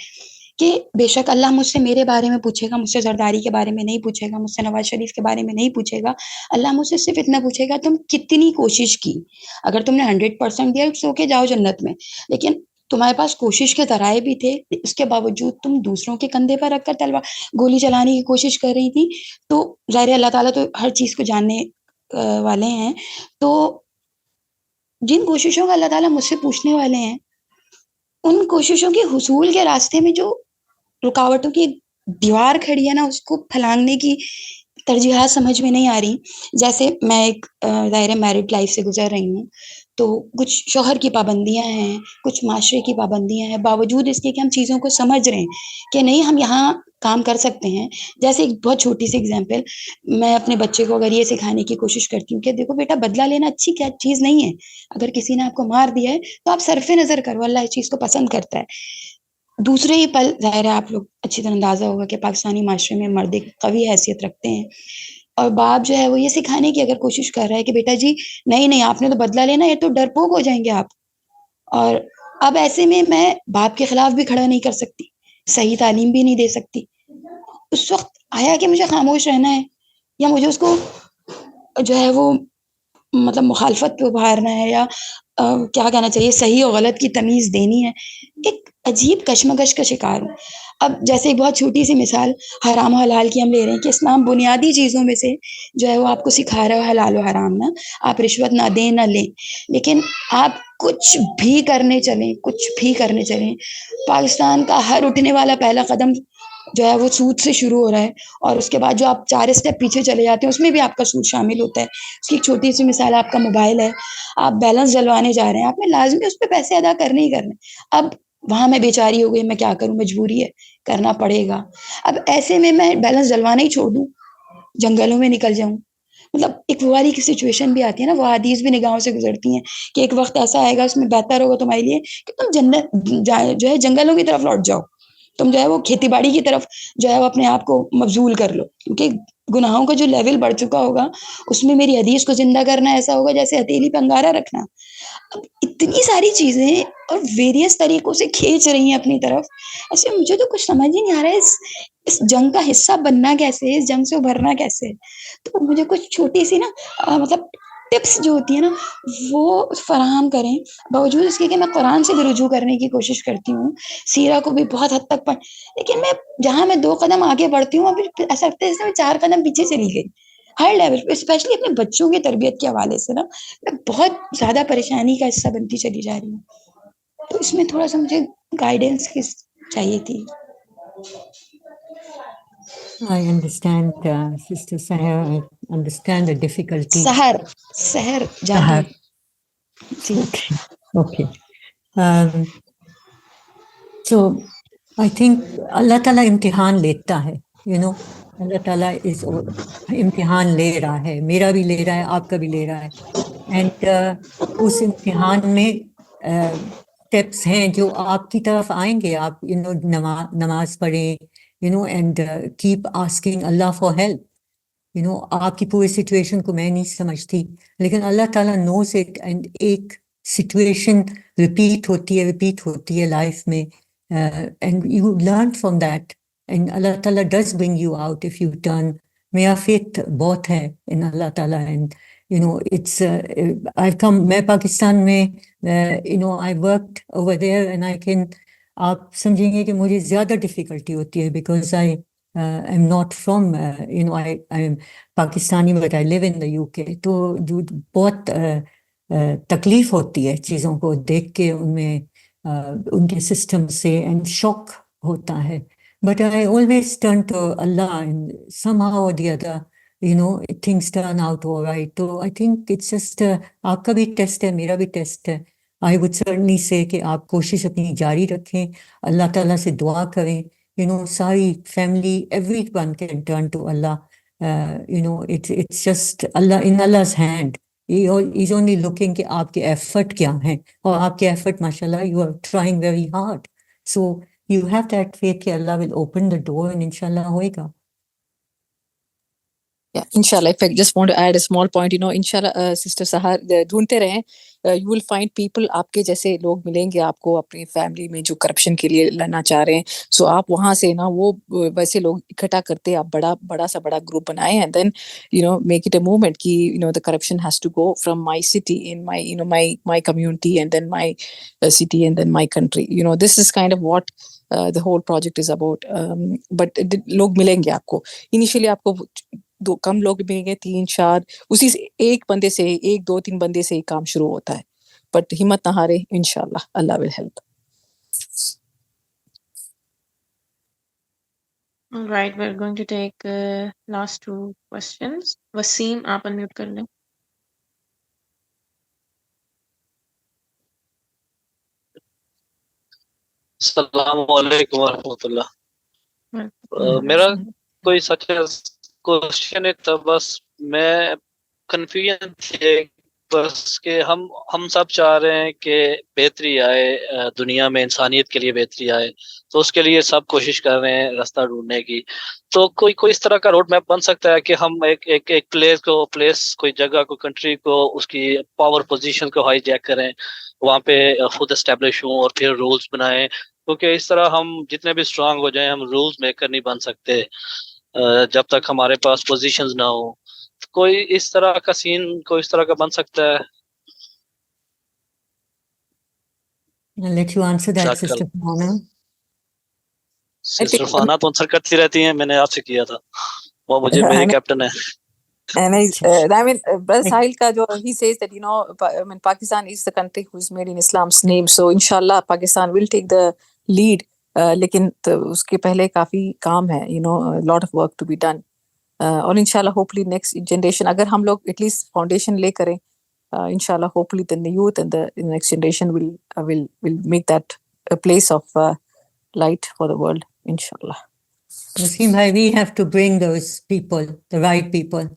کہ بے شک اللہ مجھ سے میرے بارے میں پوچھے گا, مجھ سے زرداری کے بارے میں نہیں پوچھے گا, مجھ سے نواز شریف کے بارے میں نہیں پوچھے گا. اللہ مجھ سے صرف اتنا پوچھے گا تم کتنی کوشش کی. اگر تم نے 100% دیا سو کے جاؤ جنت میں, لیکن تمہارے پاس کوشش کے ذرائع بھی تھے, اس کے باوجود تم دوسروں کے کندھے پر رکھ کر تلوار گولی چلانے کی کوشش کر رہی تھی. تو ظاہر اللہ تعالیٰ تو ہر چیز کو جاننے والے ہیں, تو جن کوششوں کا اللہ تعالیٰ مجھ سے پوچھنے والے ہیں ان کوششوں کے حصول کے راستے میں جو رکاوٹوں کی دیوار کھڑی ہے نا, اس کو پھلانگنے کی ترجیحات سمجھ میں نہیں آ رہی. جیسے میں ایک ظاہر میرڈ لائف سے گزر رہی ہوں, تو کچھ شوہر کی پابندیاں ہیں, کچھ معاشرے کی پابندیاں ہیں, باوجود اس کے کہ ہم چیزوں کو سمجھ رہے ہیں کہ نہیں ہم یہاں کام کر سکتے ہیں. جیسے ایک بہت چھوٹی سی اگزامپل, میں اپنے بچے کو اگر یہ سکھانے کی کوشش کرتی ہوں کہ دیکھو بیٹا بدلہ لینا اچھی کیا چیز نہیں ہے, اگر کسی نے آپ کو مار دیا ہے تو آپ صرف نظر کرو, اللہ اس چیز کو پسند کرتا ہے. دوسرے ہی پل ظاہر ہے آپ لوگ اچھی طرح اندازہ ہوگا کہ پاکستانی معاشرے میں مرد ایک قوی حیثیت رکھتے ہیں, اور باپ جو ہے وہ یہ سکھانے کی اگر کوشش کر رہا ہے کہ بیٹا جی نہیں آپ نے تو بدلہ لینا, یہ تو ڈرپوک ہو جائیں گے آپ. اور اب ایسے میں باپ کے خلاف بھی کھڑا نہیں کر سکتی, صحیح تعلیم بھی نہیں دے سکتی. اس وقت آیا کہ مجھے خاموش رہنا ہے یا مجھے اس کو جو ہے وہ مطلب مخالفت پہ ابھارنا ہے, یا کیا کہنا چاہیے صحیح اور غلط کی تمیز دینی ہے. ایک عجیب کشمکش کا شکار ہوں. اب جیسے ایک بہت چھوٹی سی مثال حرام و حلال کی ہم لے رہے ہیں کہ اسلام بنیادی چیزوں میں سے جو ہے وہ آپ کو سکھا رہا ہے حلال و حرام نا, آپ رشوت نہ دیں نہ لیں, لیکن آپ کچھ بھی کرنے چلیں پاکستان کا ہر اٹھنے والا پہلا قدم جو ہے وہ سود سے شروع ہو رہا ہے, اور اس کے بعد جو آپ 4 اسٹیپ پیچھے چلے جاتے ہیں اس میں بھی آپ کا سود شامل ہوتا ہے. اس کی ایک چھوٹی سی مثال آپ کا موبائل ہے, آپ بیلنس ڈلوانے جا رہے ہیں, آپ نے لازمی اس پہ پیسے ادا کرنے ہی کرنے. اب وہاں میں بیچاری ہو گئی, میں کیا کروں, مجبوری ہے کرنا پڑے گا. اب ایسے میں بیلنس ڈلوانا ہی چھوڑ دوں, جنگلوں میں نکل جاؤں, مطلب ایک وہ والی کی سچویشن بھی آتی ہے نا, وہ حدیث بھی نگاہوں سے گزرتی ہیں کہ ایک وقت ایسا آئے گا اس میں بہتر ہوگا تمہارے لیے کہ تم جنت جو ہے جنگلوں کی طرف لوٹ جاؤ, تم جو ہے وہ کھیتی باڑی کی طرف جو ہے وہ اپنے آپ کو مبذول کر لو, کیونکہ گناہوں کا جو لیول بڑھ چکا ہوگا اس میں میری حدیث کو زندہ کرنا ایسا ہوگا جیسے ہتھیلی پہ انگارہ رکھنا. اب اتنی ساری چیزیں اور ویریس طریقوں سے کھینچ رہی ہیں اپنی طرف, ایسے مجھے تو کچھ سمجھ ہی نہیں آ رہا ہے اس جنگ کا حصہ بننا کیسے, اس جنگ سے ابھرنا کیسے. تو مجھے کچھ چھوٹی سی نا مطلب ٹپس جو ہوتی ہے نا وہ فراہم کریں. باوجود اس کے کہ میں قرآن سے بھی رجوع کرنے کی کوشش کرتی ہوں, سیرہ کو بھی بہت حد تک لیکن میں جہاں میں 2 قدم آگے بڑھتی ہوں ابھی ایسا لگتا ہے جیسے میں 4 قدم پیچھے چلی گئی ہر لیول پہ, اسپیشلی اپنے بچوں کی تربیت کے حوالے سے نا میں بہت زیادہ پریشانی کا حصہ بنتی چلی جا رہی ہوں. تو اس میں تھوڑا سا مجھے گائیڈنس کی چاہیے تھی. I understand, Sister Sahar. I understand the difficulty. سحر جادو. Sahar. G Okay. So I think اللہ تعالیٰ امتحان لیتا ہے, اللہ تعالیٰ امتحان لے رہا ہے, میرا بھی لے رہا ہے, آپ کا بھی لے رہا ہے. اینڈ اس امتحان میں اسٹیپس ہیں جو آپ کی طرف آئیں گے. آپ نماز پڑھیں, and keep asking Allah for help. آپ کی پوری سچویشن کو میں نہیں سمجھتی, لیکن اللہ تعالیٰ نوز اٹ. اینڈ ایک سچویشن ریپیٹ ہوتی ہے لائف میں, and you learn from that, and اللہ تعالیٰ does bring you out of you turn. میرا فیتھ بہت ہے ان اللہ تعالیٰ. اینڈ اٹس آئی کم, میں پاکستان میں I worked over there and I can, آپ سمجھیں گے کہ مجھے زیادہ ڈفیکلٹی ہوتی ہے because I am not from I am Pakistani but I live in the UK. تو بہت تکلیف ہوتی ہے چیزوں کو دیکھ کے, ان میں ان کے سسٹم سے, اینڈ شوق ہوتا ہے. But I always turn to اللہ, and somehow or the other things turn out all right. تو I think it's just آپ کا بھی ٹیسٹ ہے, میرا بھی ٹیسٹ ہے. I would certainly say کہ آپ کوشش اپنی جاری رکھیں, اللہ تعالیٰ سے دعا کریں. ساری family, everyone can turn to Allah. It's just Allah, in Allah's hand. He's only looking کہ آپ کے ایفرٹ کیا ہیں, اور آپ کے ایفرٹ ماشاءاللہ you are trying very hard. So you have that faith کہ اللہ will open the door and inshallah ہوئے گا. Yeah, inshallah. If I just want to add a small point, inshallah, Sister Sahar, ڈھونڈتے رہیں, you will find people, آپ کے جیسے لوگ ملیں گے آپ کو اپنی فیملی میں جو کرپشن کے لیے لڑنا چاہ رہے ہیں. سو آپ وہاں سے نا وہ ویسے لوگ اکٹھا کرتے, آپ بڑا سا گروپ بنائیں, and then make it a movement کہ the corruption has to go from my city, in my my community, and then my city, and then my country. This is kind of what the whole project is about. But لوگ ملیں گے آپ کو initially, آپ کو کم لوگ ملیں گے, 3-4, اسی سے ایک بندے سے, 1-2-3 بندے سے ہی کام شروع ہوتا ہے. بٹ ہمت نہ ہارے, انشاءاللہ اللہ will help. All right, we're going to take last 2 questions. Wasim, آپ unmute کر لیں. السلام علیکم ورحمۃ اللہ. میرا کوئی سچ کوشچن ہے, تو بس میں کنفیوژن تھی بس کہ ہم سب چاہ رہے ہیں کہ بہتری آئے دنیا میں, انسانیت کے لیے بہتری آئے, تو اس کے لیے سب کوشش کر رہے ہیں راستہ ڈھونڈنے کی. تو کوئی اس طرح کا روڈ میپ بن سکتا ہے کہ ہم ایک پلیس کوئی جگہ کو, کنٹری کو, اس کی پاور پوزیشن کو ہائی جیک کریں, وہاں پہ خود اسٹیبلش ہوں اور پھر رولز بنائیں, کیونکہ اس طرح ہم جتنے بھی اسٹرانگ ہو جائیں, ہم رولز میکر نہیں بن سکتے جب تک ہمارے پاس پوزیشنز نہ ہوں. کوئی اس طرح کا سین کوئی اس طرح کا بن سکتا ہے؟ I'll let you answer that, Sister Fana. Sister Fana تو آنسر کرتی رہتی ہیں, میں نے آپ سے کیا تھا, وہ مجھے میری کیپٹن ہے. And I mean, Brother Sahil ka jo, he says that, Pakistan is the country who's made in Islam's name. So, inshallah, Pakistan will take the lead. لیکن اس کے پہلے کافی کام ہے, lot of work to be done. اور انشاءاللہ ہوپلی next generation, اگر ہم لوگ at least foundation لے کریں, انشاءاللہ ہوپلی the youth and the next generation will make that a place of light for the world, inshallah. Wasim bhai, we have to bring those people, the right people.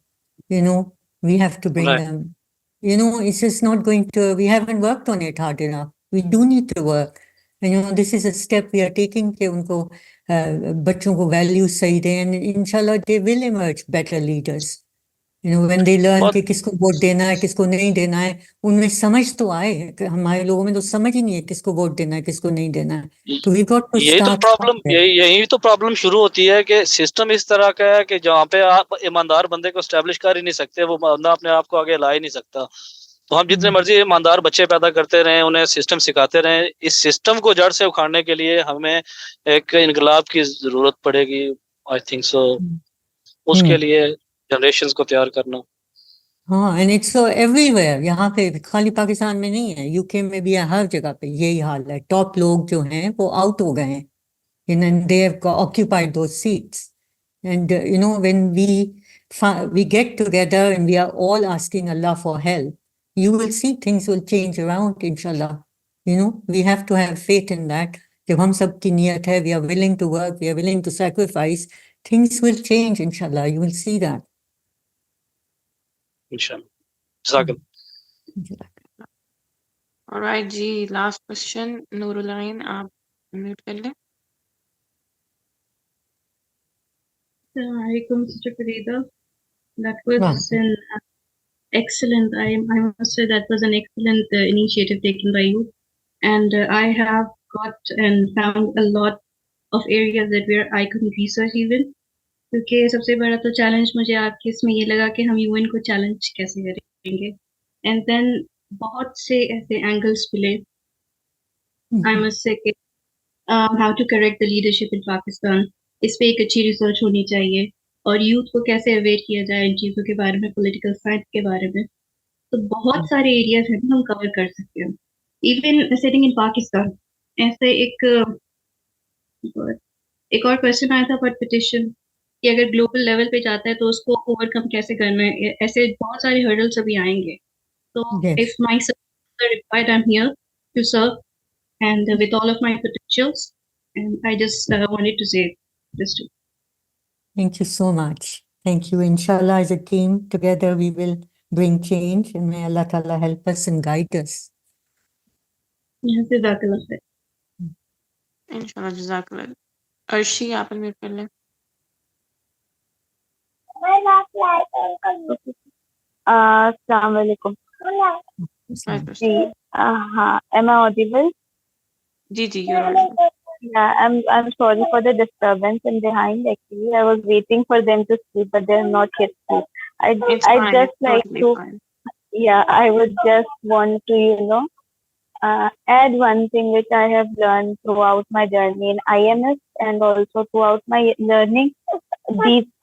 We have to bring them. It's just not going to, we haven't worked on it hard enough. We do need to work. This is a step we are taking کہ ان کو بچوں کو values صحیح دیں, and inshallah they will emerge better leaders. when they learn बहुत कि किसको vote देना है किसको नहीं देना है, उनमें समझ तो आए। हमारे लोगों में तो समझ ही नहीं है किसको वोट देना है किसको नहीं देना है। तो वी गॉट टू यही तो स्टार्ट प्रॉब्लम यही तो प्रॉब्लम शुरू होती है कि सिस्टम इस तरह का है कि जहाँ पे आप ईमानदार बंदे को स्टैब्लिश कर ही नहीं सकते, वो बंदा अपने आप को आगे ला ही नहीं सकता। तो हम जितने मर्जी ईमानदार बच्चे पैदा करते रहें, उन्हें सिस्टम सिखाते रहें, इस सिस्टम को जड़ से उखाड़ने के लिए हमें एक इनकलाब की जरूरत पड़ेगी, आई थिंक सो। उसके लिए जनरेशंस को तैयार करना। हाँ, एंड इट्स एवरीवेयर, यहाँ पे खाली पाकिस्तान में नहीं है, यूके में भी है, हर जगह पे यही हाल है। टॉप लोग जो हैं वो आउट हो गए हैं, and they have occupied those seats. And when we get together and we are all asking Allah for help, you will see things will change around, inshallah. We have to have faith in that. जब हम सब की नियत है, we are willing to work, we are willing to sacrifice, things will change, inshallah. You will see that. Inshallah. All right ji, last question नूरुलाइन, आप mute कर लें। Assalamualaikum, Sister Farida. That was an excellent, I must say that was an excellent initiative taken by you. And I have got and found a lot of areas that where I couldn't research even. क्योंकि सबसे बड़ा तो challenge मुझे आपके इसमें ये लगा कि हम यूएन को चैलेंज कैसे करेंगे, एंड देन बहुत से ऐसे एंगल्स मिले। आई मस्ट से कि how to correct the leadership in Pakistan, इस पे एक अच्छी रिसर्च होनी चाहिए, और यूथ को कैसे अवेयर किया जाए इन चीज़ों के बारे में, पॉलिटिकल साइंस के बारे में। तो बहुत सारे एरियाज हैं हम कवर कर सकते हैं। इवन सिटिंग इन पाकिस्तान, ऐसे एक और क्वेश्चन आया था पर पिटिशन कि अगर ग्लोबल लेवल पे जाता है तो उसको ओवरकम कैसे करना है, ऐसे बहुत सारे हर्डल्स अभी आएंगे। तो if my services are required, I am here to serve and with all of my potentials, and I just wanted to say this too. Thank you so much. Thank you. Inshallah, as a team together we will bring change, and may Allah Ta'ala help us and guide us. जज़ाकल्लाह खैर। इंशाल्लाह, जज़ाकल्लाह। अर्शी, आप mute कर लें। अस्सलाम वालेकुम जी। हाँ, am I audible? Ji ji, you're audible. Yeah, I'm sorry for the disturbance in behind. Actually, I was waiting for them to speak, but they have not yet speak. I just like to, yeah, I would just want to add one thing which I have learned throughout my journey in IMS and also throughout my learning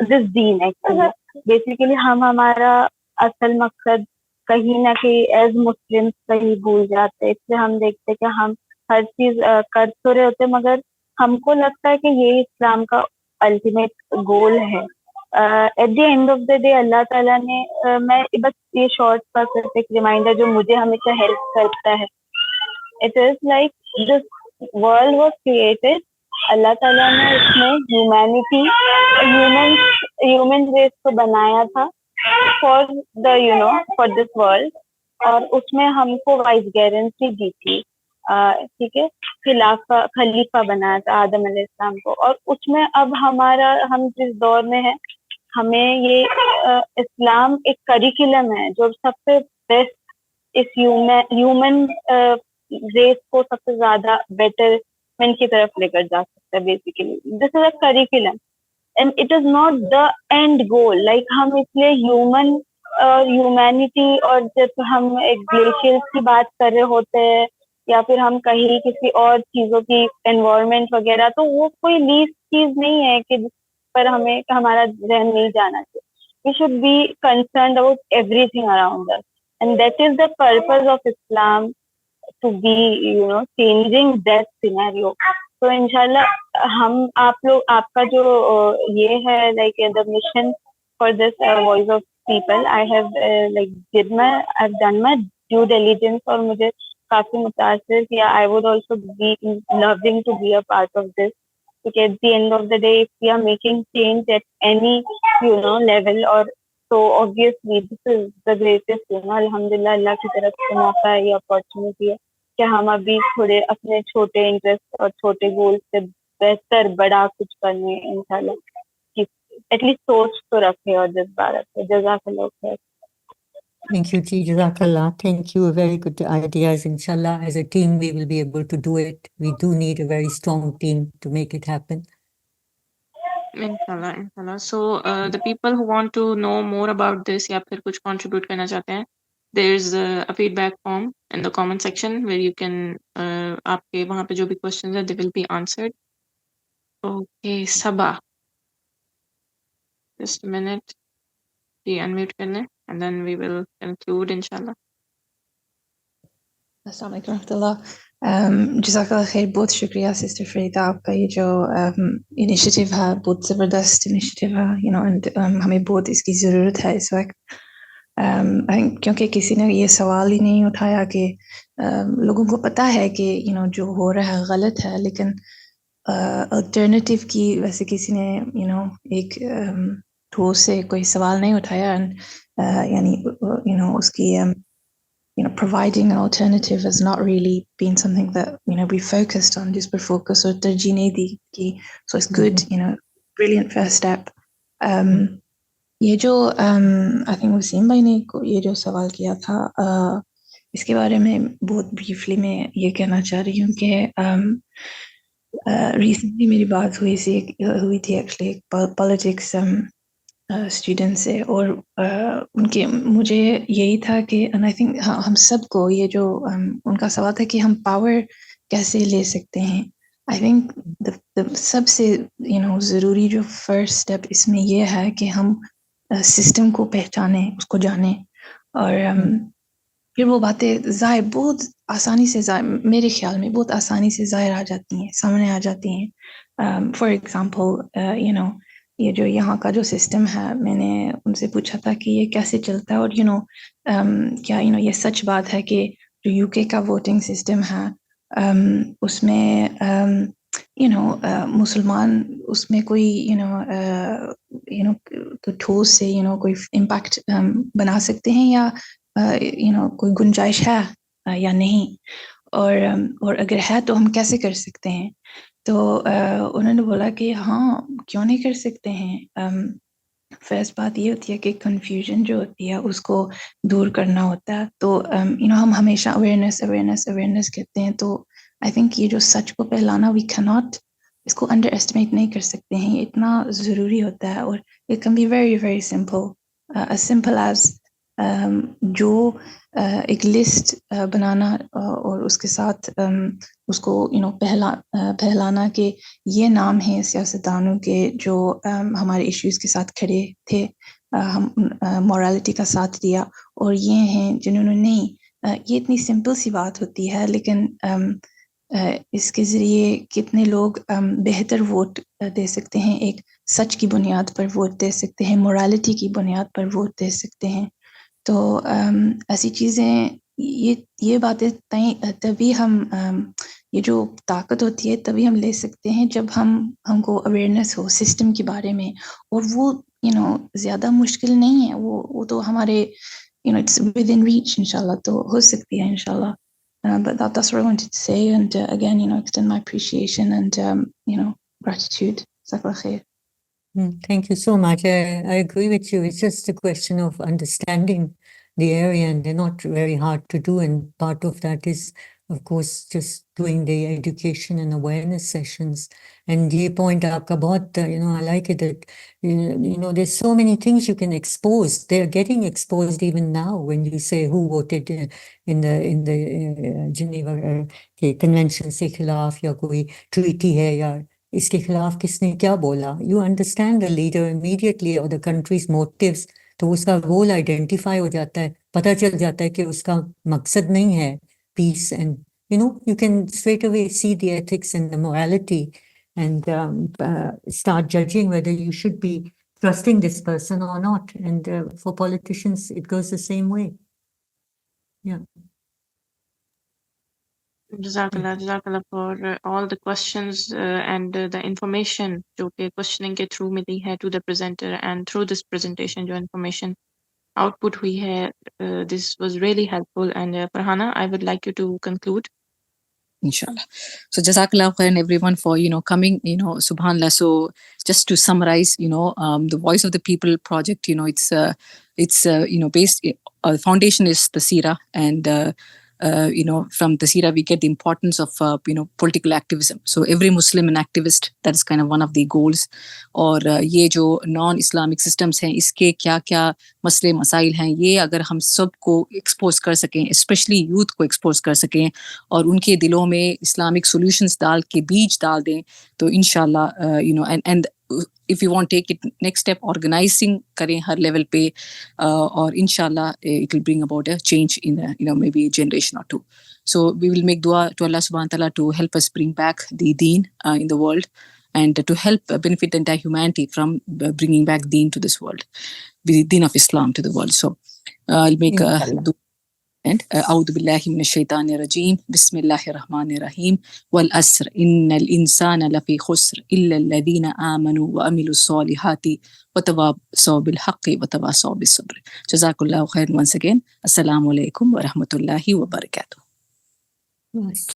this deen actually. Basically, हम हमारा असल मकसद कहीं ना कहीं as मुस्लिम कहीं भूल जाते हैं। इसलिए हम देखते हैं कि हम हर चीज कर तो रहे होते, मगर हमको लगता है कि ये इस्लाम का अल्टीमेट गोल है। At the end of the day अल्लाह ताला ने मैं बस ये शॉर्ट सा सिर्फ एक रिमाइंडर जो मुझे हमेशा हेल्प करता है, it is like this world was created, अल्लाह ताला ने इसमें ह्यूमैनिटी ह्यूमन रेस को बनाया था for the for this world, और उसमें हमको वाइस गारंटी दी थी, ठीक है, खलीफा बनाया था आदम अलैहिस्सलाम को। और उसमें अब हम जिस दौर में है, हमें ये इस्लाम एक करिकुलम है जो सबसे बेस्ट इस ह्यूमन रेस को सबसे ज्यादा बेटरमेंट की तरफ लेकर जा सकता है। Basically this is a curriculum and it is not the end goal. Like हम इसलिए ह्यूमैनिटी और जब हम एक ग्लेशियर्स की बात कर रहे होते हैं या फिर हम कहीं किसी और चीजों की एनवायरनमेंट वगैरह, तो वो कोई लीस्ट चीज नहीं है कि जिस पर हमें हमारा ध्यान नहीं जाना चाहिए। We should be concerned about everything around us, and that is the purpose of Islam, to be changing that scenario. So inshallah हम आप लोग आपका जो ये है like the mission for this voice of people, I have I've done my due diligence और मुझे काफी मुतासिर किया। I would also be loving to be a part of this, because at the end of the day if we are making change at any level, or so obviously this is the greatest alhamdulillah अल्लाह की तरफ से मौका है, ये opportunity है कि हम अभी थोड़े अपने छोटे इंटरेस्ट और छोटे गोल से बेहतर बड़ा कुछ करने इंशाल्लाह की at least सोच तो रखे और जज्बा रखे. जज़ाकल्लाह खैर. Thank you, Ji. Jazakallah. Thank you. Very good ideas. Inshallah, as a team, we will be able to do it. We do need a very strong team to make it happen. Inshallah, inshallah. So the people who want to know more about this या फिर कुछ contribute करना चाहते हैं, there's a feedback form in the comment section where you can आपके वहाँ पे जो भी questions हैं they will be answered. Okay, Sabah. Just a minute. ये unmute कर लें and then we will conclude inshallah. अस्सलाम वालेकुम जज़ाकल्लाह खैर. बहुत शुक्रिया सिस्टर फरीदा, आपका ये जो इनिशिएटिव है बहुत ज़बरदस्त इनिशिएटिव है, एंड हमें बहुत इसकी ज़रूरत है इस वक्त. क्योंकि किसी ने ये सवाल ही नहीं उठाया कि लोगों को पता है कि जो हो रहा है गलत है, लेकिन अल्टरनेटिव की वैसे किसी ने एक ठोस से कोई सवाल नहीं उठाया. यानी उसकी providing an alternative has not really been something that we focused on, just पर focus और तरजीह नहीं दी की. So it's good, brilliant first step. ये जो I think वसीम भाई ने ये जो सवाल किया था, इसके बारे में बहुत briefly मैं ये कहना चाह रही हूँ कि recently मेरी बात हुई थी actually politics स्टूडेंट से, और उनके मुझे यही था कि एंड आई थिंक हम सबको ये जो उनका सवाल था कि हम पावर कैसे ले सकते हैं. आई थिंक सबसे ज़रूरी जो फर्स्ट स्टेप इसमें ये है कि हम सिस्टम को पहचाने, उसको जाने, और फिर वो बातें ज़ाहिर बहुत आसानी से मेरे ख्याल में बहुत आसानी से ज़ाहिर आ जाती हैं, सामने आ जाती हैं. फॉर एग्ज़ाम्पल ये जो यहाँ का जो सिस्टम है, मैंने उनसे पूछा था कि ये कैसे चलता है, और क्या ये सच बात है कि जो यूके का वोटिंग सिस्टम है उसमें मुसलमान उसमें कोई तो ठोस से कोई इम्पैक्ट बना सकते हैं, या कोई गुंजाइश है या नहीं, और अगर है तो हम कैसे कर सकते हैं. तो उन्होंने बोला कि हाँ, क्यों नहीं कर सकते हैं. फर्स्ट बात ये होती है कि कन्फ्यूजन जो होती है उसको दूर करना होता है. तो हम हमेशा अवेयरनेस कहते हैं, तो आई थिंक ये जो सच को फैलाना, वी कैन नॉट इसको अंडर एस्टिमेट नहीं कर सकते हैं, ये इतना ज़रूरी होता है. और it can be very very simple as जो एक लिस्ट बनाना और उसके साथ उसको पहलाना कि ये नाम है सियासतदानों के जो हमारे इश्यूज के साथ खड़े थे, हम मॉरलिटी का साथ दिया, और ये हैं जिन्होंने नहीं. ये इतनी सिंपल सी बात होती है, लेकिन इसके ज़रिए कितने लोग बेहतर वोट दे सकते हैं, एक सच की बुनियाद पर वोट दे सकते हैं, मॉरलिटी की बुनियाद पर वोट दे सकते हैं. तो ऐसी चीज़ें, ये बातें तभी हम ये जो ताकत होती है तभी हम ले सकते हैं जब हमको अवेयरनेस हो सिस्टम के बारे में, और वो ज़्यादा मुश्किल नहीं है, वो तो हमारे it's within reach inshallah, तो हो सकती है inshallah. But that's what I wanted to say, and again extend my appreciation and gratitude. Jazakallah khair. Thank you so much. I agree with you. It's just a question of understanding the area, and they're not very hard to do. And part of that is, of course, just doing the education and awareness sessions. And ye point aapka bahut, I like it that, there's so many things you can expose. They're getting exposed even now when you say who voted in the Geneva Convention se khilaf ya koi treaty hai ya इसके खिलाफ किसने क्या बोला. You understand the leader immediately और the countries motives, तो उसका गोल identify हो जाता है, पता चल जाता है कि उसका मकसद नहीं है peace, and you can straight away see the ethics and the morality, and start judging whether you should be trusting this person or not. And for politicians it goes the same way. Yeah. Jazakallah for all the questions and the information जो कि questioning के through मिली है to the presenter, and through this presentation जो information output हुई है, this was really helpful. And Farhana, I would like you to conclude. Inshallah. So Jazakallah khairan everyone for, coming, subhanallah. So just to summarize, the Voice of the People project, it's based, foundation is the Seerah, and, from the Seerah we get the importance of, political activism. So every Muslim an activist, that is kind of one of the goals. और ये जो non Islamic systems हैं इसके क्या क्या मसले मसाइल हैं, ये अगर हम सबको एक्सपोज कर सकें, स्पेशली यूथ को एक्सपोज कर सकें और उनके दिलों में इस्लामिक सॉल्यूशंस डाल के बीज डाल दें, तो इंशाल्लाह and if you want to take it next step, organizing करें हर लेवल पे, और इंशाल्लाह it will bring about a change in maybe a generation or two. So we will make dua to Allah subhanahu wa ta'ala to help us bring back the deen in the world, and to help benefit the entire humanity from bringing back deen to this world, the deen of Islam to the world. So I'll make a dua. And أعوذ بالله من الشيطان الرجيم بسم الله الرحمن الرحيم والأسر إن الإنسان لفي خسر إلا الذين آمنوا وعملوا الصالحات وتواصوا بالحق وتواصوا بالصبر. جزاك الله خير once again. Assalamu alaikum wa rahmatullahi wa barakatuh.